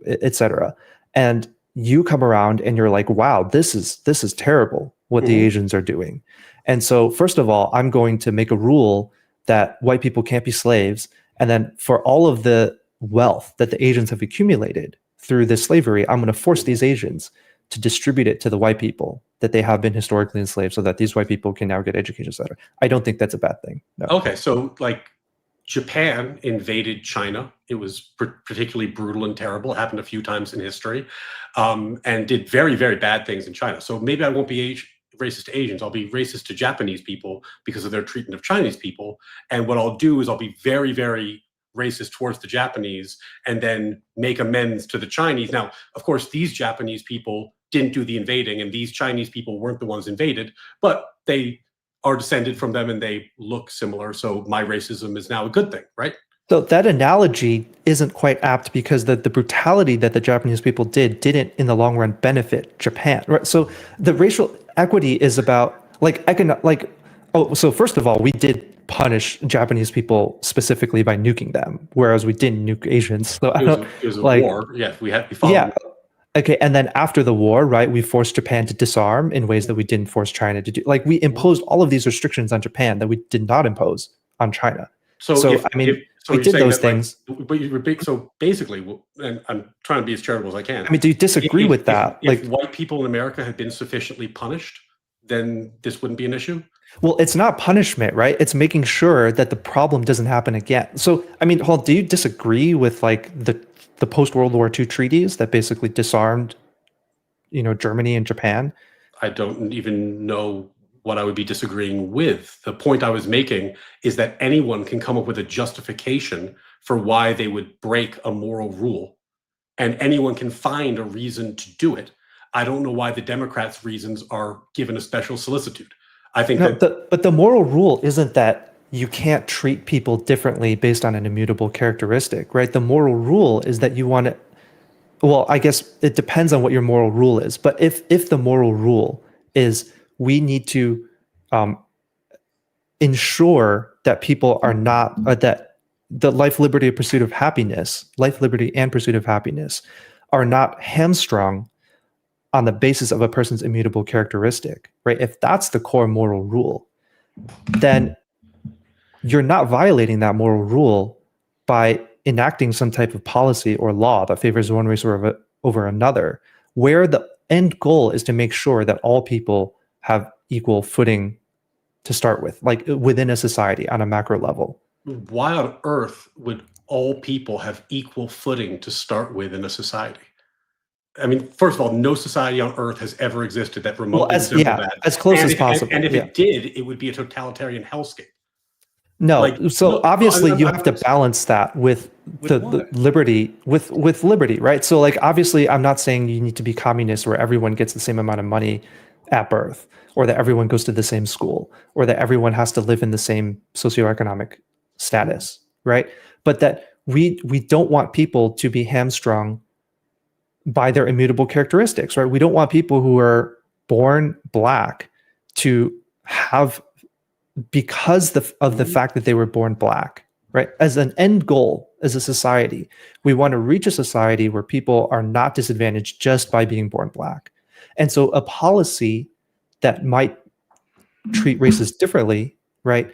Speaker 2: etc. And you come around and you're like, wow, this is terrible what the Asians are doing. And so first of all, I'm going to make a rule that white people can't be slaves. And then for all of the wealth that the Asians have accumulated through this slavery, I'm going to force these Asians to distribute it to the white people that they have been historically enslaved, so that these white people can now get education, etc. I don't think that's a bad thing. No.
Speaker 1: Okay, so like Japan invaded China. It was particularly brutal and terrible. It happened a few times in history, and did very, very bad things in China. So maybe I won't be racist to Asians. I'll be racist to Japanese people because of their treatment of Chinese people. And what I'll do is I'll be very, very racist towards the Japanese and then make amends to the Chinese. Now, of course, these Japanese people didn't do the invading, and these Chinese people weren't the ones invaded, but they are descended from them and they look similar. So my racism is now a good thing, right?
Speaker 2: So that analogy isn't quite apt, because the brutality that the Japanese people didn't in the long run benefit Japan, right? So the racial equity is about so first of all, we did punish Japanese people specifically by nuking them, whereas we didn't nuke Asians. So
Speaker 1: it was a war. Yeah, we fought.
Speaker 2: Yeah. Okay, and then after the war, right, we forced Japan to disarm in ways that we didn't force China to do. Like, we imposed all of these restrictions on Japan that we did not impose on China. So we did those things.
Speaker 1: So basically, and I'm trying to be as charitable as I can.
Speaker 2: I mean, do you disagree with that?
Speaker 1: If white people in America had been sufficiently punished, then this wouldn't be an issue?
Speaker 2: Well, it's not punishment, right? It's making sure that the problem doesn't happen again. So, I mean, do you disagree with like the the post-World War II treaties that basically disarmed, Germany and Japan.
Speaker 1: I don't even know what I would be disagreeing with. The point I was making is that anyone can come up with a justification for why they would break a moral rule, and anyone can find a reason to do it. I don't know why the Democrats' reasons are given a special solicitude. I think
Speaker 2: but the moral rule isn't that you can't treat people differently based on an immutable characteristic, right? The moral rule is that you want to, well, I guess it depends on what your moral rule is. But if the moral rule is we need to ensure that people are not, that the life, liberty, and pursuit of happiness are not hamstrung on the basis of a person's immutable characteristic, right? If that's the core moral rule, then you're not violating that moral rule by enacting some type of policy or law that favors one race over another, where the end goal is to make sure that all people have equal footing to start with, like within a society on a macro level.
Speaker 1: Why on earth would all people have equal footing to start with in a society? I mean, first of all, no society on earth has ever existed that remotely resembled that.
Speaker 2: As close as possible.
Speaker 1: And if it did, it would be a totalitarian hellscape.
Speaker 2: No, obviously you have to balance that with the liberty, with liberty, right? So like, obviously I'm not saying you need to be communist where everyone gets the same amount of money at birth, or that everyone goes to the same school, or that everyone has to live in the same socioeconomic status, right? But that we don't want people to be hamstrung by their immutable characteristics, right? We don't want people who are born Black to have, because of the fact that they were born Black, right? As an end goal, as a society, we want to reach a society where people are not disadvantaged just by being born Black. And so a policy that might treat races differently, right,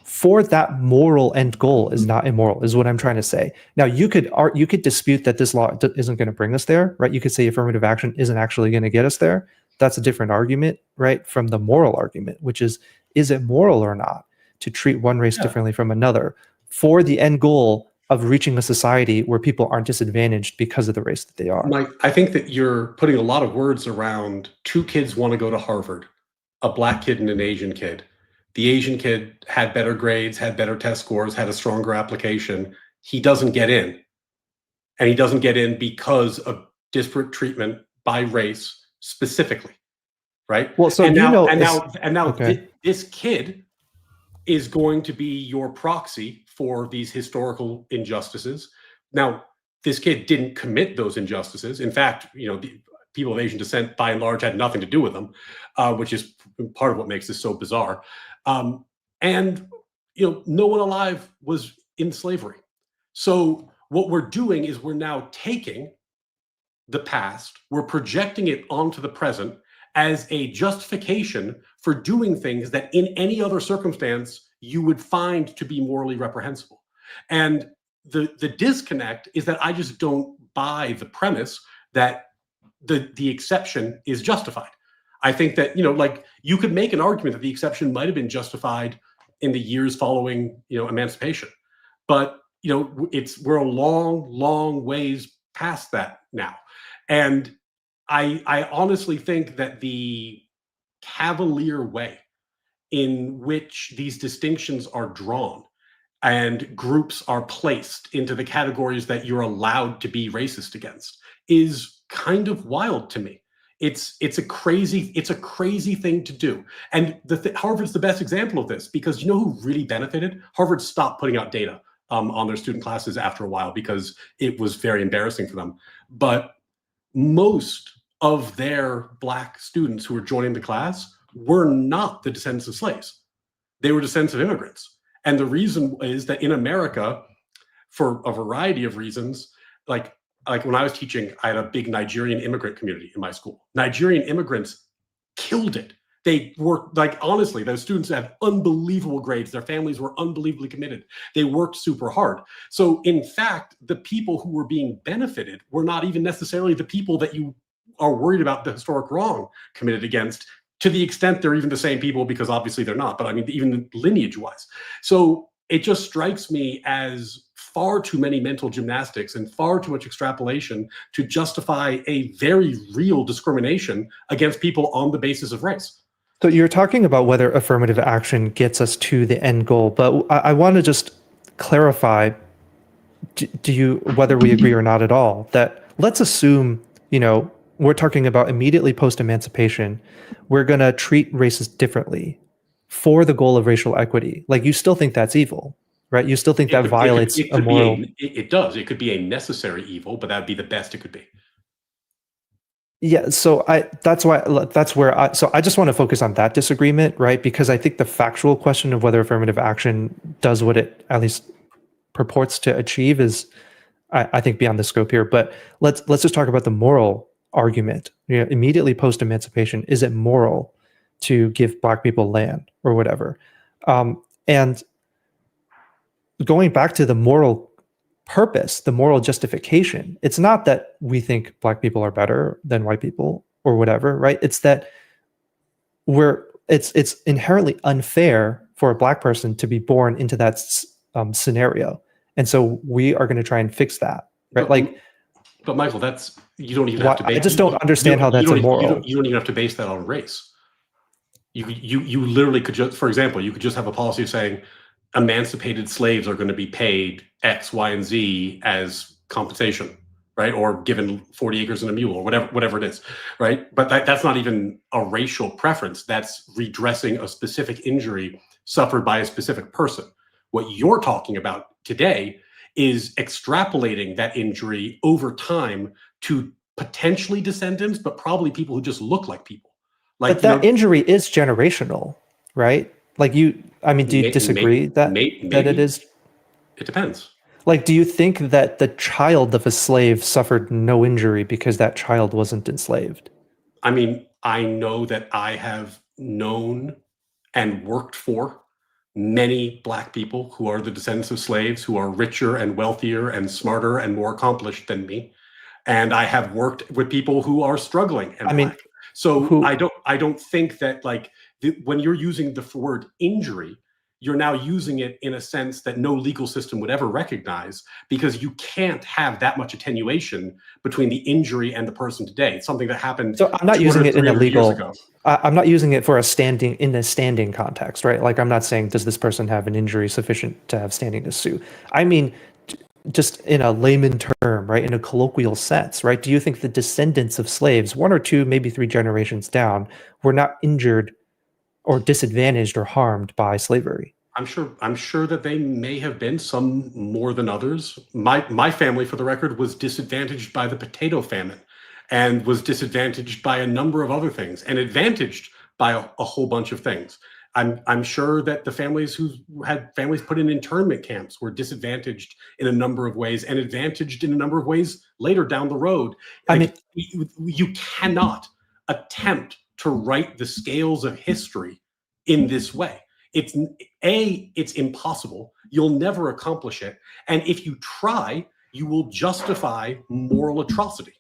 Speaker 2: for that moral end goal is not immoral, is what I'm trying to say. Now, you could dispute that this law isn't going to bring us there, right? You could say affirmative action isn't actually going to get us there. That's a different argument, right, from the moral argument, which is it moral or not to treat one race differently from another for the end goal of reaching a society where people aren't disadvantaged because of the race that they are?
Speaker 1: Mike, I think that you're putting a lot of words around two kids want to go to Harvard, a Black kid and an Asian kid. The Asian kid had better grades, had better test scores, had a stronger application. He doesn't get in. And he doesn't get in because of disparate treatment by race specifically, right?
Speaker 2: Well, so
Speaker 1: this kid is going to be your proxy for these historical injustices. Now, this kid didn't commit those injustices. In fact, the people of Asian descent, by and large, had nothing to do with them, which is part of what makes this so bizarre. And no one alive was in slavery. So what we're doing is we're now taking the past, we're projecting it onto the present as a justification for doing things that in any other circumstance you would find to be morally reprehensible. And the disconnect is that I just don't buy the premise that the exception is justified. I think that, you could make an argument that the exception might have been justified in the years following, emancipation. But, we're a long, long ways past that now. And I honestly think that the cavalier way in which these distinctions are drawn and groups are placed into the categories that you're allowed to be racist against is kind of wild to me. It's a crazy thing to do. And Harvard's the best example of this, because you know who really benefited? Harvard stopped putting out data on their student classes after a while because it was very embarrassing for them. But most of their Black students who were joining the class were not the descendants of slaves. They were descendants of immigrants. And the reason is that in America, for a variety of reasons, like when I was teaching, I had a big Nigerian immigrant community in my school. Nigerian immigrants killed it. They were, honestly, those students had unbelievable grades. Their families were unbelievably committed. They worked super hard. So in fact, the people who were being benefited were not even necessarily the people that you are worried about the historic wrong committed against, to the extent they're even the same people, because obviously they're not, but I mean, even lineage-wise. So it just strikes me as far too many mental gymnastics and far too much extrapolation to justify a very real discrimination against people on the basis of race.
Speaker 2: So you're talking about whether affirmative action gets us to the end goal, but I want to just clarify, do you, whether we agree or not at all, that let's assume, we're talking about immediately post-emancipation, we're going to treat races differently for the goal of racial equity. Like, you still think that's evil, right? You still think that violates a moral...
Speaker 1: It does. It could be a necessary evil, but that would be the best it could be.
Speaker 2: Yeah, so I just want to focus on that disagreement, right? Because I think the factual question of whether affirmative action does what it at least purports to achieve is, I think, beyond the scope here. But let's just talk about the moral argument. Immediately post-emancipation, is it moral to give Black people land or whatever? And going back to the moral purpose, the moral justification, it's not that we think Black people are better than white people or whatever, right? It's that it's inherently unfair for a Black person to be born into that scenario, and so we are going to try and fix that, right?
Speaker 1: But Michael, you don't even have to base.
Speaker 2: I just don't understand how that's immoral.
Speaker 1: You don't even have to base that on race. You literally could just, for example, you could just have a policy of saying emancipated slaves are going to be paid X, Y, and Z as compensation, right? Or given 40 acres and a mule, or whatever it is, right? But that's not even a racial preference. That's redressing a specific injury suffered by a specific person. What you're talking about today is extrapolating that injury over time to potentially descendants, but probably people who just look like people.
Speaker 2: But that injury is generational, right? Do you disagree that it is?
Speaker 1: It depends.
Speaker 2: Do you think that the child of a slave suffered no injury because that child wasn't enslaved?
Speaker 1: I mean, I know that I have known and worked for many Black people who are the descendants of slaves, who are richer and wealthier and smarter and more accomplished than me. And I have worked with people who are struggling and Black. So I don't think that when you're using the word injury, you're now using it in a sense that no legal system would ever recognize, because you can't have that much attenuation between the injury and the person today. It's something that happened.
Speaker 2: So I'm not using it in a legal. I'm not using it for a standing context, right? I'm not saying, does this person have an injury sufficient to have standing to sue? I mean, just in a layman term, right? In a colloquial sense, right? Do you think the descendants of slaves, 1 or 2, maybe 3 generations down, were not injured or disadvantaged or harmed by slavery?
Speaker 1: I'm sure that they may have been, some more than others. My family, for the record, was disadvantaged by the potato famine and was disadvantaged by a number of other things and advantaged by a whole bunch of things. I'm sure that the families who had families put in internment camps were disadvantaged in a number of ways and advantaged in a number of ways later down the road. You cannot attempt to write the scales of history in this way. It's impossible. You'll never accomplish it. And if you try, you will justify moral atrocity.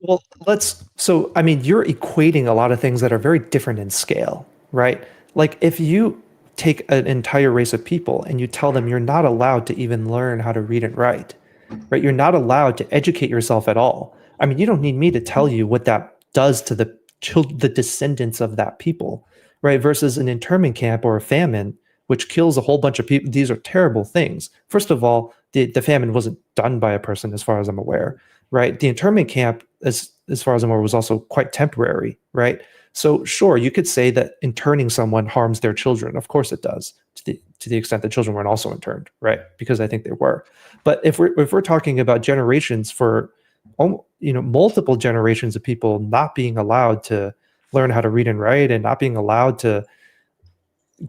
Speaker 2: Well, you're equating a lot of things that are very different in scale, right? If you take an entire race of people and you tell them you're not allowed to even learn how to read and write, right? You're not allowed to educate yourself at all. I mean, you don't need me to tell you what that does to the descendants of that people, right? Versus an internment camp or a famine, which kills a whole bunch of people. These are terrible things. First of all, the famine wasn't done by a person, as far as I'm aware, right? The internment camp, as far as I'm aware, was also quite temporary, right? So sure, you could say that interning someone harms their children. Of course it does, to the extent that children weren't also interned, right? Because I think they were. But if we're talking about generations for multiple generations of people not being allowed to learn how to read and write and not being allowed to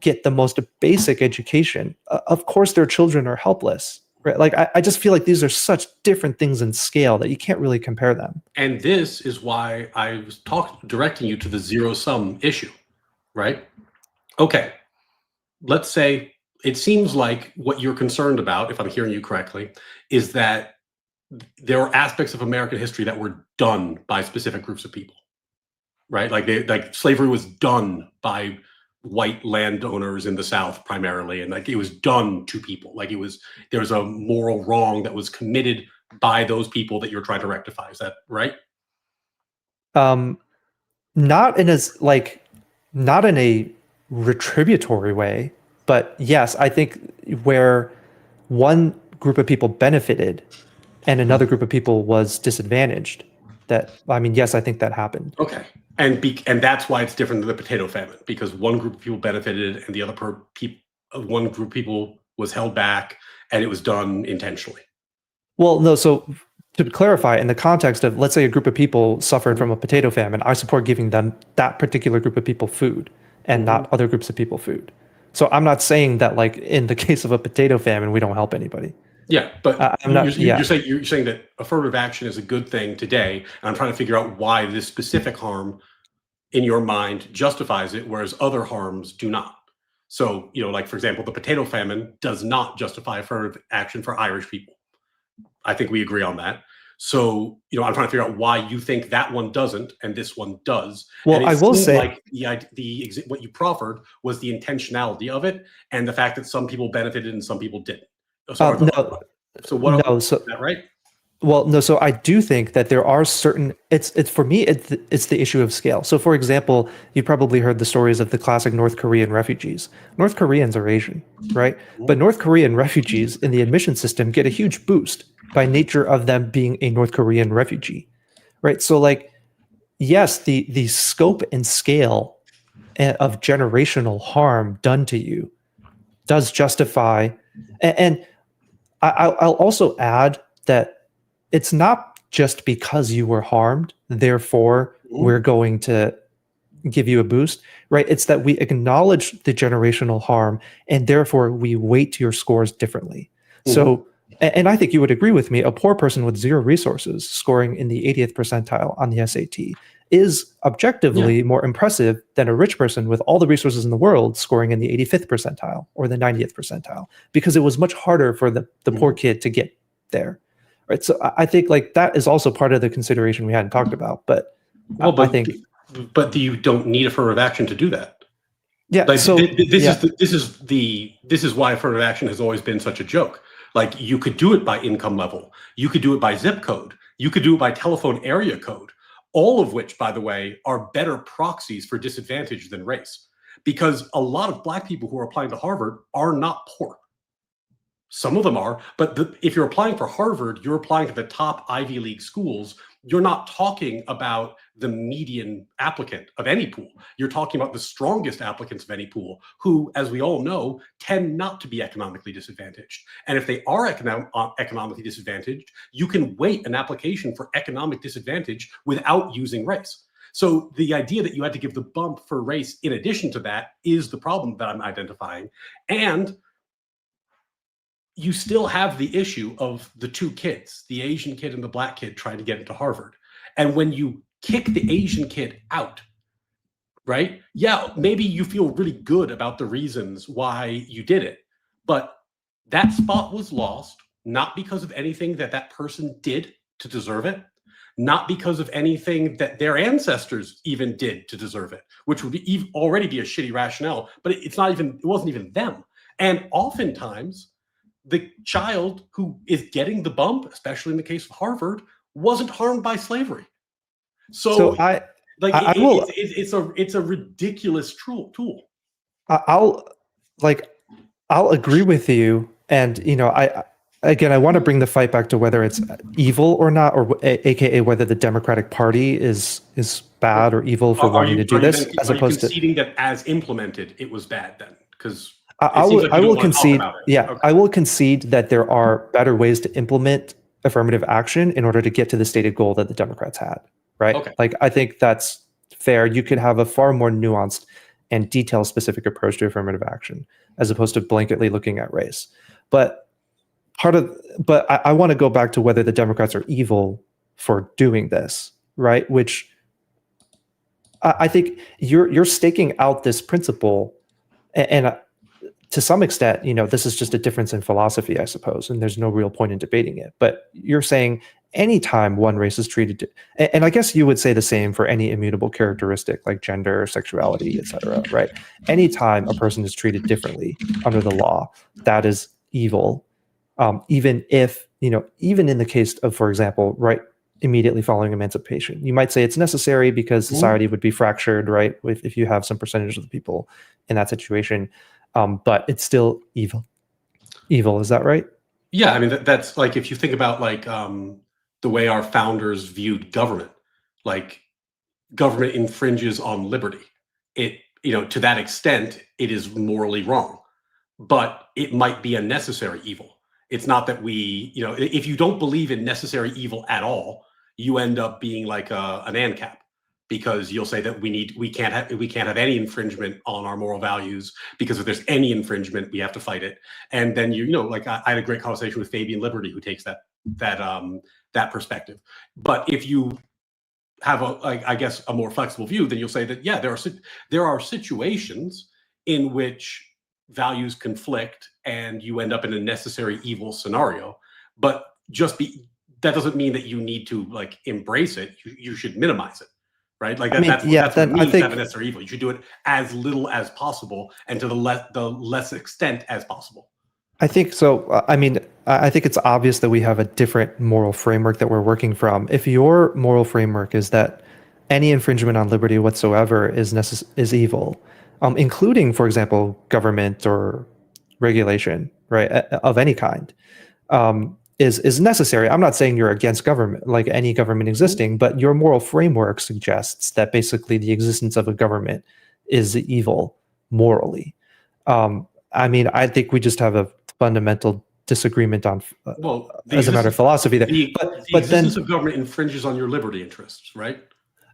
Speaker 2: get the most basic education, of course their children are helpless, right? I just feel like these are such different things in scale that you can't really compare them.
Speaker 1: And this is why I was directing you to the zero-sum issue, right? Okay, let's say it seems like what you're concerned about, if I'm hearing you correctly, is that there are aspects of American history that were done by specific groups of people, right? Like slavery was done by white landowners in the South primarily, and like it was done to people. Like there was a moral wrong that was committed by those people that you're trying to rectify. Is that right?
Speaker 2: Not in as like not in a retributory way, but yes, I think where one group of people benefited and another group of people was disadvantaged. Yes, I think that happened.
Speaker 1: Okay. And that's why it's different than the potato famine, because one group of people benefited and the other one group of people was held back, and it was done intentionally.
Speaker 2: Well, no, so to clarify, in the context of, let's say a group of people suffered from a potato famine, I support giving them, that particular group of people, food and not other groups of people food. So I'm not saying that, like, in the case of a potato famine, we don't help anybody.
Speaker 1: Yeah, but you're saying that affirmative action is a good thing today, and I'm trying to figure out why this specific harm in your mind justifies it, whereas other harms do not. So, like, for example, the potato famine does not justify affirmative action for Irish people. I think we agree on that. So, I'm trying to figure out why you think that one doesn't and this one does.
Speaker 2: Well, I will say,
Speaker 1: like what you proffered was the intentionality of it and the fact that some people benefited and some people didn't. So is that right?
Speaker 2: Well, no. So I do think that there are certain. It's for me. It's the issue of scale. So, for example, you probably heard the stories of the classic North Korean refugees. North Koreans are Asian, right? But North Korean refugees in the admission system get a huge boost by nature of them being a North Korean refugee, right? So, like, yes, the scope and scale of generational harm done to you does justify, and I'll also add that it's not just because you were harmed, therefore we're going to give you a boost, right? It's that we acknowledge the generational harm and therefore we weight your scores differently. So, and I think you would agree with me, a poor person with zero resources scoring in the 80th percentile on the SAT is objectively more impressive than a rich person with all the resources in the world scoring in the 85th percentile or the 90th percentile, because it was much harder for the poor kid to get there. Right. So I think, like, that is also part of the consideration we hadn't talked about. But I think,
Speaker 1: but you don't need affirmative action to do that.
Speaker 2: Yeah.
Speaker 1: Like, so this is why affirmative action has always been such a joke. Like, you could do it by income level, you could do it by zip code, you could do it by telephone area code, all of which, by the way, are better proxies for disadvantage than race, because a lot of Black people who are applying to Harvard are not poor. Some of them are, but if you're applying for Harvard, you're applying to the top Ivy League schools. You're not talking about the median applicant of any pool. You're talking about the strongest applicants of any pool, who, as we all know, tend not to be economically disadvantaged. And if they are economically disadvantaged, you can weight an application for economic disadvantage without using race. So the idea that you had to give the bump for race in addition to that is the problem that I'm identifying. And you still have the issue of the two kids, the Asian kid and the Black kid, trying to get into Harvard. And when you kick the Asian kid out, right? Yeah, maybe you feel really good about the reasons why you did it, but that spot was lost, not because of anything that person did to deserve it, not because of anything that their ancestors even did to deserve it, which would already be a shitty rationale, but it wasn't even them. And oftentimes, the child who is getting the bump, especially in the case of Harvard, wasn't harmed by slavery. So it's a ridiculous tool.
Speaker 2: I'll agree with you, and I want to bring the fight back to whether it's evil or not, or AKA whether the Democratic Party is bad or evil for wanting to do this, as opposed to
Speaker 1: conceding that as implemented it was bad then, because.
Speaker 2: I will concede. Yeah, okay. I will concede that there are better ways to implement affirmative action in order to get to the stated goal that the Democrats had. Right. Okay. Like, I think that's fair. You could have a far more nuanced and detail-specific approach to affirmative action as opposed to blanketly looking at race. But I want to go back to whether the Democrats are evil for doing this. Right. Which I think you're staking out this principle, and to some extent, this is just a difference in philosophy, I suppose, and there's no real point in debating it. But you're saying anytime one race is treated, and I guess you would say the same for any immutable characteristic like gender, sexuality, etc., right? Anytime a person is treated differently under the law, that is evil. Even if, even in the case of, for example, right, immediately following emancipation, you might say it's necessary because society would be fractured, right, if you have some percentage of the people in that situation, but it's still evil. Is that right?
Speaker 1: Yeah, I mean that's like, if you think about like the way our founders viewed government, like government infringes on liberty. It, to that extent, it is morally wrong, but it might be a necessary evil. It's not that we, if you don't believe in necessary evil at all, you end up being like an ANCAP, because you'll say that we can't have any infringement on our moral values, because if there's any infringement, we have to fight it. And then like I had a great conversation with Fabian Liberty, who takes that perspective. But if you have I guess a more flexible view, then you'll say that there are situations in which values conflict and you end up in a necessary evil scenario, but that doesn't mean that you need to like embrace it. You should minimize it, right? Like that's what it means to have a necessary evil. You should do it as little as possible and to the less extent as possible.
Speaker 2: I think so. I mean, I think it's obvious that we have a different moral framework that we're working from. If your moral framework is that any infringement on liberty whatsoever is evil, including, for example, government or regulation, right, of any kind, is necessary. I'm not saying you're against government, like any government existing, but your moral framework suggests that basically the existence of a government is evil morally. I mean, I think we just have a fundamental disagreement on, as a matter of philosophy.
Speaker 1: The existence of government infringes on your liberty interests, right?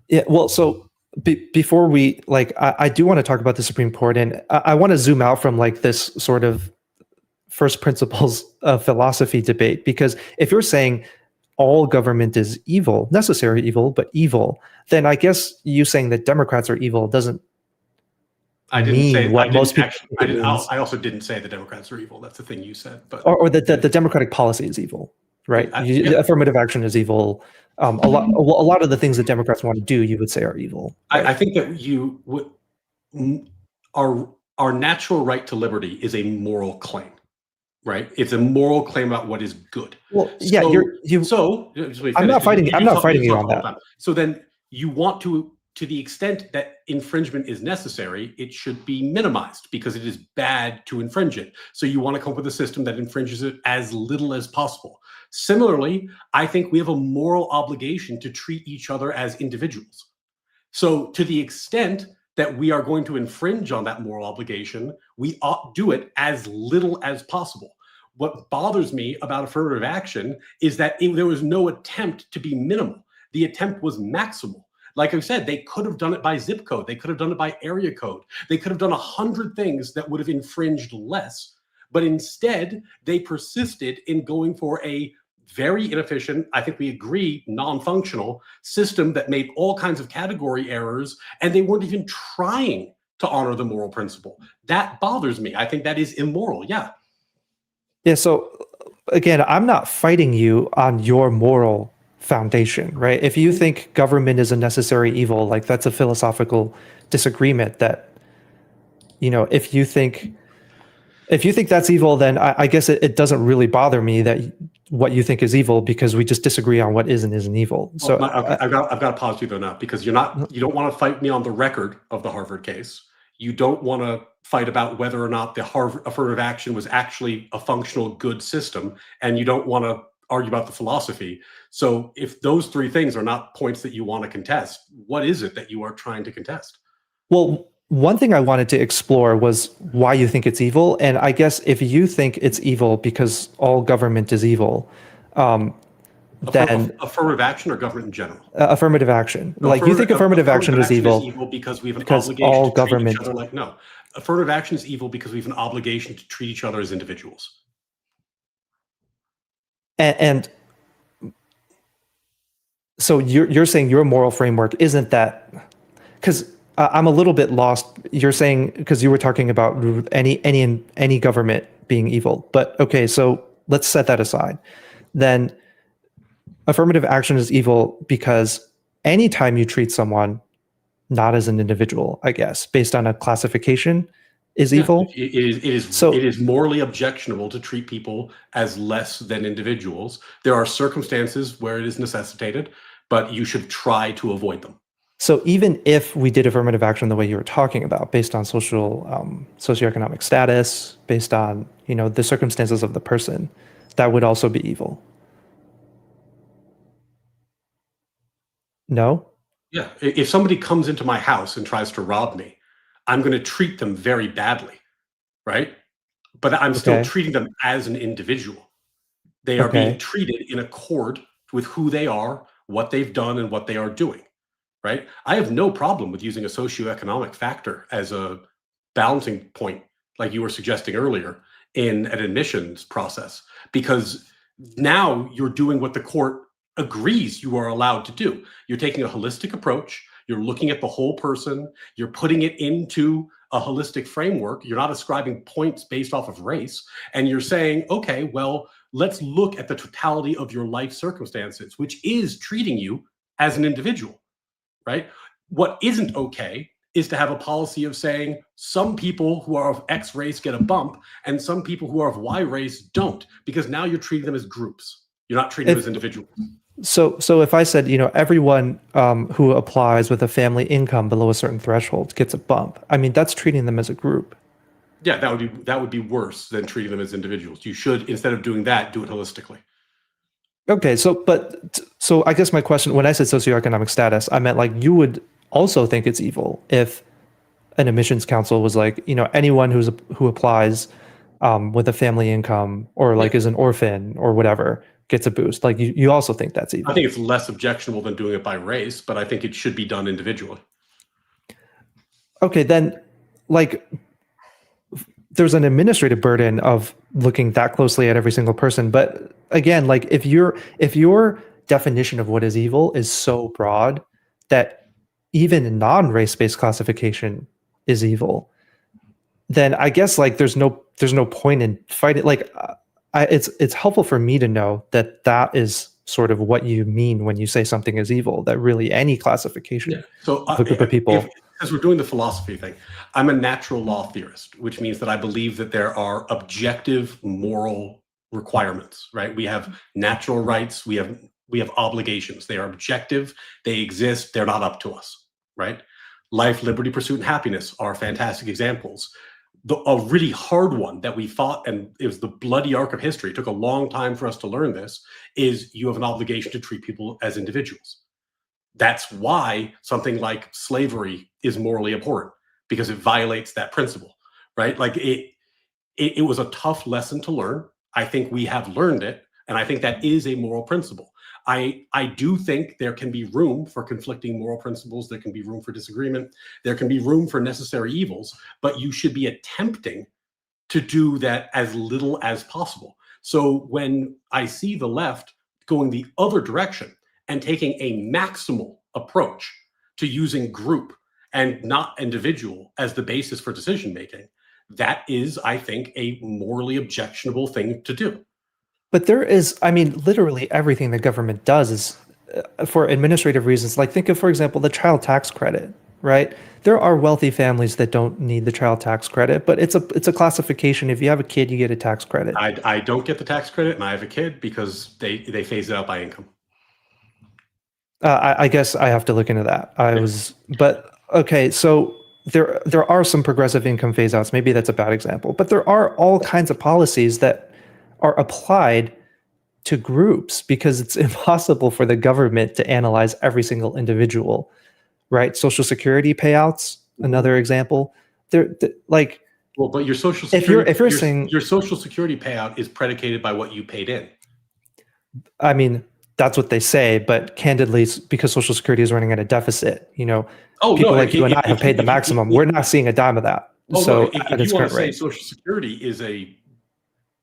Speaker 2: Yeah. Well, so before we I do want to talk about the Supreme Court, and I want to zoom out from like this sort of first principles of philosophy debate, because if you're saying all government is evil, necessary evil, but evil, then I guess you saying that Democrats are evil doesn't. I
Speaker 1: also didn't say the Democrats are evil. That's the thing you said, but
Speaker 2: or that the Democratic policy is evil, right? Affirmative action is evil. A lot of the things that Democrats want to do, you would say are evil.
Speaker 1: Right? I think that our natural right to liberty is a moral claim, right? It's a moral claim about what is good.
Speaker 2: Well, yeah, I'm not fighting you on that.
Speaker 1: So then you want to the extent that infringement is necessary, it should be minimized because it is bad to infringe it. So you want to come up with a system that infringes it as little as possible. Similarly, I think we have a moral obligation to treat each other as individuals. So to the extent that we are going to infringe on that moral obligation, we ought to do it as little as possible. What bothers me about affirmative action is that there was no attempt to be minimal. The attempt was maximal. Like I said, they could have done it by zip code. They could have done it by area code. They could have done 100 things that would have infringed less. But instead, they persisted in going for a very inefficient, I think we agree, non-functional system that made all kinds of category errors, and they weren't even trying to honor the moral principle. That bothers me. I think that is immoral. Yeah.
Speaker 2: Yeah. So again, I'm not fighting you on your moral foundation, right? If you think government is a necessary evil, like that's a philosophical disagreement that, if you think that's evil, then I guess it doesn't really bother me that what you think is evil, because we just disagree on what is and isn't evil. So
Speaker 1: I've got to pause you though now, because you don't want to fight me on the record of the Harvard case. You don't want to fight about whether or not the Harvard affirmative action was actually a functional good system, and you don't want to argue about the philosophy. So if those three things are not points that you want to contest, what is it that you are trying to contest?
Speaker 2: Well, one thing I wanted to explore was why you think it's evil. And I guess if you think it's evil because all government is evil, then
Speaker 1: affirmative action or government in general?
Speaker 2: Affirmative action. Like you think affirmative action is evil
Speaker 1: because we have an
Speaker 2: obligation
Speaker 1: all
Speaker 2: to government.
Speaker 1: treat each other no. Affirmative action is evil because we have an obligation to treat each other as individuals.
Speaker 2: And so you're saying your moral framework isn't that, because I'm a little bit lost. You're saying, because you were talking about any government being evil, but okay, so let's set that aside. Then, affirmative action is evil because anytime you treat someone not as an individual, I guess, based on a classification is evil.
Speaker 1: It is morally objectionable to treat people as less than individuals. There are circumstances where it is necessitated, but you should try to avoid them.
Speaker 2: So even if we did affirmative action the way you were talking about, based on socioeconomic status, based on the circumstances of the person, that would also be evil. No?
Speaker 1: Yeah. If somebody comes into my house and tries to rob me, I'm going to treat them very badly, right? But I'm still treating them as an individual. They are being treated in accord with who they are, what they've done, and what they are doing, right? I have no problem with using a socioeconomic factor as a balancing point, like you were suggesting earlier, in an admissions process, because now you're doing what the court agrees you are allowed to do. You're taking a holistic approach. You're looking at the whole person. You're putting it into a holistic framework. You're not ascribing points based off of race. And you're saying, okay, well, let's look at the totality of your life circumstances, which is treating you as an individual, right? What isn't okay is to have a policy of saying some people who are of X race get a bump and some people who are of Y race don't, because now you're treating them as groups. You're not treating them as individuals.
Speaker 2: So if I said, everyone who applies with a family income below a certain threshold gets a bump, I mean, that's treating them as a group.
Speaker 1: Yeah, that would be worse than treating them as individuals. You should, instead of doing that, do it holistically.
Speaker 2: Okay, so I guess my question, when I said socioeconomic status, I meant like you would also think it's evil if an admissions council was like, anyone who applies with a family income or like is an orphan or whatever gets a boost. Like you also think that's evil.
Speaker 1: I think it's less objectionable than doing it by race, but I think it should be done individually.
Speaker 2: Okay, then like there's an administrative burden of looking that closely at every single person. But again, like if your definition of what is evil is so broad that even non-race-based classification is evil, then I guess like there's no point in fighting. Like it's helpful for me to know that is sort of what you mean when you say something is evil, that really any classification of a group of people.
Speaker 1: As we're doing the philosophy thing, I'm a natural law theorist, which means that I believe that there are objective moral requirements, right? We have natural rights, we have obligations. They are objective, they exist, they're not up to us, right? Life, liberty, pursuit, and happiness are fantastic examples. A really hard one that we fought, and it was the bloody arc of history, it took a long time for us to learn this, is you have an obligation to treat people as individuals. That's why something like slavery is morally abhorrent, because it violates that principle, right? Like it was a tough lesson to learn. I think we have learned it, and I think that is a moral principle. I do think there can be room for conflicting moral principles. There can be room for disagreement. There can be room for necessary evils, but you should be attempting to do that as little as possible. So when I see the left going the other direction and taking a maximal approach to using group and not individual as the basis for decision making, that is, I think, a morally objectionable thing to do.
Speaker 2: But there is, I mean, literally everything the government does is for administrative reasons. Like think of, for example, the child tax credit, right? There are wealthy families that don't need the child tax credit, but it's a classification. If you have a kid, you get a tax credit.
Speaker 1: I don't get the tax credit, and I have a kid because they phase it out by income.
Speaker 2: I guess I have to look into that. But okay, so there are some progressive income phase outs. Maybe that's a bad example, but there are all kinds of policies that are applied to groups because it's impossible for the government to analyze every single individual, right? Social Security payouts, another example.
Speaker 1: Well, but your Social Security,
Speaker 2: if you're saying
Speaker 1: your Social Security payout is predicated by what you paid in.
Speaker 2: I mean, that's what they say, but candidly, because Social Security is running at a deficit, people like you and I have paid the maximum. We're not seeing a dime of that. So
Speaker 1: if you want to say Social Security is a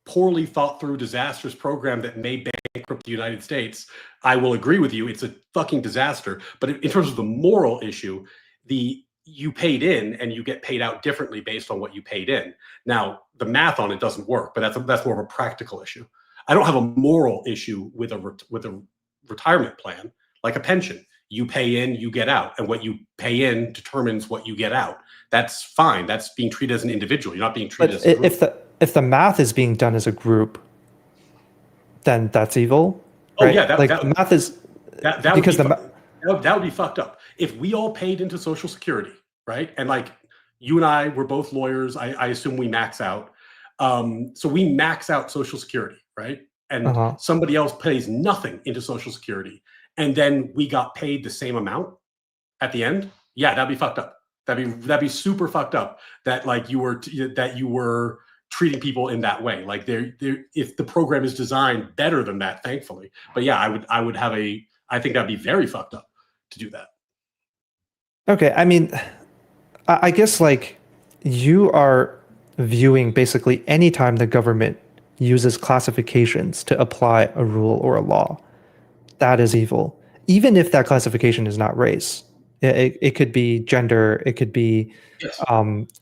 Speaker 1: poorly thought through, disastrous program that may bankrupt the United States, I will agree with you. It's a fucking disaster. But in terms of the moral issue, you paid in and you get paid out differently based on what you paid in. Now, the math on it doesn't work, but that's more of a practical issue. I don't have a moral issue with a retirement plan, like a pension. You pay in, you get out, and what you pay in determines what you get out. That's fine. That's being treated as an individual. You're not being treated as a group.
Speaker 2: If the math is being done as a group, then that's evil.
Speaker 1: Oh
Speaker 2: right?
Speaker 1: yeah,
Speaker 2: the math is
Speaker 1: that
Speaker 2: because
Speaker 1: that would be fucked up if we all paid into Social Security, right? And like you and I, we're both lawyers. I assume we max out. So we max out Social Security, right? And somebody else pays nothing into Social Security, and then we got paid the same amount at the end. Yeah, that'd be fucked up. That'd be super fucked up. That like you were treating people in that way. Like if the program is designed better than that, thankfully. But yeah, I think that'd be very fucked up to do that.
Speaker 2: Okay, I mean, I guess like you are viewing basically any time the government uses classifications to apply a rule or a law, that is evil, even if that classification is not race. It could be gender, it could be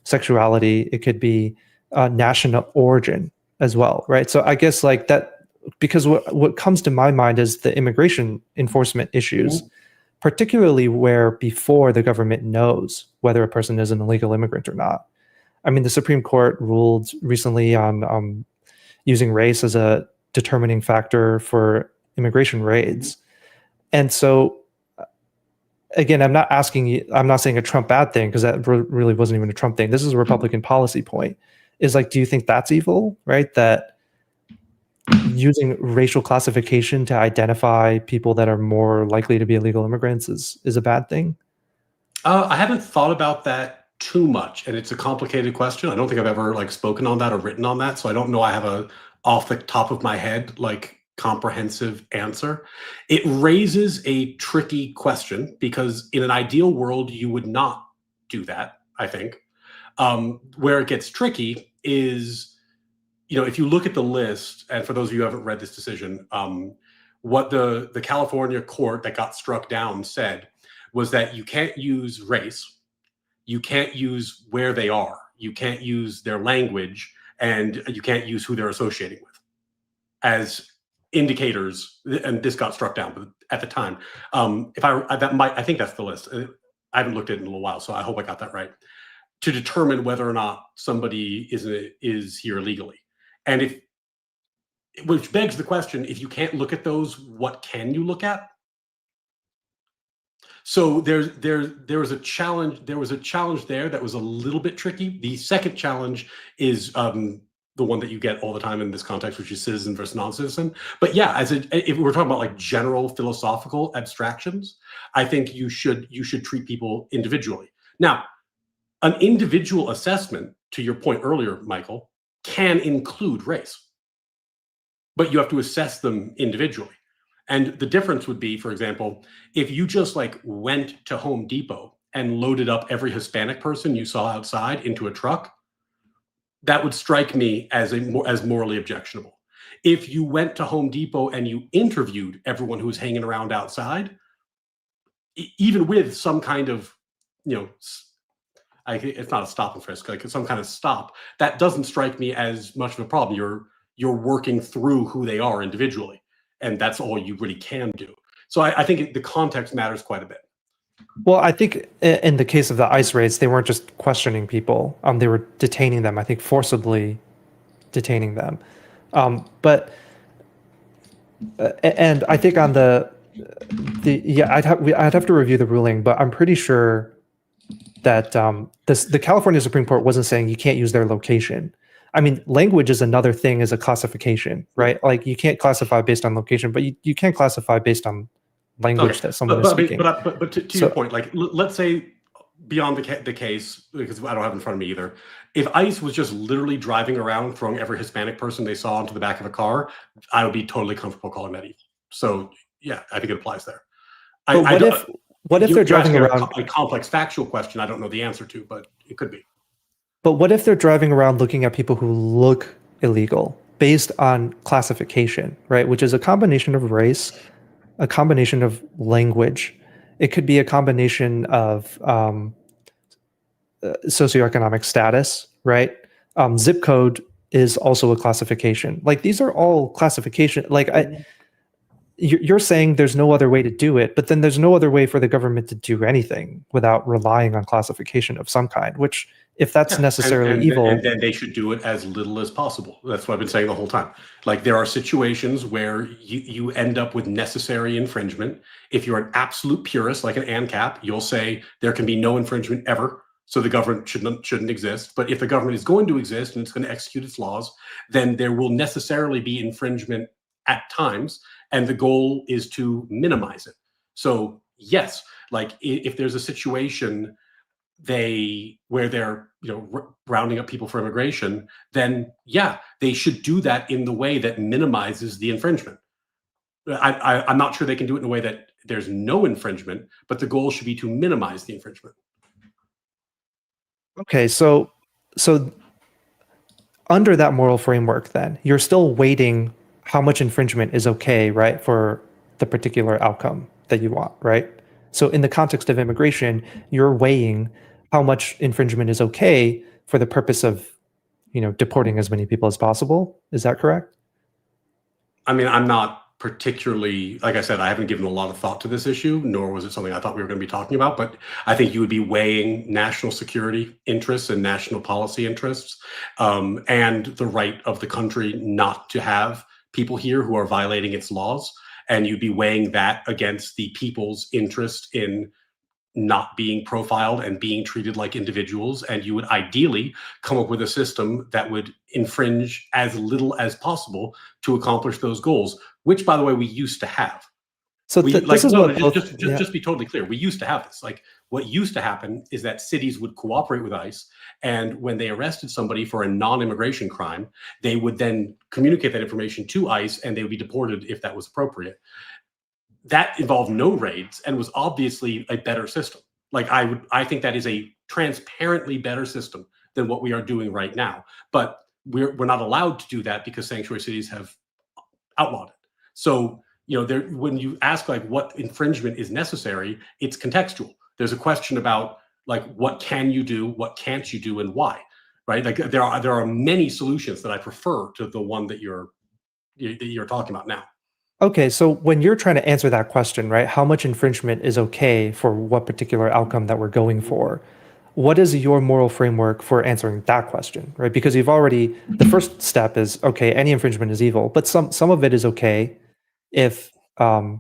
Speaker 2: sexuality, it could be national origin as well, right? So I guess like that, because what comes to my mind is the immigration enforcement issues, particularly where before the government knows whether a person is an illegal immigrant or not. I mean, the Supreme Court ruled recently on using race as a determining factor for immigration raids. And so, again, I'm not saying a Trump bad thing, because that really wasn't even a Trump thing. This is a Republican policy point. Is like, do you think that's evil, right? That using racial classification to identify people that are more likely to be illegal immigrants is a bad thing?
Speaker 1: I haven't thought about that too much, and it's a complicated question. I don't think I've ever like spoken on that or written on that, so I don't know I have a off the top of my head like comprehensive answer. It raises a tricky question, because in an ideal world you would not do that, I think. Where it gets tricky is, if you look at the list, and for those of you who haven't read this decision, what the California court that got struck down said was that you can't use race, you can't use where they are, you can't use their language, and you can't use who they're associating with as indicators. And this got struck down, but at the time, I think that's the list. I haven't looked at it in a little while, so I hope I got that right. To determine whether or not somebody is here illegally. And which begs the question, if you can't look at those, what can you look at? So there was a challenge there that was a little bit tricky. The second challenge is the one that you get all the time in this context, which is citizen versus non-citizen. But yeah, if we're talking about like general philosophical abstractions, I think you should treat people individually. Now, an individual assessment, to your point earlier, Michael, can include race, but you have to assess them individually. And the difference would be, for example, if you just like went to Home Depot and loaded up every Hispanic person you saw outside into a truck, that would strike me as morally objectionable. If you went to Home Depot and you interviewed everyone who was hanging around outside, even with some kind of, it's not a stop and frisk, like some kind of stop, that doesn't strike me as much of a problem. You're working through who they are individually, and that's all you really can do. So I think the context matters quite a bit.
Speaker 2: Well, I think in the case of the ICE raids, they weren't just questioning people; they were detaining them. I think forcibly detaining them. And I think on I'd have to review the ruling, but I'm pretty sure that the California Supreme Court wasn't saying you can't use their location. I mean, language is another thing as a classification, right? Like you can't classify based on location, but you can classify based on language that someone is speaking.
Speaker 1: But to your point, like let's say beyond the case, because I don't have it in front of me either, if ICE was just literally driving around throwing every Hispanic person they saw into the back of a car, I would be totally comfortable calling that evil. So yeah, I think it applies there.
Speaker 2: What if they're driving around
Speaker 1: a complex factual question I don't know the answer to, but it could be.
Speaker 2: But what if they're driving around looking at people who look illegal based on classification, right? Which is a combination of race, a combination of language. It could be a combination of socioeconomic status, right? Zip code is also a classification. Like these are all classification. Like you're saying there's no other way to do it, but then there's no other way for the government to do anything without relying on classification of some kind, which if that's
Speaker 1: Yeah,
Speaker 2: necessarily
Speaker 1: and
Speaker 2: evil,
Speaker 1: then they should do it as little as possible. That's what I've been saying the whole time. Like there are situations where you end up with necessary infringement. If you're an absolute purist, like an ANCAP, you'll say there can be no infringement ever, so the government shouldn't exist. But if the government is going to exist and it's going to execute its laws, then there will necessarily be infringement at times, and the goal is to minimize it. So yes, like if there's a situation where they're rounding up people for immigration, then yeah, they should do that in the way that minimizes the infringement. I'm not sure they can do it in a way that there's no infringement, but the goal should be to minimize the infringement.
Speaker 2: okay, so under that moral framework, then you're still weighting how much infringement is okay, right, for the particular outcome that you want, right? So in the context of immigration, you're weighing how much infringement is okay for the purpose of, deporting as many people as possible. Is that correct?
Speaker 1: I mean, I'm not particularly, like I said, I haven't given a lot of thought to this issue, nor was it something I thought we were going to be talking about. But I think you would be weighing national security interests and national policy interests, and the right of the country not to have people here who are violating its laws. And you'd be weighing that against the people's interest in not being profiled and being treated like individuals. And you would ideally come up with a system that would infringe as little as possible to accomplish those goals, which, by the way, we used to have.
Speaker 2: So this is what
Speaker 1: Just be totally clear. We used to have this. Like what used to happen is that cities would cooperate with ICE, and when they arrested somebody for a non-immigration crime, they would then communicate that information to ICE, and they would be deported if that was appropriate. That involved no raids and was obviously a better system. Like I think that is a transparently better system than what we are doing right now. But we're not allowed to do that because sanctuary cities have outlawed it. So when you ask like what infringement is necessary, it's contextual. There's a question about like what can you do, what can't you do, and why, right? Like there are many solutions that I prefer to the one that you're talking about now.
Speaker 2: Okay, so when you're trying to answer that question, right, how much infringement is okay for what particular outcome that we're going for? What is your moral framework for answering that question, right? Because the first step is, okay, any infringement is evil, but some of it is okay if the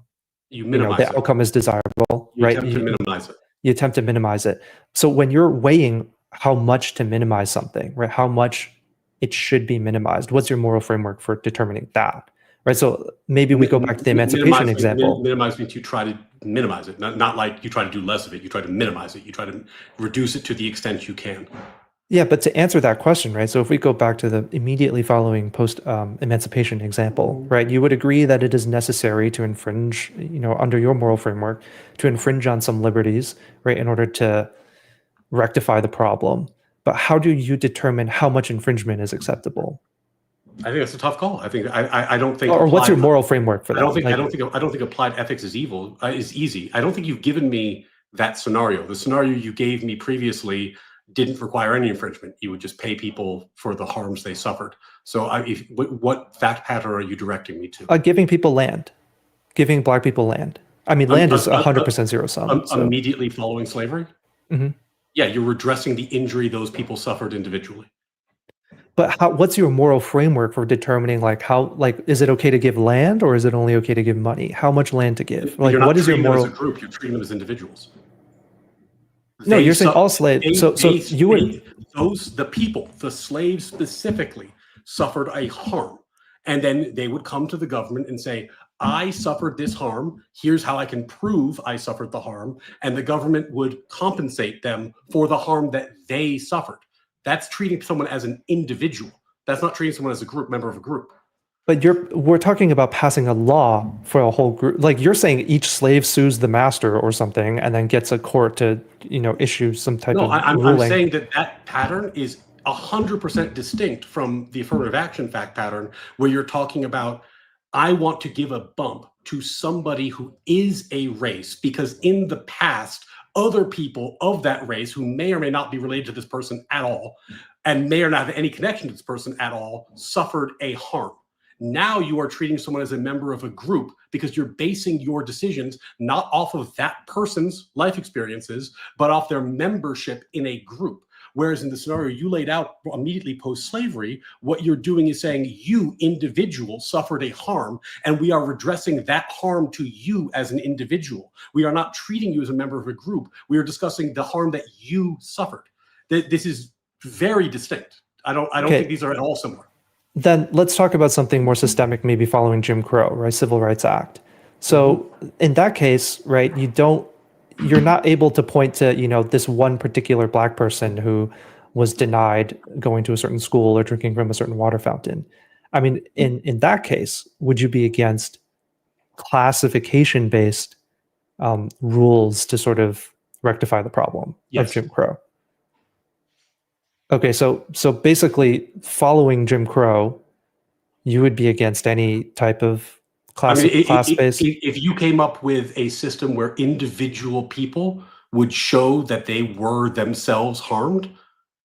Speaker 2: outcome is desirable, right?
Speaker 1: You attempt to minimize it.
Speaker 2: You attempt to minimize it. So when you're weighing how much to minimize something, right, how much it should be minimized, what's your moral framework for determining that? Right, so maybe we go back to the emancipation example.
Speaker 1: Minimize means you try to minimize it, not like you try to do less of it. You try to minimize it. You try to reduce it to the extent you can.
Speaker 2: Yeah, but to answer that question, right? So if we go back to the immediately following post emancipation example, right? You would agree that it is necessary to infringe, under your moral framework, to infringe on some liberties, right, in order to rectify the problem. But how do you determine how much infringement is acceptable?
Speaker 1: I think that's a tough call. I think I don't think.
Speaker 2: Or what's your moral framework for that?
Speaker 1: I don't think applied ethics is evil. Is easy. I don't think you've given me that scenario. The scenario you gave me previously didn't require any infringement. You would just pay people for the harms they suffered. So, what fact pattern are you directing me to?
Speaker 2: Giving people land, giving Black people land. I mean, land is 100% zero sum.
Speaker 1: Immediately following slavery.
Speaker 2: Mm-hmm.
Speaker 1: Yeah, you're redressing the injury those people suffered individually.
Speaker 2: But what's your moral framework for determining is it okay to give land or is it only okay to give money? How much land to give? Like, what is your moral?
Speaker 1: Them as a group, you're treating them as individuals.
Speaker 2: No, you're saying all slaves.
Speaker 1: The slaves specifically suffered a harm, and then they would come to the government and say, I suffered this harm. Here's how I can prove I suffered the harm. And the government would compensate them for the harm that they suffered. That's treating someone as an individual. That's not treating someone as a group member of a group.
Speaker 2: But we're talking about passing a law for a whole group. Like you're saying each slave sues the master or something and then gets a court to, issue some type of ruling.
Speaker 1: I'm saying that pattern is 100% distinct from the affirmative action fact pattern where you're talking about, I want to give a bump to somebody who is a race because in the past, other people of that race who may or may not be related to this person at all and may or not have any connection to this person at all suffered a harm. Now you are treating someone as a member of a group because you're basing your decisions not off of that person's life experiences, but off their membership in a group. Whereas in the scenario you laid out immediately post-slavery, what you're doing is saying you, individual, suffered a harm, and we are redressing that harm to you as an individual. We are not treating you as a member of a group. We are discussing the harm that you suffered. This is very distinct. I don't think these are at all similar.
Speaker 2: Then let's talk about something more systemic, maybe following Jim Crow, right? Civil Rights Act. So in that case, right, you're not able to point to, this one particular Black person who was denied going to a certain school or drinking from a certain water fountain. I mean, in that case, would you be against classification-based rules to sort of rectify the problem of Jim Crow? Okay, so basically, following Jim Crow, you would be against any type of class-based.
Speaker 1: If you came up with a system where individual people would show that they were themselves harmed,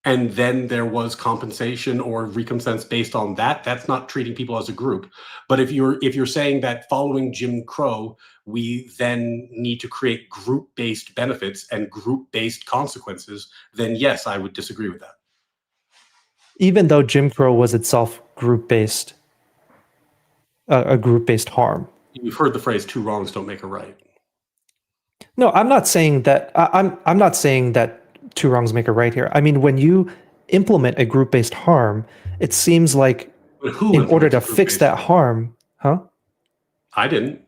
Speaker 1: and then there was compensation or recompense based on that, that's not treating people as a group. But if you're saying that following Jim Crow, we then need to create group-based benefits and group-based consequences, then yes, I would disagree with that.
Speaker 2: Even though Jim Crow was itself group-based, a group-based harm.
Speaker 1: You've heard the phrase "two wrongs don't make a right."
Speaker 2: No, I'm not saying that. I'm not saying that two wrongs make a right here. I mean, when you implement a group-based harm, it seems like in order to fix that harm,
Speaker 1: I didn't.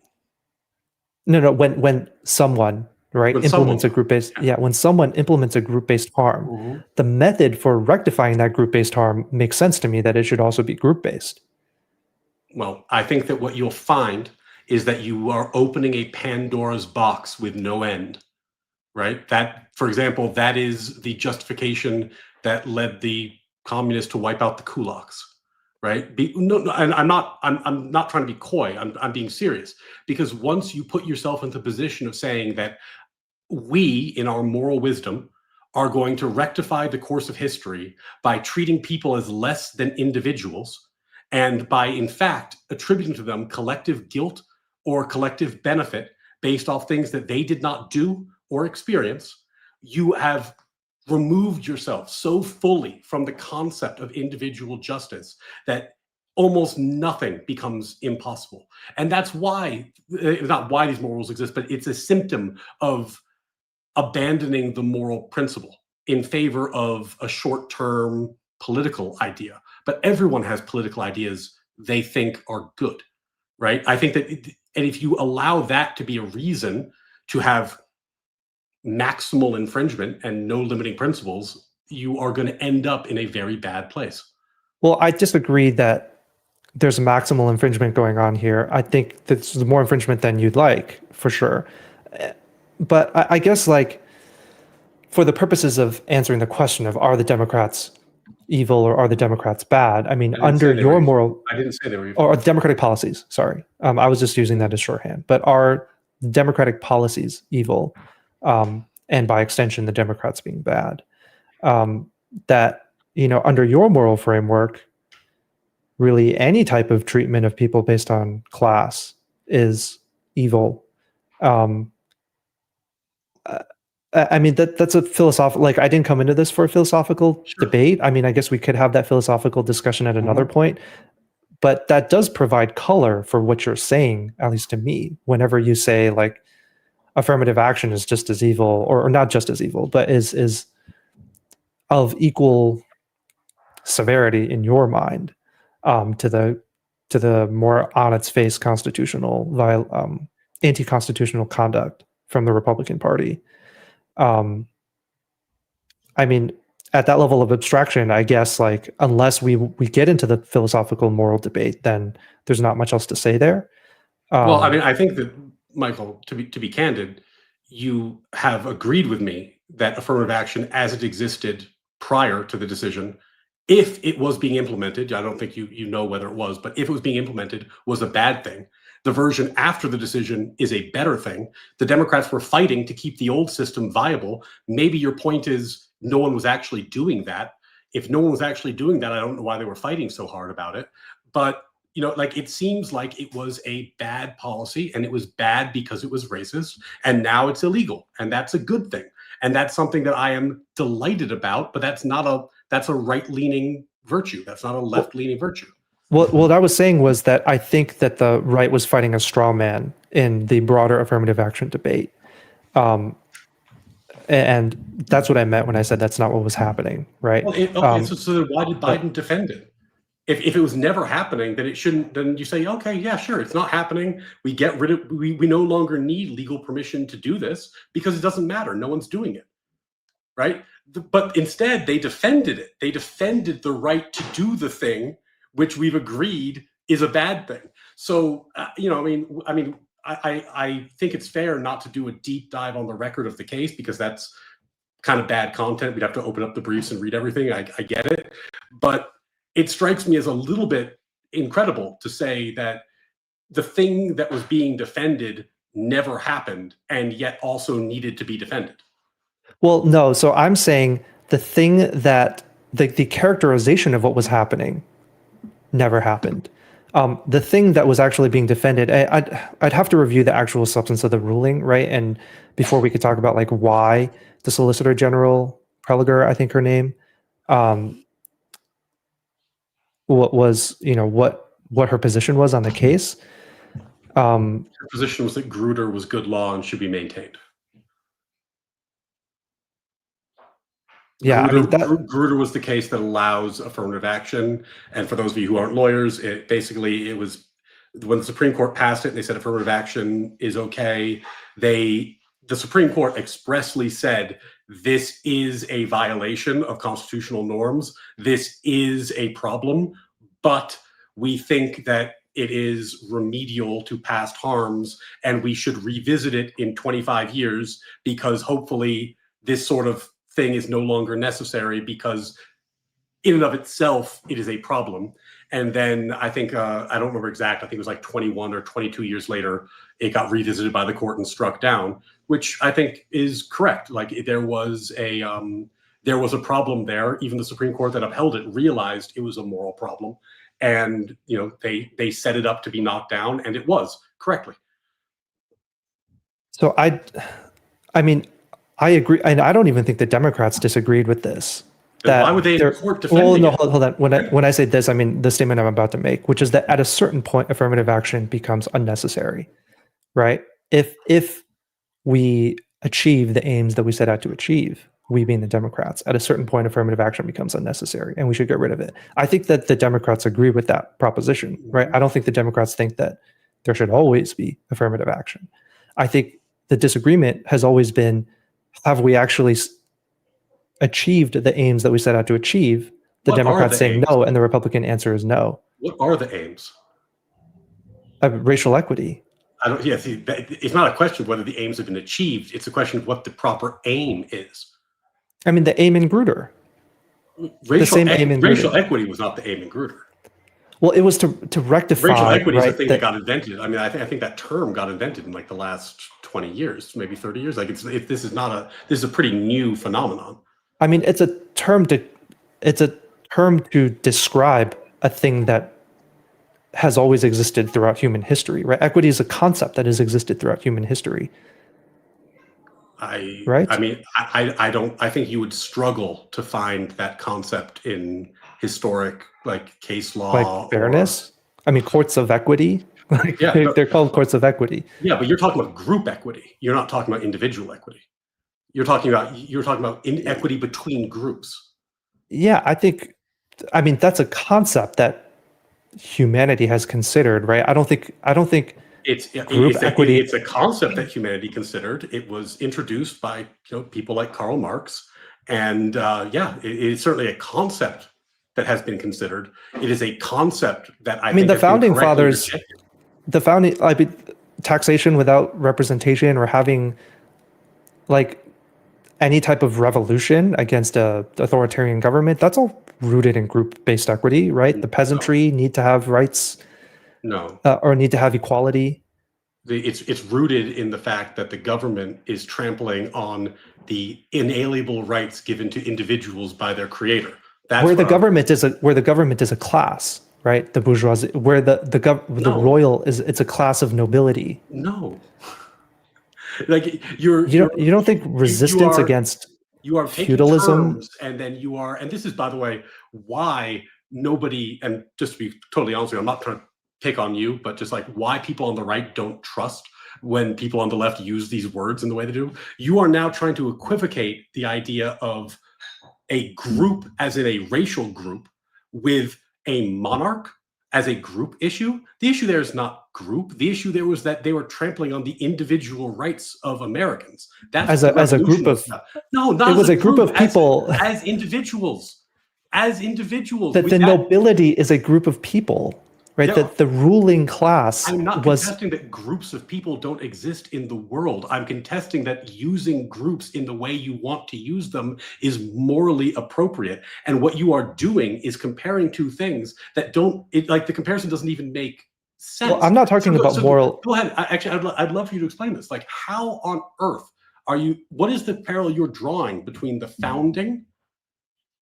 Speaker 2: No. When someone implements a group-based, when someone implements a group-based harm, the method for rectifying that group-based harm makes sense to me that it should also be group-based.
Speaker 1: Well, I think that what you'll find is that you are opening a Pandora's box with no end, right? That, for example, that is the justification that led the communists to wipe out the kulaks, right? And I'm not trying to be coy. I'm being serious, because once you put yourself into the position of saying that we, in our moral wisdom, are going to rectify the course of history by treating people as less than individuals, and by, in fact, attributing to them collective guilt or collective benefit based off things that they did not do or experience, you have removed yourself so fully from the concept of individual justice that almost nothing becomes impossible. And that's why, not why these moral rules exist, but it's a symptom of abandoning the moral principle in favor of a short-term political idea. But everyone has political ideas they think are good, right? I think that, and if you allow that to be a reason to have maximal infringement and no limiting principles, you are going to end up in a very bad place.
Speaker 2: Well, I disagree that there's maximal infringement going on here. I think there's more infringement than you'd like, for sure. But I guess, like, for the purposes of answering the question of are the Democrats evil or are the Democrats bad? I mean, under your moral...
Speaker 1: I didn't say they were evil.
Speaker 2: Or democratic policies, sorry. I was just using that as shorthand. But are democratic policies evil? And by extension, the Democrats being bad? That, under your moral framework, really any type of treatment of people based on class is evil. I mean, that's a philosophical, like, I didn't come into this for a philosophical debate. I mean, I guess we could have that philosophical discussion at another point, but that does provide color for what you're saying, at least to me, whenever you say, like, affirmative action is just as evil, or not just as evil, but is of equal severity in your mind to the more on its face constitutional, anti-constitutional conduct from the Republican Party. I mean, at that level of abstraction, I guess, like, unless we get into the philosophical moral debate, then there's not much else to say there.
Speaker 1: Well, I mean, I think that, Michael, to be candid, you have agreed with me that affirmative action as it existed prior to the decision, if it was being implemented, I don't think you know whether it was, but if it was being implemented, was a bad thing. The version after the decision is a better thing. The Democrats were fighting to keep the old system viable. Maybe your point is no one was actually doing that. If no one was actually doing that, I don't know why they were fighting so hard about it. But like it seems like it was a bad policy, and it was bad because it was racist, and now it's illegal, and that's a good thing, and that's something that I am delighted about. But that's a right-leaning virtue. That's not a left-leaning virtue.
Speaker 2: Well, what I was saying was that I think that the right was fighting a straw man in the broader affirmative action debate. And that's what I meant when I said that's not what was happening, right?
Speaker 1: Well, so then why did Biden defend it? If it was never happening, then it shouldn't. Then you say, okay, yeah, sure, it's not happening. We get rid of. We no longer need legal permission to do this because it doesn't matter. No one's doing it, right? But instead, they defended it. They defended the right to do the thing, which we've agreed is a bad thing. So I think it's fair not to do a deep dive on the record of the case because that's kind of bad content. We'd have to open up the briefs and read everything. I get it, but it strikes me as a little bit incredible to say that the thing that was being defended never happened and yet also needed to be defended.
Speaker 2: Well, no. So I'm saying the thing that the characterization of what was happening never happened. The thing that was actually being defended, I'd have to review the actual substance of the ruling, right? And before we could talk about like why the Solicitor General Preliger, I think her name, what was, what her position was on the case.
Speaker 1: Her position was that Grutter was good law and should be maintained.
Speaker 2: Yeah,
Speaker 1: Grutter was the case that allows affirmative action. And for those of you who aren't lawyers, it was when the Supreme Court passed it and they said affirmative action is okay. The Supreme Court expressly said this is a violation of constitutional norms. This is a problem, but we think that it is remedial to past harms, and we should revisit it in 25 years because hopefully this sort of thing is no longer necessary because in and of itself, it is a problem. And then I think, I don't remember exact, I think it was like 21 or 22 years later, it got revisited by the court and struck down, which I think is correct. Like there was a problem there. Even the Supreme Court that upheld it realized it was a moral problem. And, they set it up to be knocked down, and it was correctly.
Speaker 2: So I agree, and I don't even think the Democrats disagreed with this.
Speaker 1: Why would they in court defending
Speaker 2: Well, no,
Speaker 1: it?
Speaker 2: hold on. When I say this, I mean the statement I'm about to make, which is that at a certain point, affirmative action becomes unnecessary, right? If we achieve the aims that we set out to achieve, we being the Democrats, at a certain point, affirmative action becomes unnecessary, and we should get rid of it. I think that the Democrats agree with that proposition, right? I don't think the Democrats think that there should always be affirmative action. I think the disagreement has always been, have we actually achieved the aims that we set out to achieve? The Democrats saying no, and the Republican answer is no.
Speaker 1: What are the aims?
Speaker 2: Racial equity.
Speaker 1: It's not a question of whether the aims have been achieved. It's a question of what the proper aim is.
Speaker 2: I mean, the aim in Grutter.
Speaker 1: Racial equity was not the aim in Grutter.
Speaker 2: Well, it was to rectify.
Speaker 1: Racial equity is the thing that got invented. I mean, I think that term got invented in like the last 20 years, maybe 30 years. Like this is a pretty new phenomenon.
Speaker 2: I mean, it's a term to describe a thing that has always existed throughout human history, right? Equity is a concept that has existed throughout human history.
Speaker 1: Right? I mean, I think you would struggle to find that concept in historic case law.
Speaker 2: Like fairness? Courts of equity. They're called courts of equity.
Speaker 1: Yeah, but you're talking about group equity. You're not talking about individual equity. You're talking about inequity between groups.
Speaker 2: Yeah, that's a concept that humanity has considered, right? I don't think equity.
Speaker 1: It's a concept that humanity considered. It was introduced by people like Karl Marx, and it is certainly a concept that has been considered. It is a concept that I think
Speaker 2: the founding fathers, taxation without representation or having any type of revolution against a authoritarian government, that's all rooted in group-based equity, right? The peasantry need to have rights.
Speaker 1: No.
Speaker 2: Or need to have equality.
Speaker 1: It's rooted in the fact that the government is trampling on the inalienable rights given to individuals by their creator. That's
Speaker 2: where the government is a class, right? The bourgeoisie, where the
Speaker 1: No,
Speaker 2: royal is, it's a class of nobility.
Speaker 1: no. Like you're
Speaker 2: You don't think
Speaker 1: you
Speaker 2: resistance
Speaker 1: are
Speaker 2: against
Speaker 1: you are taking
Speaker 2: feudalism?
Speaker 1: terms and then you are, and this is, by the way, why nobody, and just to be totally honest with you, I'm not trying to pick on you, but just like why people on the right don't trust when people on the left use these words in the way they do. You are now trying to equivocate the idea of a group as in a racial group with a monarch as a group issue. The issue there is not group. The issue there was that they were trampling on the individual rights of Americans. That's
Speaker 2: As
Speaker 1: what the
Speaker 2: a group
Speaker 1: revolution was
Speaker 2: of,
Speaker 1: about. No, not
Speaker 2: it
Speaker 1: as
Speaker 2: was
Speaker 1: a
Speaker 2: a group of people.
Speaker 1: as individuals. As individuals.
Speaker 2: That
Speaker 1: with
Speaker 2: the
Speaker 1: that,
Speaker 2: nobility is a group of people, right?
Speaker 1: there,
Speaker 2: That the ruling class
Speaker 1: I'm not
Speaker 2: was.
Speaker 1: contesting that groups of people don't exist in the world. I'm contesting that using groups in the way you want to use them is morally appropriate. And what you are doing is comparing two things that don't, like the comparison doesn't even make sense.
Speaker 2: Well, I'm not talking about moral.
Speaker 1: Go ahead. Actually, I'd love for you to explain this. Like, how on earth what is the parallel you're drawing between the founding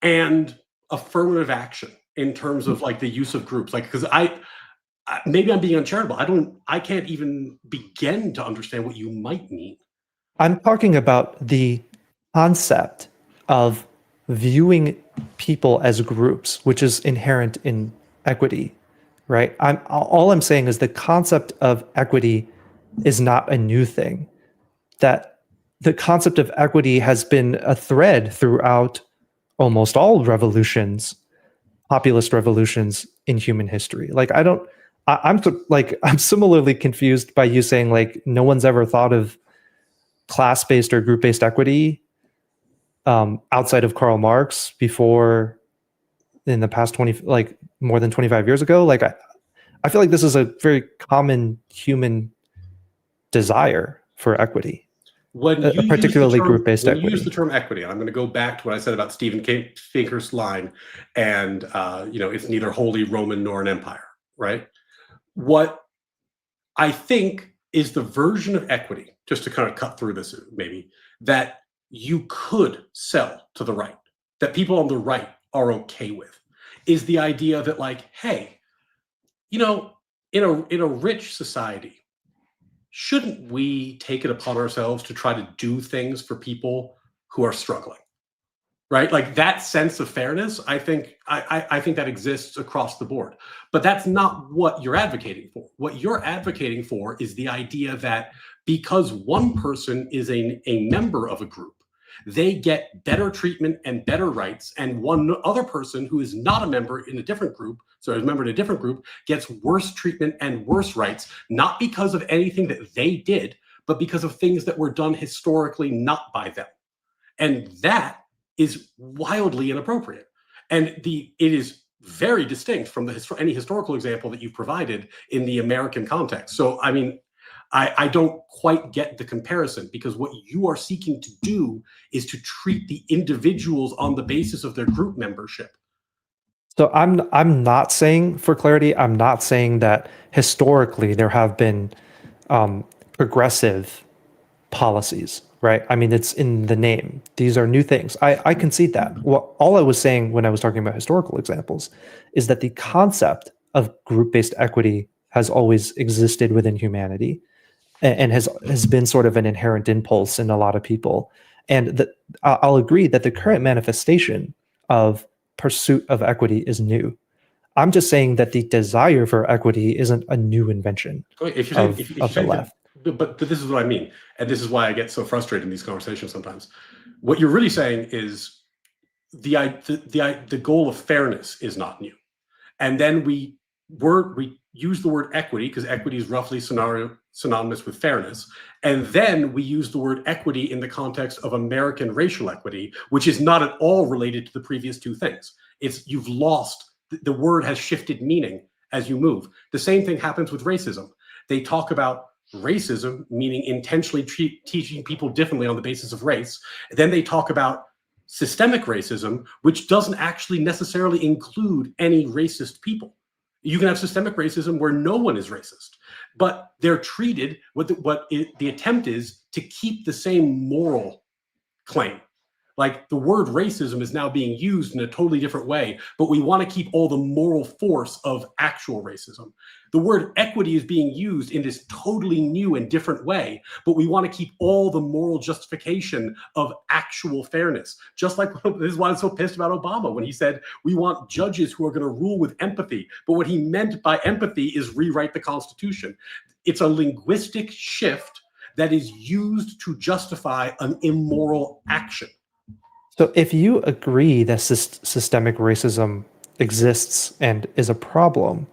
Speaker 1: and affirmative action in terms of like the use of groups? Like, because maybe I'm being uncharitable. I can't even begin to understand what you might mean.
Speaker 2: I'm talking about the concept of viewing people as groups, which is inherent in equity, right? All I'm saying is the concept of equity is not a new thing. That the concept of equity has been a thread throughout almost all revolutions, populist revolutions in human history. Like I'm similarly confused by you saying like no one's ever thought of class-based or group-based equity outside of Karl Marx before in the past 20, like more than 25 years ago. Like I feel like this is a very common human desire for equity.
Speaker 1: When you
Speaker 2: particularly group-based equity.
Speaker 1: When you use the term equity, and I'm going to go back to what I said about Stephen Finker's line, and it's neither Holy Roman nor an empire, right? What I think is the version of equity, just to kind of cut through this maybe, that you could sell to the right, that people on the right are okay with, is the idea that like, hey, in a rich society, shouldn't we take it upon ourselves to try to do things for people who are struggling? Right? Like that sense of fairness, I think that exists across the board. But that's not what you're advocating for. What you're advocating for is the idea that because one person is a member of a group, they get better treatment and better rights, and one other person who is not a member in a different group, so a member in a different group, gets worse treatment and worse rights, not because of anything that they did, but because of things that were done historically not by them. And that is wildly inappropriate. And it is very distinct from any historical example that you provided in the American context. So, I mean, I don't quite get the comparison, because what you are seeking to do is to treat the individuals on the basis of their group membership.
Speaker 2: So I'm not saying, for clarity, I'm not saying that historically there have been progressive policies, right? I mean, it's in the name. These are new things. I concede that. Well, all I was saying when I was talking about historical examples is that the concept of group-based equity has always existed within humanity and has been sort of an inherent impulse in a lot of people. And I'll agree that the current manifestation of pursuit of equity is new. I'm just saying that the desire for equity isn't a new invention of the left.
Speaker 1: But this is what I mean, and this is why I get so frustrated in these conversations sometimes. What you're really saying is the goal of fairness is not new, and then we use the word equity because equity is roughly synonymous with fairness, and then we use the word equity in the context of American racial equity, which is not at all related to the previous two things. You've lost, the word has shifted meaning as you move. The same thing happens with racism. They talk about racism, meaning intentionally teaching people differently on the basis of race. Then they talk about systemic racism, which doesn't actually necessarily include any racist people. You can have systemic racism where no one is racist, but they're treated, the attempt is to keep the same moral claim. Like the word racism is now being used in a totally different way, but we want to keep all the moral force of actual racism. The word equity is being used in this totally new and different way, but we want to keep all the moral justification of actual fairness. Just like, this is why I'm so pissed about Obama when he said, we want judges who are going to rule with empathy. But what he meant by empathy is rewrite the Constitution. It's a linguistic shift that is used to justify an immoral action.
Speaker 2: So if you agree that systemic racism exists and is a problem,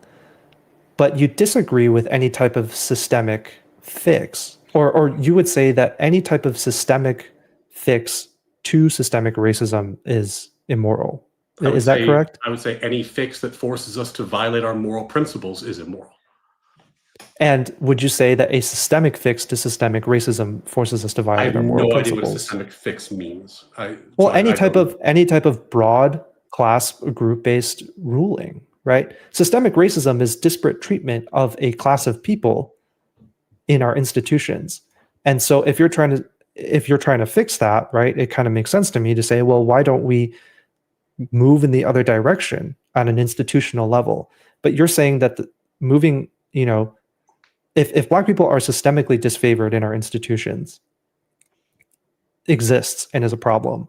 Speaker 2: but you disagree with any type of systemic fix, or you would say that any type of systemic fix to systemic racism is immoral. Is that correct?
Speaker 1: I would say any fix that forces us to violate our moral principles is immoral.
Speaker 2: And would you say that a systemic fix to systemic racism forces us to violate our moral principles?
Speaker 1: I have no idea what a systemic fix means.
Speaker 2: Any type of broad class group-based ruling, right? Systemic racism is disparate treatment of a class of people in our institutions. And so if you're trying to fix that, right, it kind of makes sense to me to say, well, why don't we move in the other direction on an institutional level? But you're saying that moving, if Black people are systemically disfavored in our institutions, exists and is a problem,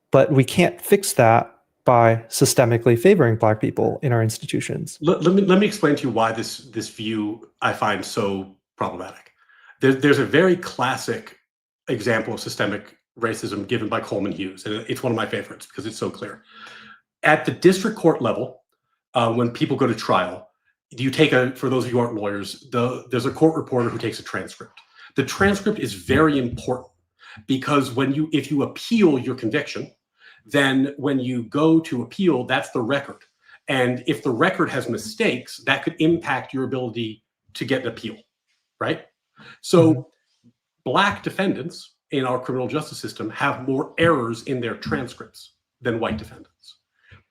Speaker 2: but we can't fix that by systemically favoring Black people in our institutions.
Speaker 1: Let me explain to you why this view I find so problematic. There's a very classic example of systemic racism given by Coleman Hughes, and it's one of my favorites because it's so clear. At the district court level, when people go to trial, for those of you who aren't lawyers, there's a court reporter who takes a transcript. The transcript is very important because if you appeal your conviction, then when you go to appeal, that's the record. And if the record has mistakes, that could impact your ability to get an appeal, right? So Black defendants in our criminal justice system have more errors in their transcripts than white defendants.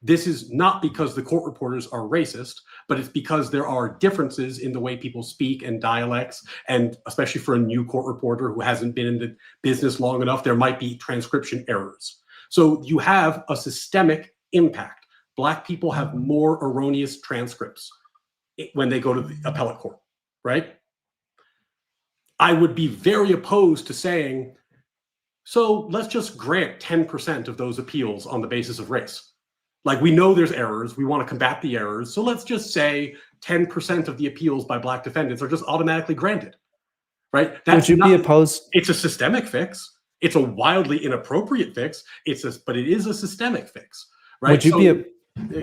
Speaker 1: This is not because the court reporters are racist, but it's because there are differences in the way people speak and dialects, and especially for a new court reporter who hasn't been in the business long enough, there might be transcription errors. So you have a systemic impact. Black people have more erroneous transcripts when they go to the appellate court, right? I would be very opposed to saying, so let's just grant 10% of those appeals on the basis of race. Like, we know there's errors, we want to combat the errors, so let's just say 10% of the appeals by Black defendants are just automatically granted, right?
Speaker 2: Would you be opposed?
Speaker 1: It's a systemic fix. It's a wildly inappropriate fix. But it is a systemic fix, right?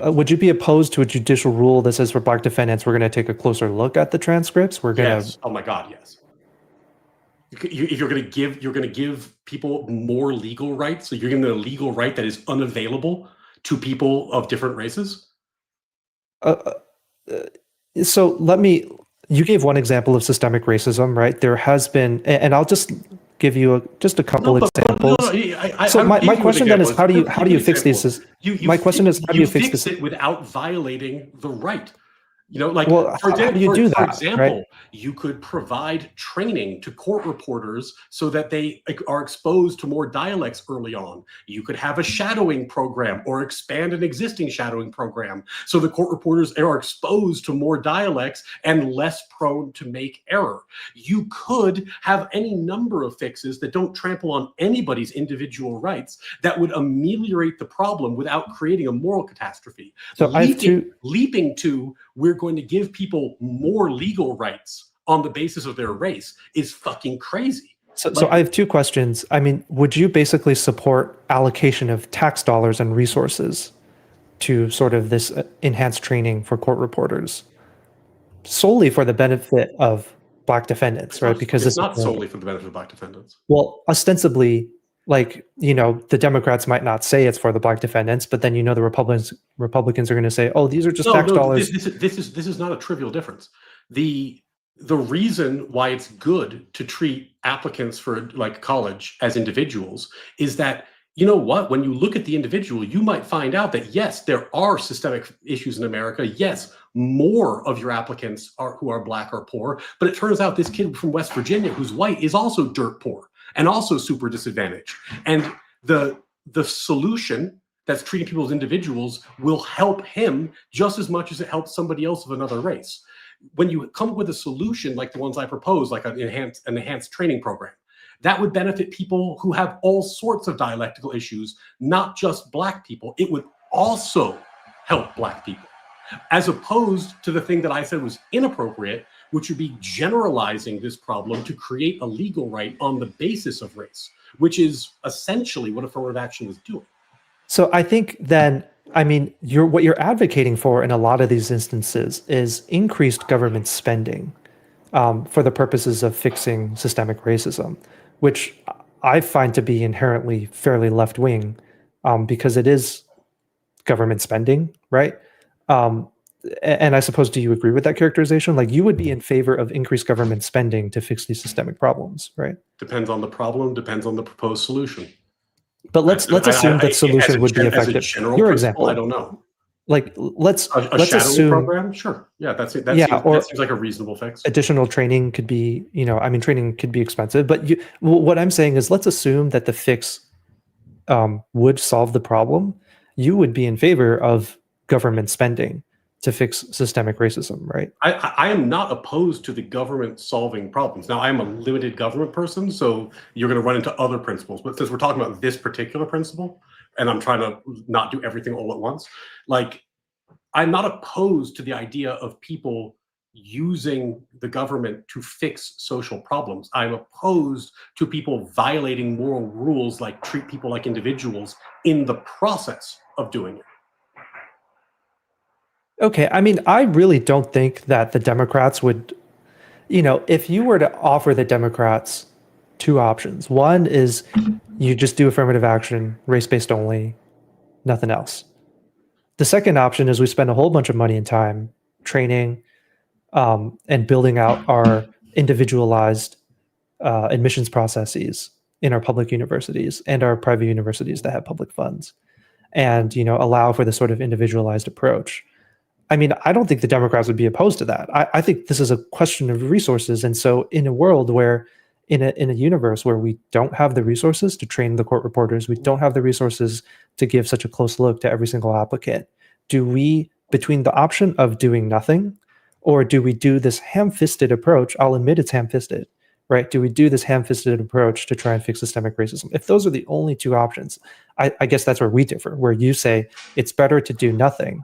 Speaker 2: Would you be opposed to a judicial rule that says for Black defendants, we're going to take a closer look at the transcripts?
Speaker 1: Yes. Oh my God, yes. If you're going to give people more legal rights, so you're giving them a legal right that is unavailable to people of different races?
Speaker 2: So you gave one example of systemic racism, right? There has been, and I'll just give you a couple examples. So my question then is, how do you fix these? My question is, how do you fix this?
Speaker 1: It without violating the right?
Speaker 2: How do you do that?
Speaker 1: For example, you could provide training to court reporters so that they are exposed to more dialects early on. You could have a shadowing program or expand an existing shadowing program so the court reporters are exposed to more dialects and less prone to make error. You could have any number of fixes that don't trample on anybody's individual rights that would ameliorate the problem without creating a moral catastrophe.
Speaker 2: So
Speaker 1: leaping to we're going to give people more legal rights on the basis of their race is fucking crazy.
Speaker 2: So I have two questions. I mean, would you basically support allocation of tax dollars and resources to sort of this enhanced training for court reporters solely for the benefit of Black defendants, right? Because
Speaker 1: it's not solely for the benefit of Black defendants.
Speaker 2: Well, ostensibly, the Democrats might not say it's for the Black defendants, but then the Republicans are going to say, "Oh, these are just tax dollars."
Speaker 1: This is not a trivial difference. The reason why it's good to treat applicants for college as individuals is that, you know what, when you look at the individual, you might find out that yes, there are systemic issues in America. Yes, more of your applicants who are Black are poor, but it turns out this kid from West Virginia who's white is also dirt poor and also super disadvantaged. And The solution that's treating people as individuals will help him just as much as it helps somebody else of another race. When you come up with a solution like the ones I propose, like an enhanced training program, that would benefit people who have all sorts of dialectical issues, not just Black people. It would also help Black people, as opposed to the thing that I said was inappropriate, which would be generalizing this problem to create a legal right on the basis of race, which is essentially what affirmative action was doing.
Speaker 2: So I think then, I mean, what you're advocating for in a lot of these instances is increased government spending for the purposes of fixing systemic racism, which I find to be inherently fairly left-wing because it is government spending, right? And I suppose, do you agree with that characterization? Like, you would be in favor of increased government spending to fix these systemic problems, right?
Speaker 1: Depends on the problem, depends on the proposed solution.
Speaker 2: But let's assume that solution would be effective.
Speaker 1: As a general
Speaker 2: Your
Speaker 1: principle,
Speaker 2: example,
Speaker 1: I don't know.
Speaker 2: like let's
Speaker 1: Let's
Speaker 2: assume
Speaker 1: program, sure, yeah, that seems like a reasonable fix.
Speaker 2: Additional training could be, I mean, training could be expensive, but what I'm saying is, let's assume that the fix would solve the problem. You would be in favor of government spending to fix systemic racism, right?
Speaker 1: I am not opposed to the government solving problems. Now, I am a limited government person, so you're going to run into other principles. But since we're talking about this particular principle, and I'm trying to not do everything all at once, like, I'm not opposed to the idea of people using the government to fix social problems. I'm opposed to people violating moral rules, like treat people like individuals in the process of doing it.
Speaker 2: Okay, I mean, I really don't think that the Democrats would, if you were to offer the Democrats two options, one is you just do affirmative action, race-based only, nothing else. The second option is we spend a whole bunch of money and time training and building out our individualized admissions processes in our public universities and our private universities that have public funds, and allow for the sort of individualized approach. I mean, I don't think the Democrats would be opposed to that. I think this is a question of resources. And so in a world where, in a universe where we don't have the resources to train the court reporters, we don't have the resources to give such a close look to every single applicant, do we, between the option of doing nothing, or do we do this ham-fisted approach? I'll admit it's ham-fisted, right? Do we do this ham-fisted approach to try and fix systemic racism? If those are the only two options, I guess that's where we differ, where you say it's better to do nothing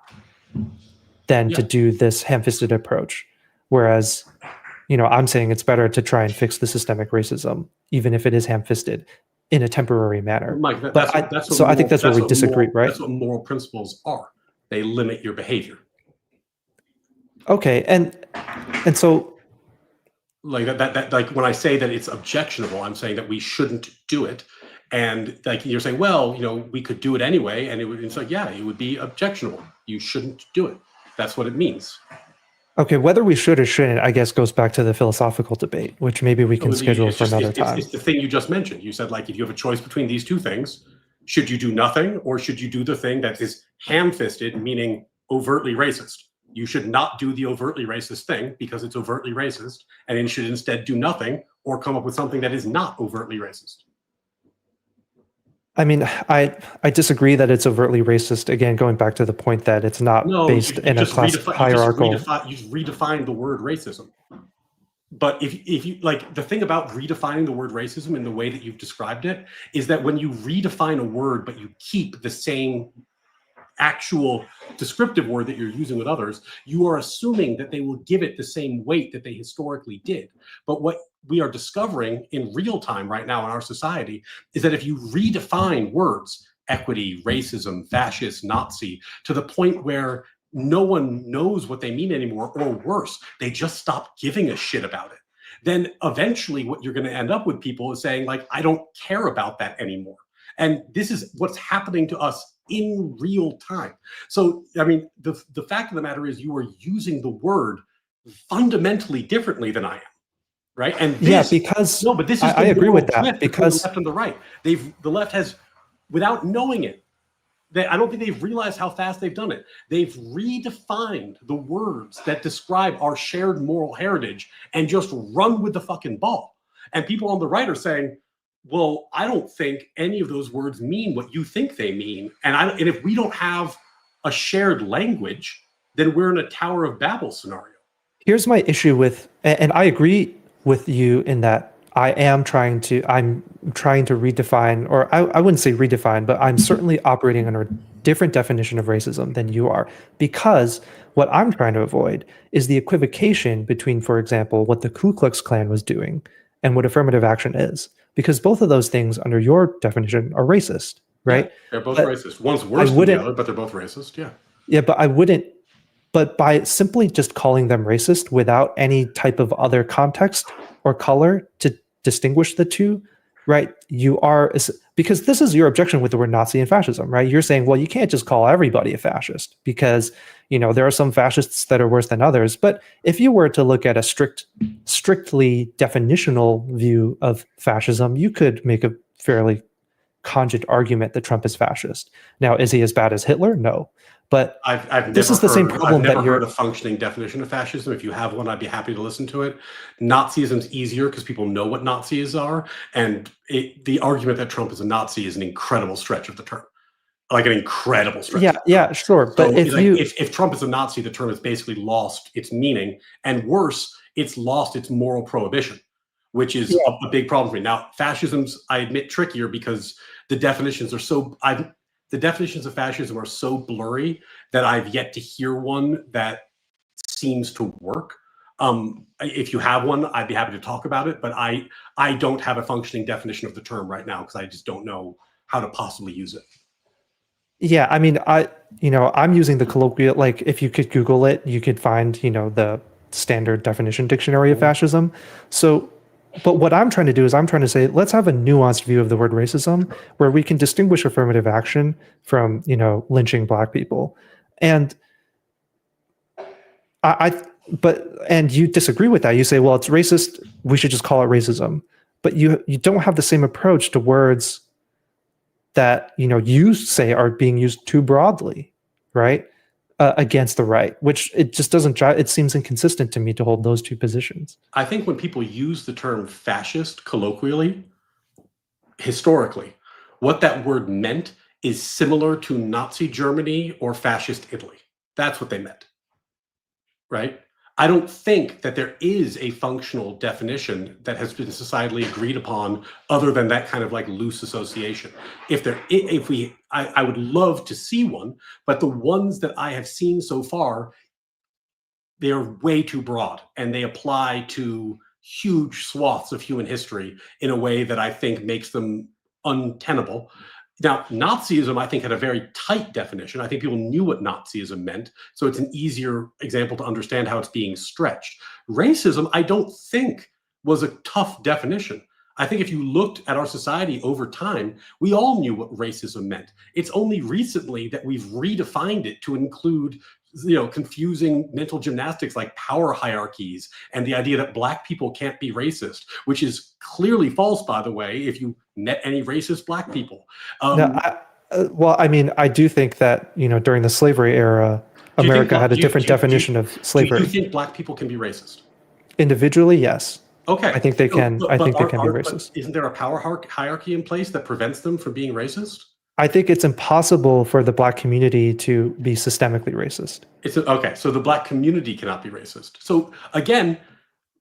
Speaker 2: than to do this ham-fisted approach. Whereas, I'm saying it's better to try and fix the systemic racism, even if it is ham-fisted, in a temporary manner.
Speaker 1: Mike,
Speaker 2: I think that's where we disagree, right?
Speaker 1: That's what moral principles are. They limit your behavior.
Speaker 2: Okay, and so,
Speaker 1: like that like when I say that it's objectionable, I'm saying that we shouldn't do it. And like you're saying, well, we could do it anyway, and it's like, yeah, it would be objectionable. You shouldn't do it. That's what it means.
Speaker 2: Okay, whether we should or shouldn't, I guess, goes back to the philosophical debate, which maybe we can schedule for another time.
Speaker 1: It's the thing you just mentioned. You said, like, if you have a choice between these two things, should you do nothing, or should you do the thing that is ham-fisted, meaning overtly racist? You should not do the overtly racist thing because it's overtly racist, and you should instead do nothing or come up with something that is not overtly racist.
Speaker 2: I mean, I disagree that it's overtly racist. Again, going back to the point that it's not based in a class hierarchical.
Speaker 1: You redefine the word racism. But if you like, the thing about redefining the word racism in the way that you've described it is that when you redefine a word, but you keep the same actual descriptive word that you're using with others, you are assuming that they will give it the same weight that they historically did. But what we are discovering in real time right now in our society is that if you redefine words, equity, racism, fascist, Nazi, to the point where no one knows what they mean anymore, or worse, they just stop giving a shit about it, then eventually what you're going to end up with people is saying, like, I don't care about that anymore. And this is what's happening to us in real time. So, I mean, the fact of the matter is you are using the word fundamentally differently than I am, right? And this, but this is I agree with that, because the left and the right, the left has, without knowing it, I don't think they've realized how fast they've done it. They've redefined the words that describe our shared moral heritage and just run with the fucking ball. And people on the right are saying, well, I don't think any of those words mean what you think they mean. And if we don't have a shared language, then we're in a Tower of Babel scenario.
Speaker 2: Here's my issue with, and I agree with you in that I'm trying to redefine, or I wouldn't say redefine, but I'm certainly operating under a different definition of racism than you are, because what I'm trying to avoid is the equivocation between, for example, what the Ku Klux Klan was doing and what affirmative action is, because both of those things under your definition are racist, right?
Speaker 1: Yeah, they're both racist. One's worse than the other, but they're both racist. Yeah.
Speaker 2: Yeah, but I wouldn't. But by simply just calling them racist without any type of other context or color to distinguish the two, right? You are, because this is your objection with the word Nazi and fascism, right? You're saying, well, you can't just call everybody a fascist because, there are some fascists that are worse than others. But if you were to look at a strictly definitional view of fascism, you could make a fairly cogent argument that Trump is fascist. Now, is he as bad as Hitler? No. But this is the same problem that you're.
Speaker 1: I've never heard a functioning definition of fascism. If you have one, I'd be happy to listen to it. Nazism's easier because people know what Nazis are, and the argument that Trump is a Nazi is an incredible stretch of the term, like an incredible stretch.
Speaker 2: Yeah, sure. But
Speaker 1: if Trump is a Nazi, the term has basically lost its meaning, and worse, it's lost its moral prohibition, which is a big problem for me. Now, fascism's, I admit, trickier because the definitions are so. The definitions of fascism are so blurry that I've yet to hear one that seems to work. If you have one, I'd be happy to talk about it, but I don't have a functioning definition of the term right now because I just don't know how to possibly use it.
Speaker 2: Yeah, I mean, I'm using the colloquial, like if you could Google it, you could find, the standard definition dictionary of fascism. So, but what I'm trying to do is I'm trying to say, let's have a nuanced view of the word racism where we can distinguish affirmative action from, lynching Black people. And and you disagree with that. You say, well, it's racist. We should just call it racism. But you don't have the same approach to words that, you say are being used too broadly, right? Against the right, which it just doesn't jive. It seems inconsistent to me to hold those two positions.
Speaker 1: I think when people use the term fascist colloquially, historically, what that word meant is similar to Nazi Germany or fascist Italy. That's what they meant, right? I don't think that there is a functional definition that has been societally agreed upon other than that kind of like loose association. I would love to see one, but the ones that I have seen so far, they are way too broad and they apply to huge swaths of human history in a way that I think makes them untenable. Now, Nazism, I think, had a very tight definition. I think people knew what Nazism meant, so it's an easier example to understand how it's being stretched. Racism, I don't think, was a tough definition. I think if you looked at our society over time, we all knew what racism meant. It's only recently that we've redefined it to include confusing mental gymnastics like power hierarchies and the idea that Black people can't be racist, which is clearly false, by the way, if you met any racist Black people.
Speaker 2: I do think that, during the slavery era, America had a different definition of slavery.
Speaker 1: Do you think Black people can be racist?
Speaker 2: Individually, yes.
Speaker 1: Okay.
Speaker 2: I think they can. I think they can be racist.
Speaker 1: Isn't there a power hierarchy in place that prevents them from being racist?
Speaker 2: I think it's impossible for the Black community to be systemically racist.
Speaker 1: Okay, so the Black community cannot be racist. So again,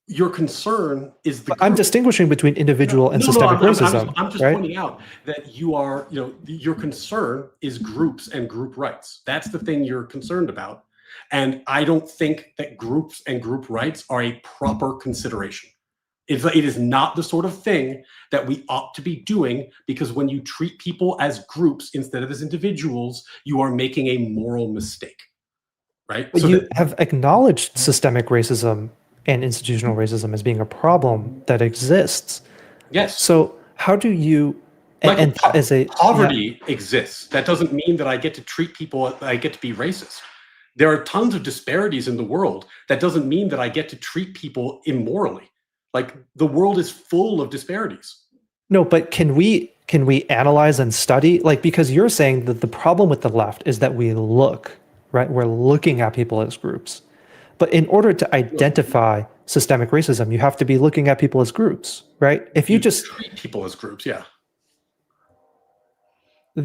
Speaker 1: your concern is the group.
Speaker 2: I'm distinguishing between individual and systemic racism.
Speaker 1: I'm just pointing out that you are, your concern is groups and group rights. That's the thing you're concerned about. And I don't think that groups and group rights are a proper consideration. It is not the sort of thing that we ought to be doing, because when you treat people as groups instead of as individuals, you are making a moral mistake, right?
Speaker 2: But you have acknowledged systemic racism and institutional racism as being a problem that exists.
Speaker 1: Yes.
Speaker 2: So how do you...
Speaker 1: Poverty exists. That doesn't mean that I get to treat people, I get to be racist. There are tons of disparities in the world. That doesn't mean that I get to treat people immorally. Like, the world is full of disparities.
Speaker 2: No, but can we analyze and study? Like, because you're saying that the problem with the left is that we look, right? We're looking at people as groups. But in order to identify systemic racism, you have to be looking at people as groups, right? If you just
Speaker 1: treat people as groups, yeah.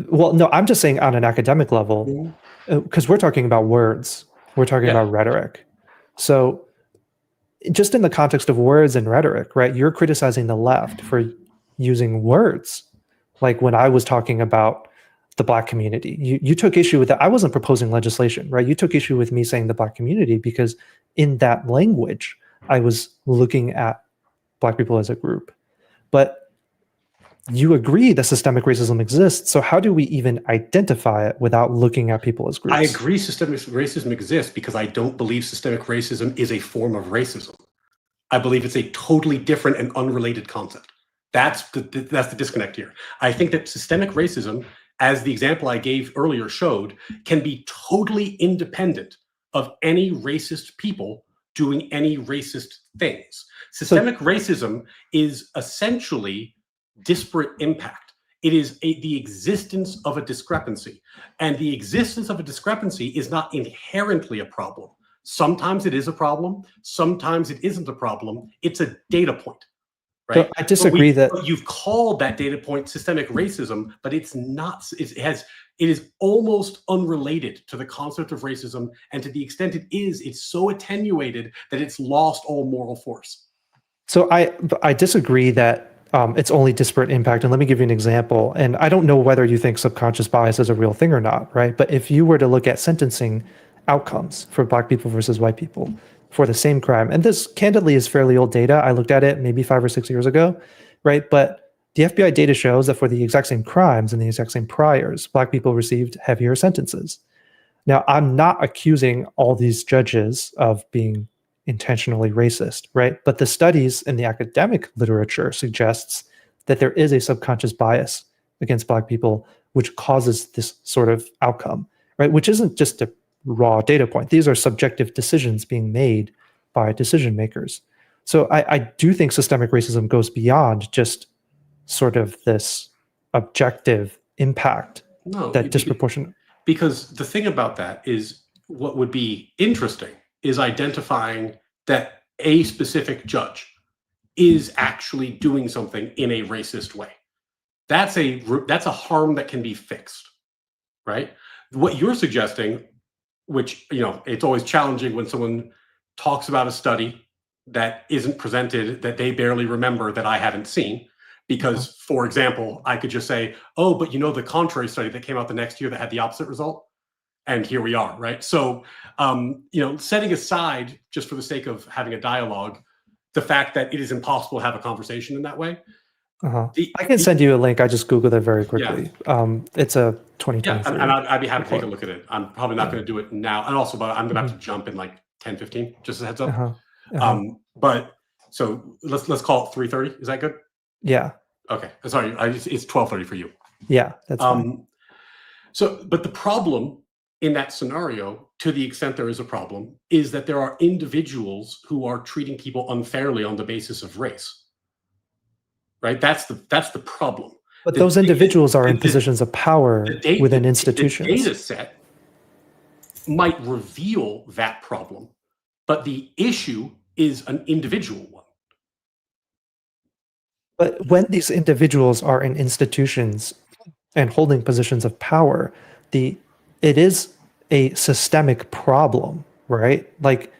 Speaker 2: Well, no, I'm just saying on an academic level, because we're talking about words, we're talking about rhetoric. So just in the context of words and rhetoric, right, you're criticizing the left for using words. Like when I was talking about the Black community, you took issue with that. I wasn't proposing legislation, right? You took issue with me saying the Black community because in that language, I was looking at Black people as a group. But you agree that systemic racism exists. So how do we even identify it without looking at people as groups?
Speaker 1: I agree systemic racism exists because I don't believe systemic racism is a form of racism. I believe it's a totally different and unrelated concept. That's the disconnect here. I think that systemic racism, as the example I gave earlier showed, can be totally independent of any racist people doing any racist things. Systemic racism is essentially disparate impact. It is the existence of a discrepancy. And the existence of a discrepancy is not inherently a problem. Sometimes it is a problem. Sometimes it isn't a problem. It's a data point, right?
Speaker 2: So I disagree that
Speaker 1: you've called that data point systemic racism, but it's not. It is almost unrelated to the concept of racism, and to the extent it is, it's so attenuated that it's lost all moral force.
Speaker 2: So I disagree that it's only disparate impact. And let me give you an example. And I don't know whether you think subconscious bias is a real thing or not, right? But if you were to look at sentencing outcomes for Black people versus white people for the same crime, and this candidly is fairly old data. I looked at it maybe 5 or 6 years ago, right? But the FBI data shows that for the exact same crimes and the exact same priors, Black people received heavier sentences. Now, I'm not accusing all these judges of being intentionally racist, right? But the studies in the academic literature suggests that there is a subconscious bias against Black people, which causes this sort of outcome, right? Which isn't just a raw data point. These are subjective decisions being made by decision makers. So I do think systemic racism goes beyond just sort of this objective impact that disproportionate.
Speaker 1: Because the thing about that is what would be interesting is identifying that a specific judge is actually doing something in a racist way. That's a harm that can be fixed, right? What you're suggesting, which, it's always challenging when someone talks about a study that isn't presented, that they barely remember, that I haven't seen. Because, for example, I could just say, oh, but the contrary study that came out the next year that had the opposite result. And here we are, right? So, setting aside, just for the sake of having a dialogue, the fact that it is impossible to have a conversation in that way.
Speaker 2: I can send you a link. I just Googled it very quickly. Yeah. It's a 2023.
Speaker 1: Yeah, and I'd be happy to take a look at it. I'm probably not going to do it now. And also, but I'm going to have to jump in like 10, 15, just a heads up. But so let's call it 3:30. Is that good?
Speaker 2: Yeah.
Speaker 1: Okay. Sorry, it's 12:30 for you.
Speaker 2: Yeah, that's fine.
Speaker 1: So, but the problem in that scenario, to the extent there is a problem, is that there are individuals who are treating people unfairly on the basis of race. Right? That's the problem.
Speaker 2: But those individuals are in positions of power within institutions.
Speaker 1: The data set might reveal that problem, but the issue is an individual one.
Speaker 2: But when these individuals are in institutions and holding positions of power, it is a systemic problem, right? Like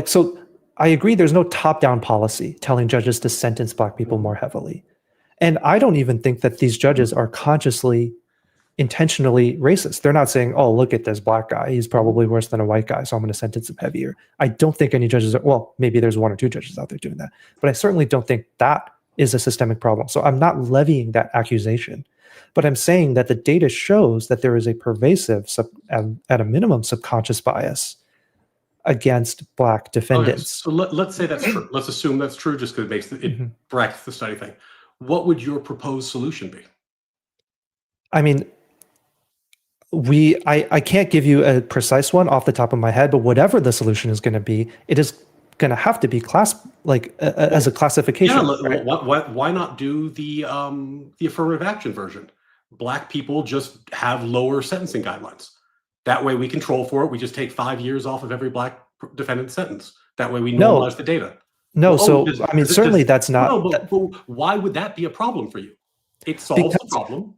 Speaker 2: so I agree there's no top-down policy telling judges to sentence Black people more heavily. And I don't even think that these judges are consciously, intentionally racist. They're not saying, oh, look at this Black guy. He's probably worse than a white guy, so I'm going to sentence him heavier. I don't think any judges are, well, maybe there's 1 or 2 judges out there doing that. But I certainly don't think that is a systemic problem. So I'm not levying that accusation. But I'm saying that the data shows that there is a pervasive, at a minimum, subconscious bias against Black defendants.
Speaker 1: Okay, so let's say that's true. Let's assume that's true just because it brackets the study thing. What would your proposed solution be?
Speaker 2: I mean, I can't give you a precise one off the top of my head, but whatever the solution is going to be, it is going to have to be as a classification.
Speaker 1: Yeah, right? Why not do the affirmative action version? Black people just have lower sentencing guidelines. That way we control for it. We just take 5 years off of every Black defendant's sentence. That way we
Speaker 2: No.
Speaker 1: normalize the data.
Speaker 2: No,
Speaker 1: Well,
Speaker 2: so
Speaker 1: does-
Speaker 2: I mean,
Speaker 1: does it-
Speaker 2: certainly
Speaker 1: does-
Speaker 2: that's not.
Speaker 1: No, but why would that be a problem for you? It solves the
Speaker 2: Because-
Speaker 1: problem,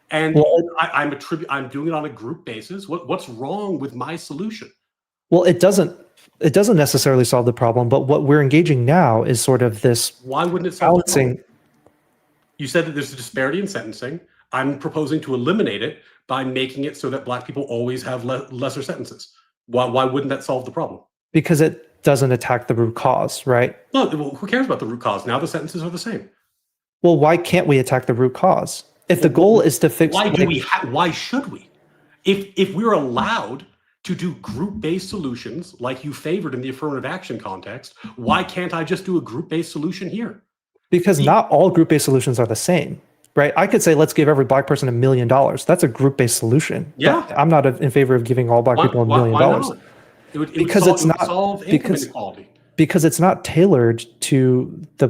Speaker 1: and
Speaker 2: Well,
Speaker 1: I'm doing it on a group basis. What's wrong with my solution?
Speaker 2: Well, it doesn't necessarily solve the problem, but what we're engaging now is sort of this
Speaker 1: Why wouldn't it solve the problem?
Speaker 2: balancing.
Speaker 1: You said that there's a disparity in sentencing. I'm proposing to eliminate it by making it so that Black people always have lesser sentences. Why wouldn't that solve the problem?
Speaker 2: Because it doesn't attack the root cause, right?
Speaker 1: Well, who cares about the root cause? Now the sentences are the same.
Speaker 2: Well, why can't we attack the root cause? If the goal is to fix,
Speaker 1: Why why should we? If we're allowed to do group-based solutions like you favored in the affirmative action context, why can't I just do a group-based solution here?
Speaker 2: because not all group-based solutions are the same, right? I could say, let's give every Black person $1 million. That's a group-based solution.
Speaker 1: Yeah.
Speaker 2: But I'm not in favor of giving all Black people $1 million.
Speaker 1: Why not? It would
Speaker 2: Because
Speaker 1: solve,
Speaker 2: it's
Speaker 1: it would
Speaker 2: not-
Speaker 1: solve income
Speaker 2: because-
Speaker 1: inequality.
Speaker 2: Because it's not tailored to the,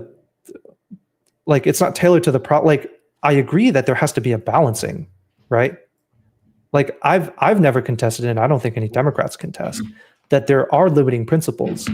Speaker 2: like, it's not tailored to the like, I agree that there has to be a balancing, right? Like I've never contested, and I don't think any Democrats contest, that there are limiting principles.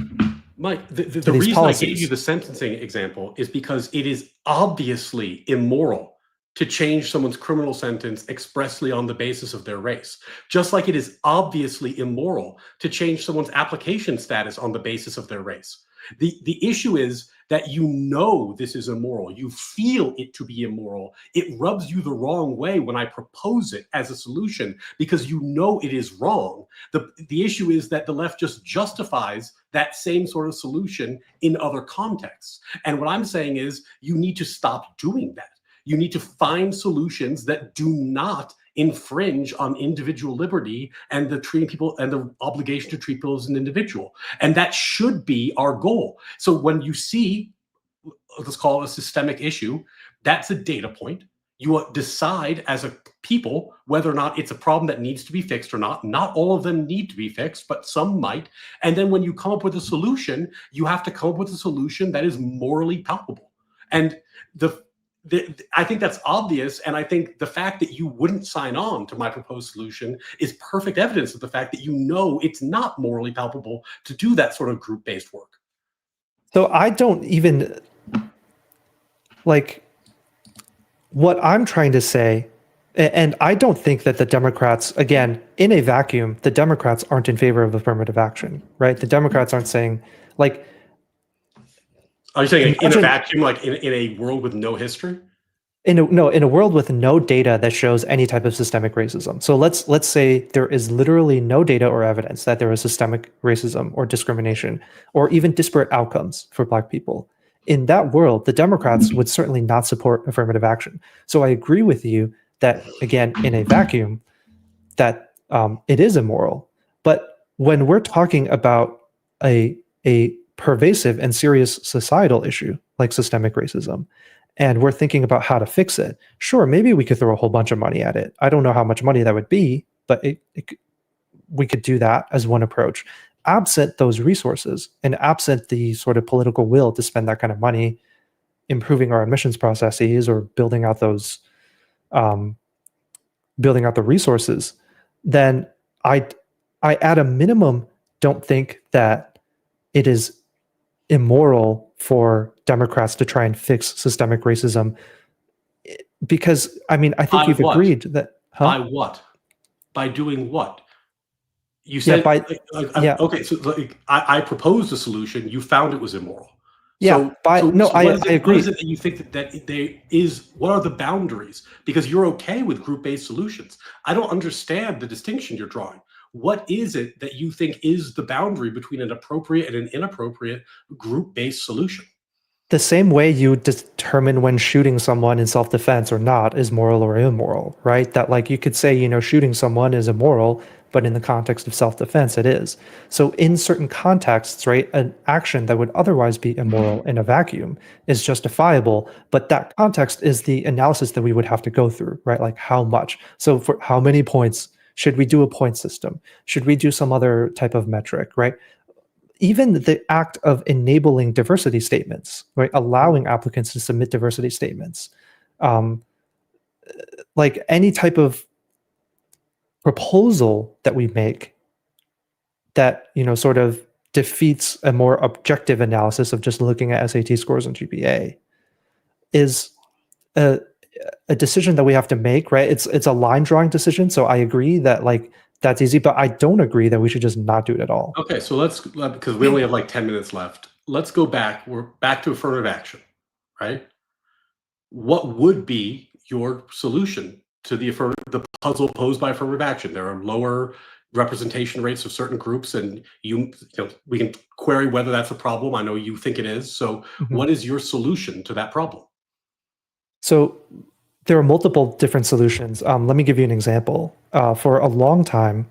Speaker 1: Mike, the
Speaker 2: these
Speaker 1: reason I gave
Speaker 2: policies.
Speaker 1: you the sentencing example is because it is obviously immoral to change someone's criminal sentence expressly on the basis of their race. Just like it is obviously immoral to change someone's application status on the basis of their race. The issue is that you know this is immoral. You feel it to be immoral. It rubs you the wrong way when I propose it as a solution because you know it is wrong. The issue is that the left just justifies that same sort of solution in other contexts. And what I'm saying is you need to stop doing that. You need to find solutions that do not infringe on individual liberty and the treating people and the obligation to treat people as an individual. And that should be our goal. So when you see, let's call it a systemic issue, that's a data point. You decide as a people whether or not it's a problem that needs to be fixed or not. Not all of them need to be fixed, but some might. And then when you come up with a solution, you have to come up with a solution that is morally palpable. And I think that's obvious, and I think the fact that you wouldn't sign on to my proposed solution is perfect evidence of the fact that you know it's not morally palpable to do that sort of group-based work.
Speaker 2: So I don't even, like, what I'm trying to say, and I don't think that the Democrats, again, in a vacuum, the Democrats aren't in favor of affirmative action, right? The Democrats aren't saying, like,
Speaker 1: Are you saying in a
Speaker 2: Imagine-
Speaker 1: vacuum, like in a world with no history?
Speaker 2: in a world with no data that shows any type of systemic racism. So let's say there is literally no data or evidence that there is systemic racism or discrimination or even disparate outcomes for Black people. In that world, the Democrats would certainly not support affirmative action. So I agree with you that, again, in a vacuum, that it is immoral. But when we're talking about a pervasive and serious societal issue like systemic racism, and we're thinking about how to fix it, sure, maybe we could throw a whole bunch of money at it. I don't know how much money that would be, but we could do that as one approach. Absent those resources and absent the sort of political will to spend that kind of money improving our admissions processes or building out the resources, then I at a minimum don't think that it is immoral for Democrats to try and fix systemic racism, because I mean I think
Speaker 1: By
Speaker 2: you've
Speaker 1: what?
Speaker 2: agreed that
Speaker 1: By what? By doing what? You said,
Speaker 2: yeah.
Speaker 1: okay, so I proposed a solution. You found it was immoral.
Speaker 2: Yeah, I agree.
Speaker 1: What is it that you think that there is? What are the boundaries? Because you're okay with group-based solutions. I don't understand the distinction you're drawing. What is it that you think is the boundary between an appropriate and an inappropriate group-based solution?
Speaker 2: The same way you determine when shooting someone in self-defense or not is moral or immoral, right? That, like, you could say, shooting someone is immoral, but in the context of self-defense, it is. So in certain contexts, right, an action that would otherwise be immoral in a vacuum is justifiable, but that context is the analysis that we would have to go through, right? Like, how much? So for how many points? Should we do a point system? Should we do some other type of metric, right? Even the act of enabling diversity statements, right? Allowing applicants to submit diversity statements, like any type of proposal that we make that sort of defeats a more objective analysis of just looking at SAT scores and GPA is a decision that we have to make, right? It's a line drawing decision. So I agree that like that's easy, but I don't agree that we should just not do it at all.
Speaker 1: Okay, so let's, because we only have like 10 minutes left. Let's go back. We're back to affirmative action, right? What would be your solution to the puzzle posed by affirmative action? There are lower representation rates of certain groups, and we can query whether that's a problem. I know you think it is. So what is your solution to that problem?
Speaker 2: So there are multiple different solutions. Let me give you an example. For a long time,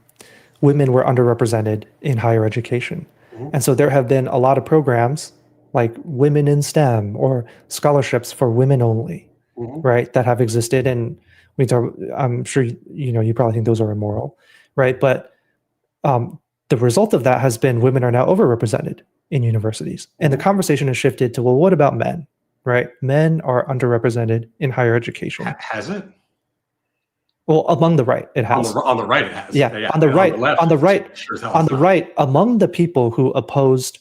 Speaker 2: women were underrepresented in higher education. And so there have been a lot of programs like Women in STEM or scholarships for women only, right, that have existed. And I'm sure you probably think those are immoral, right? But the result of that has been women are now overrepresented in universities. And the conversation has shifted to, well, what about men? Right? Men are underrepresented in higher education.
Speaker 1: Has it?
Speaker 2: Well, among the right, it has.
Speaker 1: On the right, it has.
Speaker 2: Yeah. On the right, on the right, among the people who opposed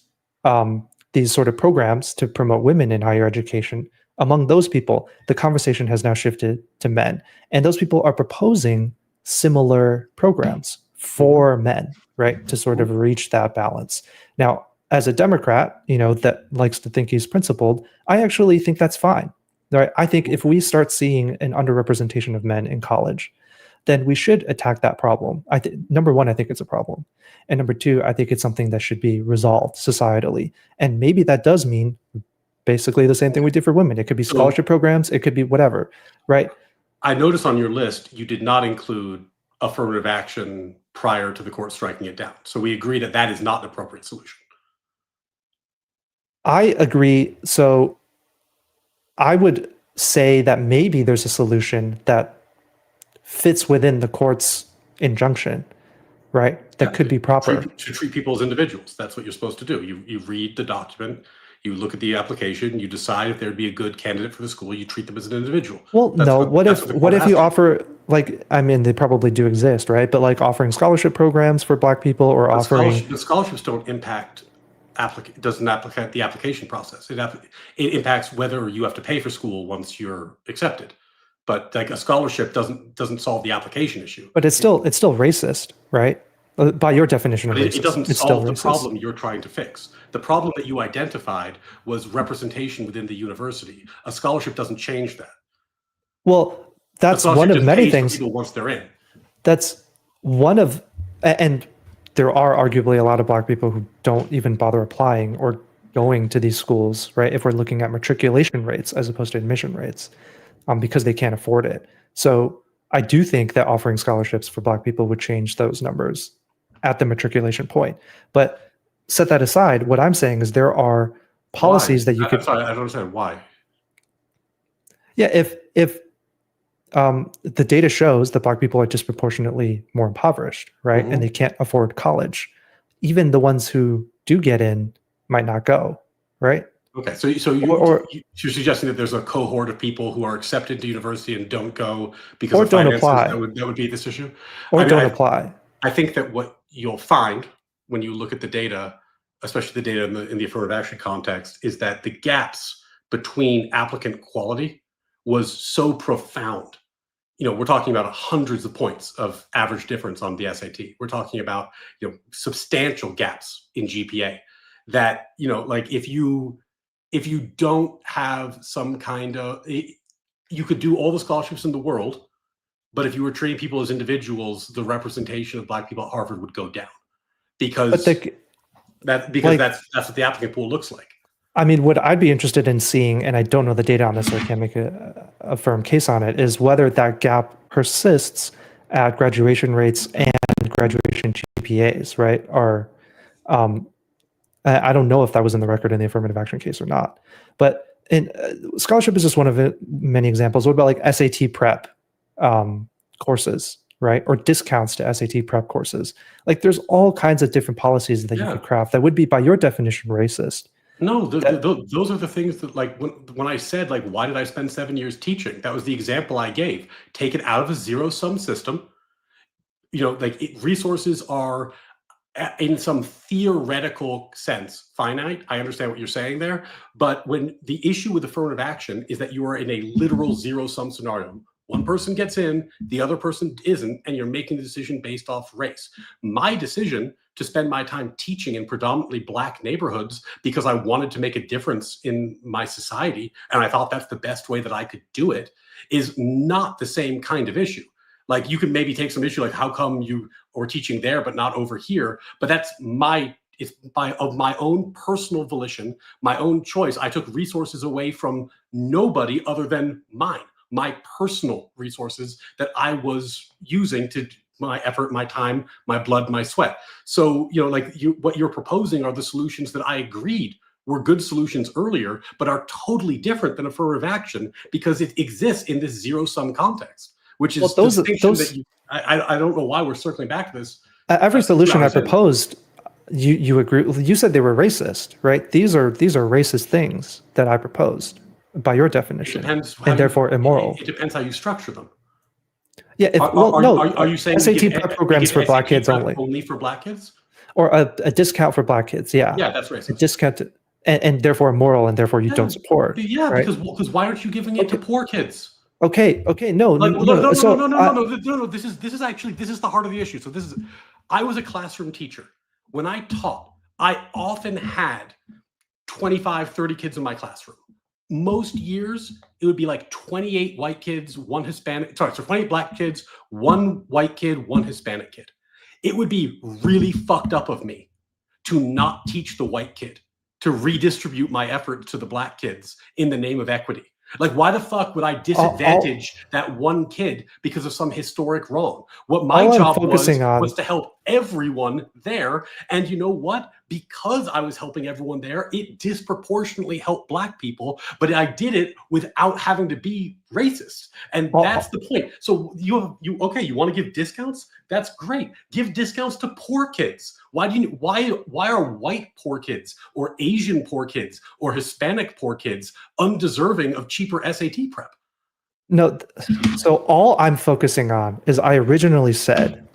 Speaker 2: these sort of programs to promote women in higher education, among those people, the conversation has now shifted to men. And those people are proposing similar programs for men, right, to sort of reach that balance. Now, as a Democrat, that likes to think he's principled, I actually think that's fine. Right? I think if we start seeing an underrepresentation of men in college, then we should attack that problem. Number one, I think it's a problem. And number two, I think it's something that should be resolved societally. And maybe that does mean basically the same thing we did for women. It could be scholarship programs. It could be whatever, right?
Speaker 1: I noticed on your list, you did not include affirmative action prior to the court striking it down. So we agree that that is not an appropriate solution.
Speaker 2: I agree. So I would say that maybe there's a solution that fits within the court's injunction, right? That could be proper.
Speaker 1: To treat people as individuals. That's what you're supposed to do. You read the document, you look at the application, you decide if there'd be a good candidate for the school, you treat them as an individual.
Speaker 2: Well, what if you offer, like, I mean, they probably do exist, right? But like offering scholarship programs for Black people or offering...
Speaker 1: The scholarships don't impact doesn't applicate the application process. It impacts whether you have to pay for school once you're accepted. But like a scholarship doesn't solve the application issue.
Speaker 2: But it's still racist, right? By your definition of racist.
Speaker 1: It doesn't solve the problem you're trying to fix. The problem that you identified was representation within the university. A scholarship doesn't change that.
Speaker 2: Well, that's one of many things.
Speaker 1: People once they're in.
Speaker 2: That's one of, and there are arguably a lot of Black people who don't even bother applying or going to these schools, right? If we're looking at matriculation rates as opposed to admission rates, because they can't afford it. So I do think that offering scholarships for Black people would change those numbers at the matriculation point. But set that aside, what I'm saying is there are policies that you could...
Speaker 1: I'm sorry, I don't understand why.
Speaker 2: Yeah, if the data shows that Black people are disproportionately more impoverished, right? And they can't afford college. Even the ones who do get in might not go, right?
Speaker 1: Okay, so you're suggesting that there's a cohort of people who are accepted to university and don't go because of finances.
Speaker 2: Apply.
Speaker 1: That would be this issue?
Speaker 2: Or don't apply.
Speaker 1: I think that what you'll find when you look at the data, especially the data in the affirmative action context, is that the gaps between applicant quality was so profound. We're talking about hundreds of points of average difference on the SAT. We're talking about, substantial gaps in GPA that, like if you don't have some kind of, you could do all the scholarships in the world, but if you were treating people as individuals, the representation of Black people at Harvard would go down because that's what the applicant pool looks like.
Speaker 2: I mean, what I'd be interested in seeing, and I don't know the data on this, so I can't make a firm case on it, is whether that gap persists at graduation rates and graduation GPAs, right? I don't know if that was in the record in the affirmative action case or not. But scholarship is just one of many examples. What about like SAT prep courses, right? Or discounts to SAT prep courses? Like there's all kinds of different policies that you could craft that would be, by your definition, racist.
Speaker 1: No, those are the things that, like, when I said, like, why did I spend 7 years teaching? That was the example I gave. Take it out of a zero-sum system. Resources are in some theoretical sense, finite. I understand what you're saying there. But when the issue with affirmative action is that you are in a literal zero-sum scenario, one person gets in, the other person isn't, and you're making the decision based off race. My decision to spend my time teaching in predominantly Black neighborhoods because I wanted to make a difference in my society, and I thought that's the best way that I could do it, is not the same kind of issue. Like, you can maybe take some issue, like, how come you are teaching there but not over here? But that's it's of my own personal volition, my own choice. I took resources away from nobody other than my personal resources that I was using to my effort, my time, my blood, my sweat. So, like, what you're proposing are the solutions that I agreed were good solutions earlier, but are totally different than affirmative action because it exists in this zero-sum context, which is I don't know why we're circling back to this.
Speaker 2: Every solution I proposed, you agree. You said they were racist, right? These are racist things that I proposed by your definition, and therefore immoral.
Speaker 1: It depends how you structure them.
Speaker 2: Yeah.
Speaker 1: Are you saying
Speaker 2: SAT prep programs for Black kids only?
Speaker 1: Only for Black kids?
Speaker 2: Or a discount for Black kids? Yeah.
Speaker 1: Yeah, that's racist.
Speaker 2: A discount, and therefore immoral, and therefore you don't support.
Speaker 1: Yeah,
Speaker 2: right?
Speaker 1: because why aren't you giving it to poor kids?
Speaker 2: Okay. No.
Speaker 1: No. This is actually the heart of the issue. So I was a classroom teacher. When I taught, I often had 25, 30 kids in my classroom. Most years, it would be like 28 white kids, 28 Black kids, 1 white kid, 1 Hispanic kid. It would be really fucked up of me to not teach the white kid, to redistribute my effort to the Black kids in the name of equity. Like, why the fuck would I disadvantage that one kid because of some historic wrong? What my job was to help everyone there. And you know what? Because I was helping everyone there, it disproportionately helped Black people, but I did it without having to be racist. And that's the point. So you want to give discounts? That's great. Give discounts to poor kids. Why are white poor kids or Asian poor kids or Hispanic poor kids undeserving of cheaper SAT prep?
Speaker 2: No. So all I'm focusing on is I originally said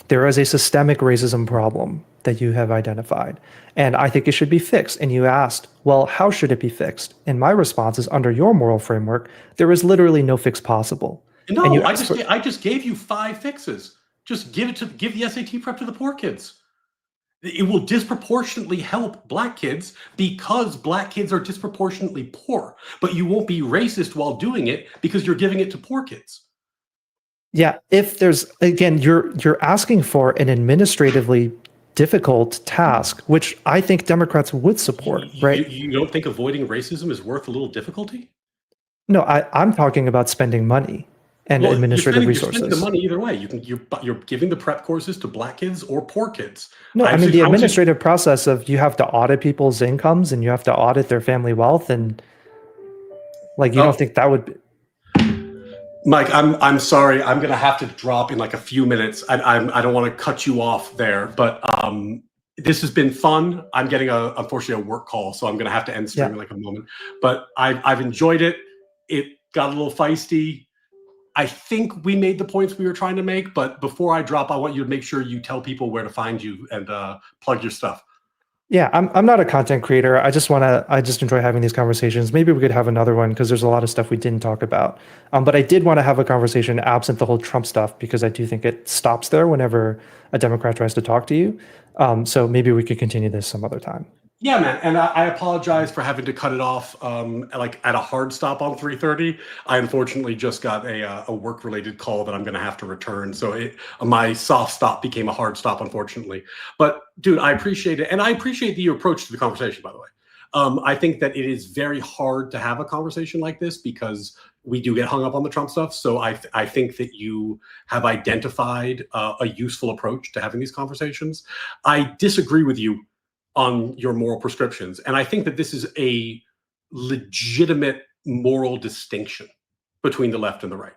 Speaker 2: there is a systemic racism problem that you have identified, and I think it should be fixed. And you asked, well, how should it be fixed? And my response is, under your moral framework, there is literally no fix possible.
Speaker 1: No, I just gave you 5 fixes. Just give the SAT prep to the poor kids. It will disproportionately help Black kids because Black kids are disproportionately poor, but you won't be racist while doing it because you're giving it to poor kids.
Speaker 2: Yeah, if there's, again, you're asking for an administratively difficult task, which I think Democrats would support, right?
Speaker 1: You don't think avoiding racism is worth a little difficulty?
Speaker 2: No, I'm talking about spending money and administrative resources.
Speaker 1: You're spending the money either way. You're giving the prep courses to Black kids or poor kids.
Speaker 2: No, I mean the administrative process of you have to audit people's incomes and you have to audit their family wealth, and like you don't think that would be...
Speaker 1: Mike, I'm sorry. I'm gonna have to drop in like a few minutes. I don't want to cut you off there, but this has been fun. I'm getting unfortunately a work call, so I'm gonna have to end stream in like a moment. But I've enjoyed it. It got a little feisty. I think we made the points we were trying to make, but before I drop, I want you to make sure you tell people where to find you and plug your stuff.
Speaker 2: Yeah, I'm not a content creator. I just enjoy having these conversations. Maybe we could have another one because there's a lot of stuff we didn't talk about. But I did want to have a conversation absent the whole Trump stuff because I do think it stops there whenever a Democrat tries to talk to you. So maybe we could continue this some other time.
Speaker 1: Yeah, man. And I apologize for having to cut it off like at a hard stop on 3:30. I unfortunately just got a work-related call that I'm going to have to return. So my soft stop became a hard stop, unfortunately. But dude, I appreciate it. And I appreciate your approach to the conversation, by the way. I think that it is very hard to have a conversation like this because we do get hung up on the Trump stuff. So I think that you have identified a useful approach to having these conversations. I disagree with you on your moral prescriptions. And I think that this is a legitimate moral distinction between the left and the right.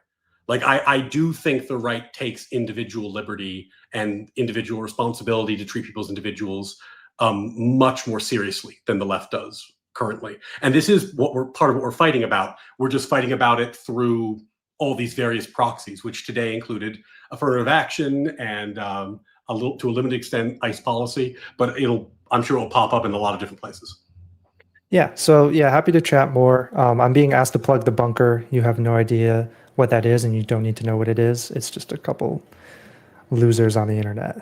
Speaker 1: Like, I do think the right takes individual liberty and individual responsibility to treat people as individuals much more seriously than the left does currently. And this is part of what we're fighting about. We're just fighting about it through all these various proxies, which today included affirmative action and to a limited extent, ICE policy, but I'm sure it'll pop up in a lot of different places.
Speaker 2: Yeah. So yeah, happy to chat more. I'm being asked to plug the bunker. You have no idea what that is, and you don't need to know what it is. It's just a couple losers on the internet.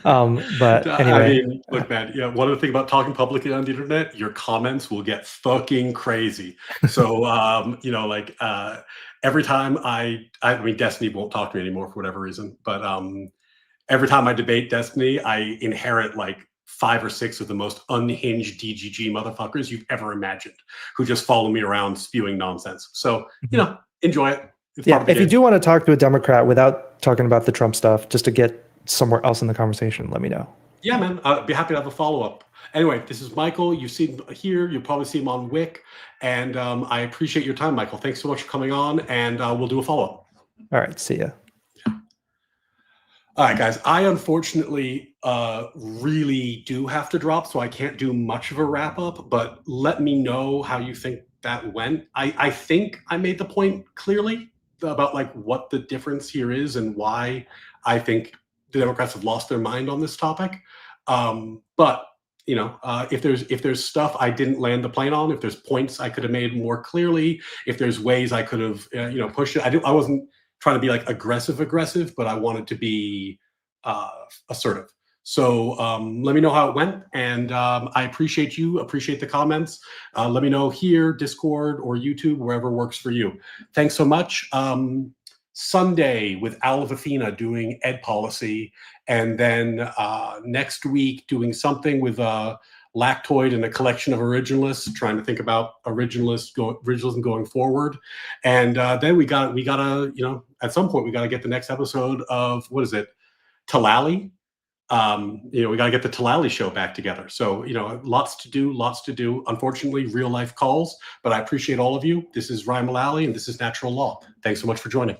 Speaker 2: But anyway,
Speaker 1: I mean, look, man, yeah, one of the things about talking publicly on the internet, your comments will get fucking crazy. So, every time I mean, Destiny won't talk to me anymore for whatever reason, but every time I debate Destiny, I inherit like 5 or 6 of the most unhinged DGG motherfuckers you've ever imagined, who just follow me around spewing nonsense. So, enjoy it. It's
Speaker 2: yeah, if you do want to talk to a Democrat without talking about the Trump stuff, just to get somewhere else in the conversation, let me know.
Speaker 1: Yeah, man, I'd be happy to have a follow-up. Anyway, this is Michael. You've seen him here. You'll probably see him on Wick. And I appreciate your time, Michael. Thanks so much for coming on, and we'll do a follow-up.
Speaker 2: All right, see ya.
Speaker 1: All right, guys, I unfortunately really do have to drop, so I can't do much of a wrap-up, but let me know how you think that went. I think I made the point clearly about like what the difference here is and why I think the Democrats have lost their mind on this topic. But if there's stuff I didn't land the plane on, if there's points I could have made more clearly, if there's ways I could have pushed it. I wasn't trying to be like aggressive, but I wanted to be assertive. So let me know how it went, and I appreciate the comments. Let me know here, Discord or YouTube, wherever works for you. Thanks so much. Sunday with Al Athena doing ed policy, and then next week doing something with Lactoid and a collection of originalists, trying to think about originalism going forward. And then we gotta at some point we gotta get the next episode of, what is it, Talali. We got to get the Talali show back together. So, lots to do. Unfortunately, real life calls, but I appreciate all of you. This is Ryan Mullally, and this is Natural Law. Thanks so much for joining.